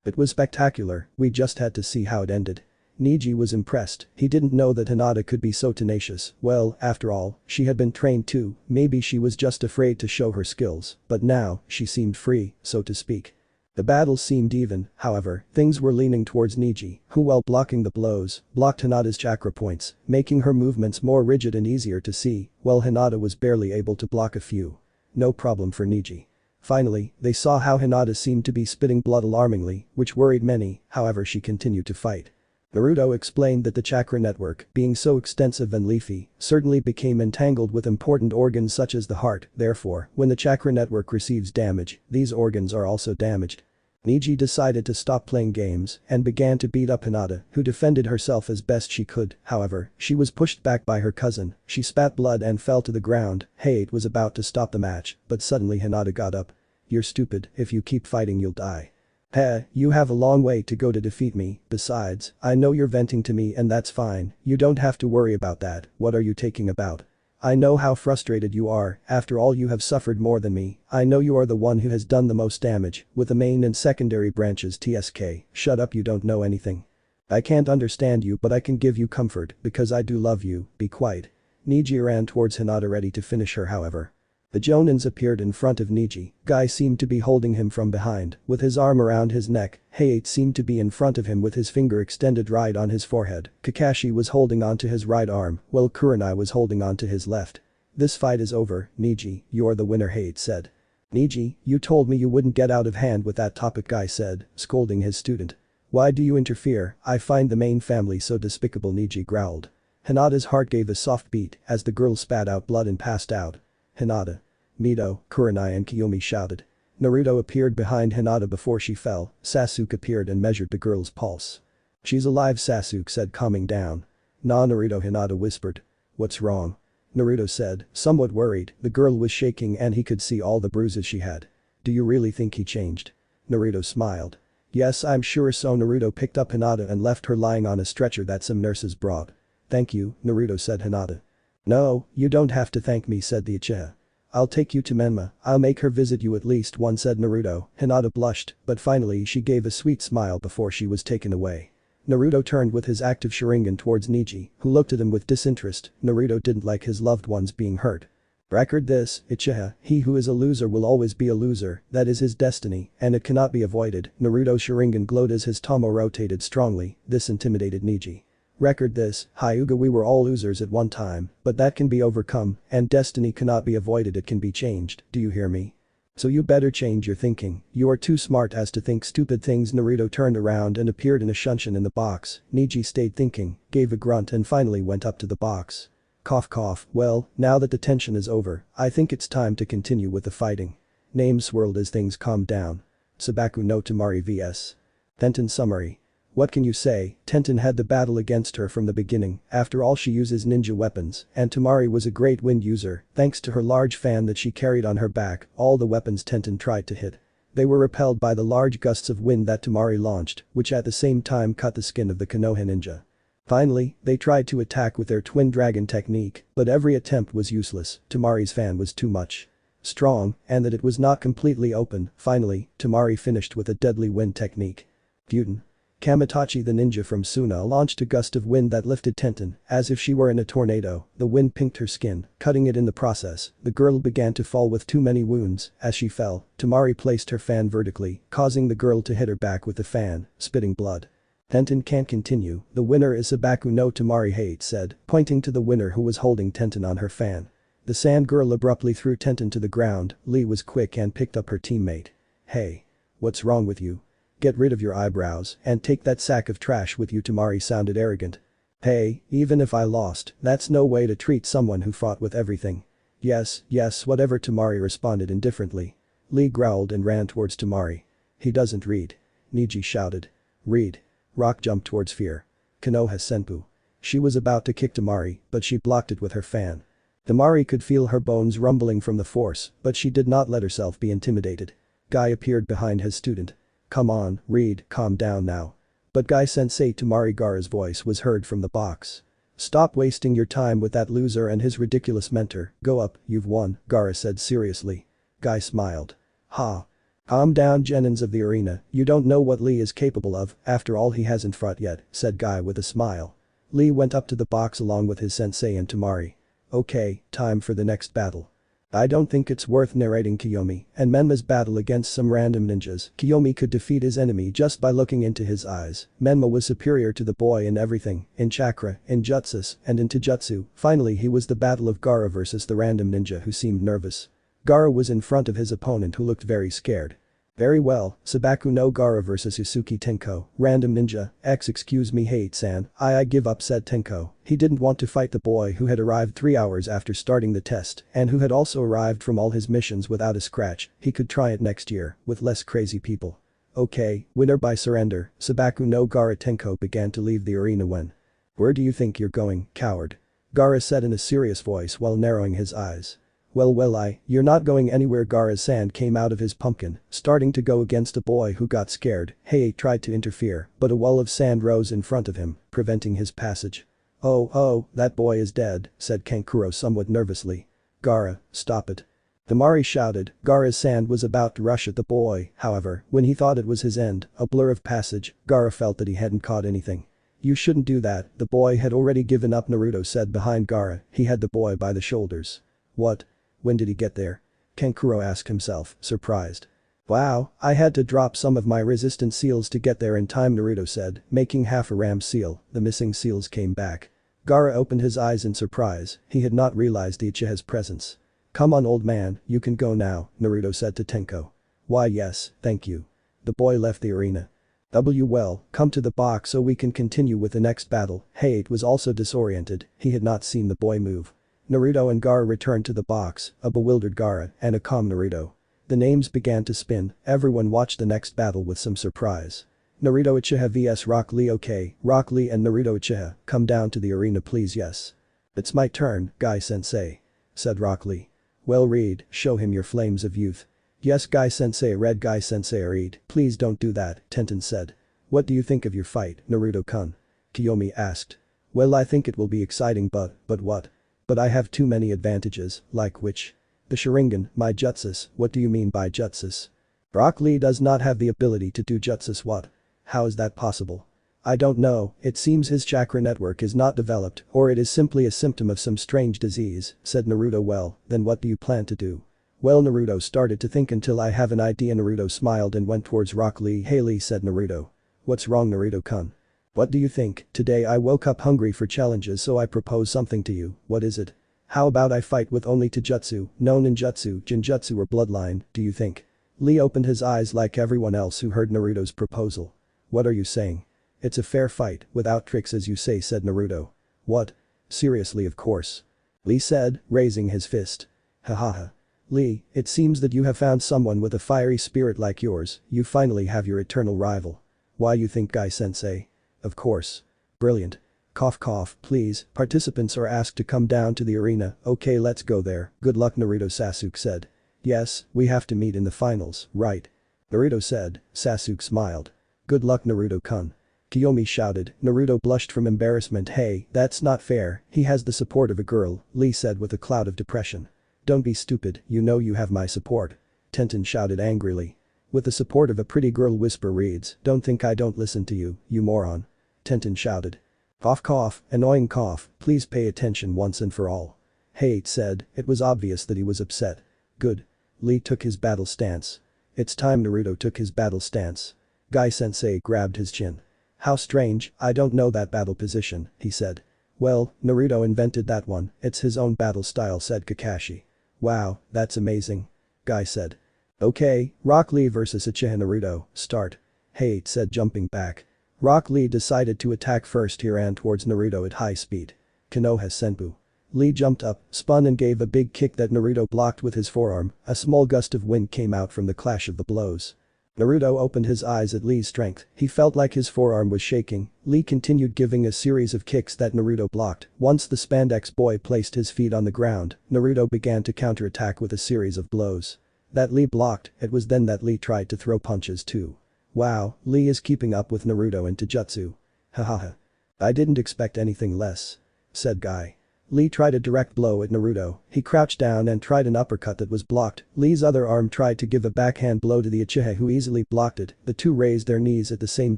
[SPEAKER 1] It was spectacular, we just had to see how it ended. Niji was impressed, he didn't know that Hinata could be so tenacious. Well, after all, she had been trained too, maybe she was just afraid to show her skills, but now, she seemed free, so to speak. The battle seemed even, however, things were leaning towards Niji, who while blocking the blows, blocked Hinata's chakra points, making her movements more rigid and easier to see, while Hinata was barely able to block a few. No problem for Niji. Finally, they saw how Hinata seemed to be spitting blood alarmingly, which worried many, however she continued to fight. Naruto explained that the chakra network, being so extensive and leafy, certainly became entangled with important organs such as the heart, therefore, when the chakra network receives damage, these organs are also damaged. Niji decided to stop playing games and began to beat up Hinata, who defended herself as best she could. However, she was pushed back by her cousin, she spat blood and fell to the ground. Hayate was about to stop the match, but suddenly Hinata got up. "You're stupid, if you keep fighting you'll die. Heh, you have a long way to go to defeat me, besides, I know you're venting to me and that's fine, you don't have to worry about that, what are you taking about? I know how frustrated you are, after all you have suffered more than me, I know you are the one who has done the most damage, with the main and secondary branches TSK, shut up you don't know anything. I can't understand you but I can give you comfort, because I do love you, be quiet." Niji ran towards Hinata ready to finish her however. The Jonins appeared in front of Niji, Guy seemed to be holding him from behind, with his arm around his neck, Hayate seemed to be in front of him with his finger extended right on his forehead, Kakashi was holding onto his right arm, while Kurenai was holding onto his left. "This fight is over, Niji, you're the winner," Hayate said. "Niji, you told me you wouldn't get out of hand with that topic," Guy said, scolding his student. "Why do you interfere, I find the main family so despicable," Niji growled. Hinata's heart gave a soft beat as the girl spat out blood and passed out. "Hinata. Mito," Kurenai and Kiyomi shouted. Naruto appeared behind Hinata before she fell, Sasuke appeared and measured the girl's pulse. "She's alive," Sasuke said, calming down. "Nah, Naruto," Hinata whispered. "What's wrong?" Naruto said, somewhat worried, the girl was shaking and he could see all the bruises she had. "Do you really think he changed?" Naruto smiled. "Yes, I'm sure so." Naruto picked up Hinata and left her lying on a stretcher that some nurses brought. "Thank you," Naruto said. Hinata. "No, you don't have to thank me," said the Uchiha. "I'll take you to Menma, I'll make her visit you at least once," said Naruto. Hinata blushed, but finally she gave a sweet smile before she was taken away. Naruto turned with his active Sharingan towards Niji, who looked at him with disinterest. Naruto didn't like his loved ones being hurt. Record this, Uchiha, he who is a loser will always be a loser, that is his destiny, and it cannot be avoided. Naruto's Sharingan glowed as his Tomo rotated strongly, this intimidated Niji. Record this, Hyuga, we were all losers at one time, but that can be overcome, and destiny cannot be avoided, it can be changed, do you hear me? So you better change your thinking, you are too smart as to think stupid things. Naruto turned around and appeared in a shunshin in the box, Niji stayed thinking, gave a grunt and finally went up to the box. Cough cough, well, now that the tension is over, I think it's time to continue with the fighting. Names swirled as things calmed down. Sabaku no Temari vs. Tenten summary. What can you say, Tenten had the battle against her from the beginning, after all she uses ninja weapons, and Temari was a great wind user, thanks to her large fan that she carried on her back, all the weapons Tenten tried to hit. They were repelled by the large gusts of wind that Temari launched, which at the same time cut the skin of the Konoha ninja. Finally, they tried to attack with their twin dragon technique, but every attempt was useless, Temari's fan was too much strong, and that it was not completely open. Finally, Temari finished with a deadly wind technique. Futen. Kamitachi the ninja from Suna launched a gust of wind that lifted Tenten, as if she were in a tornado, the wind pinked her skin, cutting it in the process, the girl began to fall with too many wounds, as she fell, Temari placed her fan vertically, causing the girl to hit her back with the fan, spitting blood. Tenten can't continue, the winner is Sabaku no Temari, Hayate said, pointing to the winner who was holding Tenten on her fan. The sand girl abruptly threw Tenten to the ground, Lee was quick and picked up her teammate. "Hey. What's wrong with you? Get rid of your eyebrows and take that sack of trash with you." Temari sounded arrogant. "Hey, even if I lost, that's no way to treat someone who fought with everything." Yes, whatever," Temari responded indifferently. Lee growled and ran towards Temari. "He doesn't read." Niji shouted. "Read." Rock jumped towards Fear. Konoha Senpu. She was about to kick Temari, but she blocked it with her fan. Temari could feel her bones rumbling from the force, but she did not let herself be intimidated. Guy appeared behind his student. "Come on, Reed, calm down now." But Guy-sensei, Temari Gaara's voice was heard from the box. "Stop wasting your time with that loser and his ridiculous mentor, go up, you've won," Gaara said seriously. Guy smiled. "Ha. Calm down, Genins of the arena, you don't know what Lee is capable of, after all he hasn't fought yet," said Guy with a smile. Lee went up to the box along with his sensei and Temari. "Okay, time for the next battle. I don't think it's worth narrating Kiyomi and Menma's battle against some random ninjas. Kiyomi could defeat his enemy just by looking into his eyes. Menma was superior to the boy in everything, in chakra, in jutsus, and in taijutsu. Finally he was the battle of Gaara versus the random ninja who seemed nervous. Gaara was in front of his opponent who looked very scared. Very well, Sabaku no Gaara vs Usuki Tenko, random ninja, excuse me Hayate-san, I give up, said Tenko. He didn't want to fight the boy who had arrived 3 hours after starting the test and who had also arrived from all his missions without a scratch, he could try it next year, with less crazy people. Okay, winner by surrender. Sabaku no Gaara Tenko began to leave the arena when. Where do you think you're going, coward? Gaara said in a serious voice while narrowing his eyes. You're not going anywhere. Gaara's sand came out of his pumpkin, starting to go against a boy who got scared. Hey tried to interfere, but a wall of sand rose in front of him, preventing his passage. Oh, that boy is dead, said Kankuro somewhat nervously. Gaara, stop it. The Mari shouted. Gaara's sand was about to rush at the boy, however, when he thought it was his end, a blur of passage, Gaara felt that he hadn't caught anything. You shouldn't do that, the boy had already given up, Naruto said behind Gaara. He had the boy by the shoulders. What? When did he get there? Kankuro asked himself, surprised. Wow, I had to drop some of my resistant seals to get there in time, Naruto said, making half a ram seal. The missing seals came back. Gaara opened his eyes in surprise, he had not realized the Uchiha's presence. Come on old man, you can go now, Naruto said to Tenko. Why yes, thank you. The boy left the arena. Well, come to the box so we can continue with the next battle. Hate was also disoriented, he had not seen the boy move. Naruto and Gaara returned to the box, a bewildered Gaara and a calm Naruto. The names began to spin, everyone watched the next battle with some surprise. Naruto Uchiha vs Rock Lee. Okay, Rock Lee and Naruto Uchiha, come down to the arena please. Yes. It's my turn, Guy-sensei. Said Rock Lee. Well read, show him your flames of youth. Yes Guy-sensei. Red Guy-sensei. Read, please don't do that, Tenten said. What do you think of your fight, Naruto-kun? Kiyomi asked. Well I think it will be exciting but what? But I have too many advantages, like which? The Sharingan, my jutsus. What do you mean by jutsus? Rock Lee does not have the ability to do jutsus. What? How is that possible? I don't know, it seems his chakra network is not developed or it is simply a symptom of some strange disease, said Naruto. Well, then what do you plan to do? Well Naruto started to think until I have an idea. Naruto smiled and went towards Rock Lee. Hey Lee, said Naruto. What's wrong Naruto-kun? What do you think? Today I woke up hungry for challenges so I propose something to you. What is it? How about I fight with only Taijutsu, no ninjutsu, Jinjutsu or bloodline, do you think? Lee opened his eyes like everyone else who heard Naruto's proposal. What are you saying? It's a fair fight, without tricks as you say, said Naruto. What? Seriously, of course. Lee said, raising his fist. Hahaha. Lee, it seems that you have found someone with a fiery spirit like yours, you finally have your eternal rival. Why you think Guy-sensei? Of course. Brilliant. Cough cough, please, participants are asked to come down to the arena. Okay let's go there, good luck Naruto, Sasuke said. Yes, we have to meet in the finals, right? Naruto said. Sasuke smiled. Good luck Naruto-kun. Kiyomi shouted. Naruto blushed from embarrassment. Hey, that's not fair, he has the support of a girl, Lee said with a cloud of depression. Don't be stupid, you know you have my support. Tenten shouted angrily. With the support of a pretty girl, Whisper reads, don't think I don't listen to you, you moron. Tenten shouted. Cough cough, annoying cough, please pay attention once and for all. Hate said, it was obvious that he was upset. Good. Lee took his battle stance. It's time. Naruto took his battle stance. Guy-sensei grabbed his chin. How strange, I don't know that battle position, he said. Well, Naruto invented that one, it's his own battle style, said Kakashi. Wow, that's amazing. Guy said. Okay, Rock Lee vs Uchiha. Naruto, start. Hate said, jumping back. Rock Lee decided to attack first. He ran towards Naruto at high speed. Konoha Senpu. Lee jumped up, spun and gave a big kick that Naruto blocked with his forearm. A small gust of wind came out from the clash of the blows. Naruto opened his eyes at Lee's strength, he felt like his forearm was shaking. Lee continued giving a series of kicks that Naruto blocked. Once the spandex boy placed his feet on the ground, Naruto began to counterattack with a series of blows. That Lee blocked, it was then that Lee tried to throw punches too. Wow, Lee is keeping up with Naruto in Taijutsu. Hahaha. I didn't expect anything less. Said Guy. Lee tried a direct blow at Naruto, he crouched down and tried an uppercut that was blocked. Lee's other arm tried to give a backhand blow to the Uchiha who easily blocked it. The two raised their knees at the same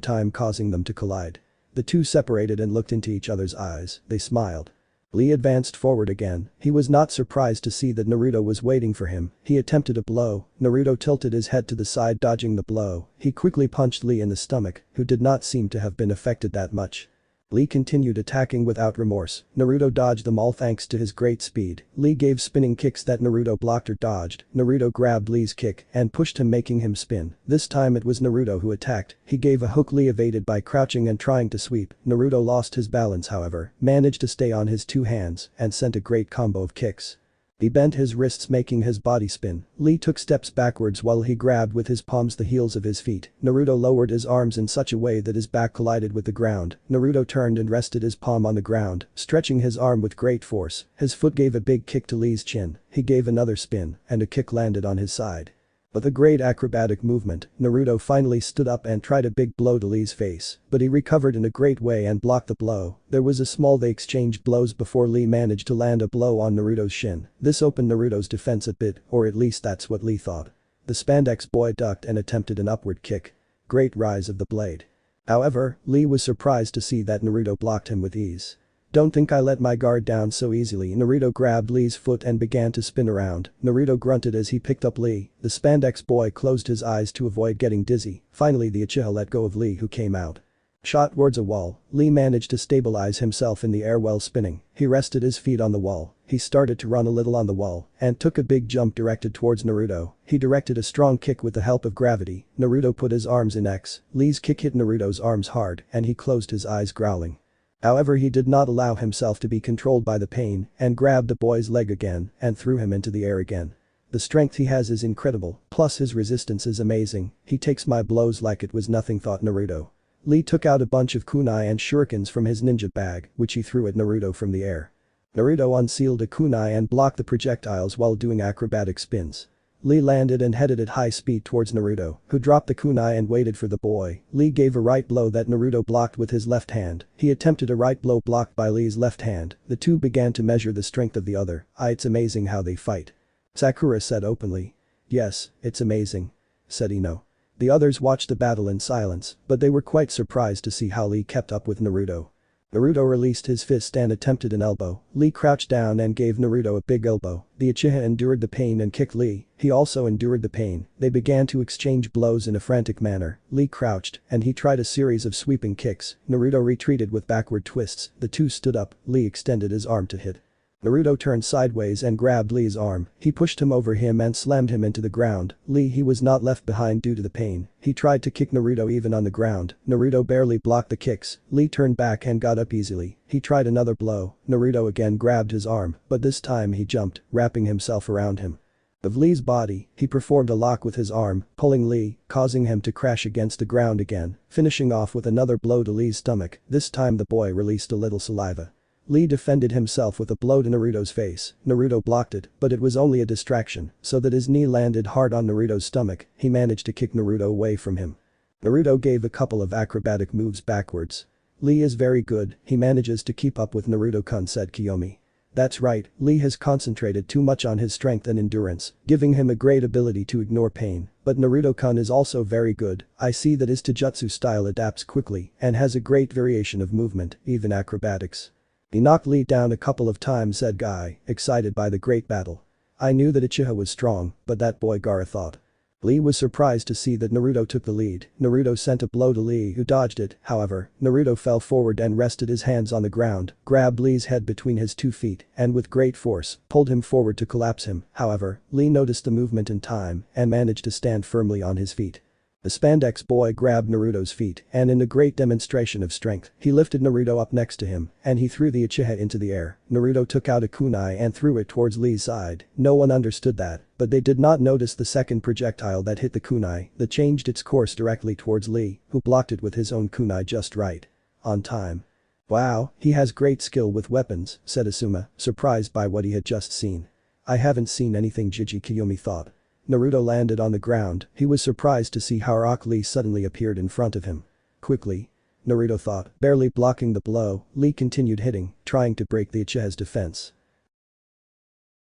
[SPEAKER 1] time, causing them to collide. The two separated and looked into each other's eyes, they smiled. Lee advanced forward again, he was not surprised to see that Naruto was waiting for him. He attempted a blow, Naruto tilted his head to the side dodging the blow. He quickly punched Lee in the stomach, who did not seem to have been affected that much. Lee continued attacking without remorse. Naruto dodged them all thanks to his great speed. Lee gave spinning kicks that Naruto blocked or dodged. Naruto grabbed Lee's kick and pushed him, making him spin. This time it was Naruto who attacked. He gave a hook. Lee evaded by crouching and trying to sweep. Naruto lost his balance however, managed to stay on his two hands and sent a great combo of kicks. He bent his wrists making his body spin. Lee took steps backwards while he grabbed with his palms the heels of his feet. Naruto lowered his arms in such a way that his back collided with the ground. Naruto turned and rested his palm on the ground, stretching his arm with great force. His foot gave a big kick to Lee's chin. He gave another spin, and a kick landed on his side. With a great acrobatic movement, Naruto finally stood up and tried a big blow to Lee's face, but he recovered in a great way and blocked the blow. There was a small they exchanged blows before Lee managed to land a blow on Naruto's shin. This opened Naruto's defense a bit, or at least that's what Lee thought. The spandex boy ducked and attempted an upward kick. Great rise of the blade. However, Lee was surprised to see that Naruto blocked him with ease. "Don't think I let my guard down so easily." Naruto grabbed Lee's foot and began to spin around. Naruto grunted as he picked up Lee. The spandex boy closed his eyes to avoid getting dizzy. Finally the Uchiha let go of Lee who came out. Shot towards a wall, Lee managed to stabilize himself in the air while spinning. He rested his feet on the wall. He started to run a little on the wall and took a big jump directed towards Naruto. He directed a strong kick with the help of gravity. Naruto put his arms in X. Lee's kick hit Naruto's arms hard and he closed his eyes growling. However, he did not allow himself to be controlled by the pain and grabbed the boy's leg again and threw him into the air again. The strength he has is incredible, plus his resistance is amazing. He takes my blows like it was nothing, thought Naruto. Lee took out a bunch of kunai and shurikens from his ninja bag, which he threw at Naruto from the air. Naruto unsealed a kunai and blocked the projectiles while doing acrobatic spins. Lee landed and headed at high speed towards Naruto, who dropped the kunai and waited for the boy. Lee gave a right blow that Naruto blocked with his left hand. He attempted a right blow blocked by Lee's left hand. The two began to measure the strength of the other. It's amazing how they fight. Sakura said openly. Yes, it's amazing, said Ino. The others watched the battle in silence, but they were quite surprised to see how Lee kept up with Naruto. Naruto released his fist and attempted an elbow. Lee crouched down and gave Naruto a big elbow. The Uchiha endured the pain and kicked Lee. He also endured the pain. They began to exchange blows in a frantic manner. Lee crouched and he tried a series of sweeping kicks. Naruto retreated with backward twists. The two stood up. Lee extended his arm to hit. Naruto turned sideways and grabbed Lee's arm. He pushed him over him and slammed him into the ground. He was not left behind due to the pain. He tried to kick Naruto even on the ground. Naruto barely blocked the kicks. Lee turned back and got up easily. He tried another blow. Naruto again grabbed his arm, but this time he jumped, wrapping himself around him. Of Lee's body, he performed a lock with his arm, pulling Lee, causing him to crash against the ground again, finishing off with another blow to Lee's stomach. This time the boy released a little saliva. Lee defended himself with a blow to Naruto's face. Naruto blocked it, but it was only a distraction, so that his knee landed hard on Naruto's stomach. He managed to kick Naruto away from him. Naruto gave a couple of acrobatic moves backwards. Lee is very good, he manages to keep up with Naruto-kun, said Kiyomi. That's right, Lee has concentrated too much on his strength and endurance, giving him a great ability to ignore pain, but Naruto-kun is also very good. I see that his taijutsu style adapts quickly and has a great variation of movement, even acrobatics. He knocked Lee down a couple of times, said Guy, excited by the great battle. I knew that Uchiha was strong, but that boy, Gaara thought. Lee was surprised to see that Naruto took the lead. Naruto sent a blow to Lee who dodged it. However, Naruto fell forward and rested his hands on the ground, grabbed Lee's head between his 2 feet and with great force, pulled him forward to collapse him. However, Lee noticed the movement in time and managed to stand firmly on his feet. The spandex boy grabbed Naruto's feet and in a great demonstration of strength, he lifted Naruto up next to him and he threw the Uchiha into the air. Naruto took out a kunai and threw it towards Lee's side. No one understood that, but they did not notice the second projectile that hit the kunai that changed its course directly towards Lee, who blocked it with his own kunai just right. On time. Wow, he has great skill with weapons, said Asuma, surprised by what he had just seen. I haven't seen anything, Jiji, Kiyomi thought. Naruto landed on the ground. He was surprised to see how Rock Lee suddenly appeared in front of him. Quickly, Naruto thought, barely blocking the blow. Lee continued hitting, trying to break the Uchiha's defense.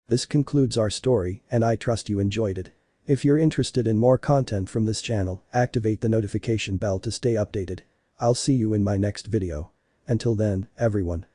[SPEAKER 1] This concludes our story and I trust you enjoyed it. If you're interested in more content from this channel, activate the notification bell to stay updated. I'll see you in my next video. Until then, everyone.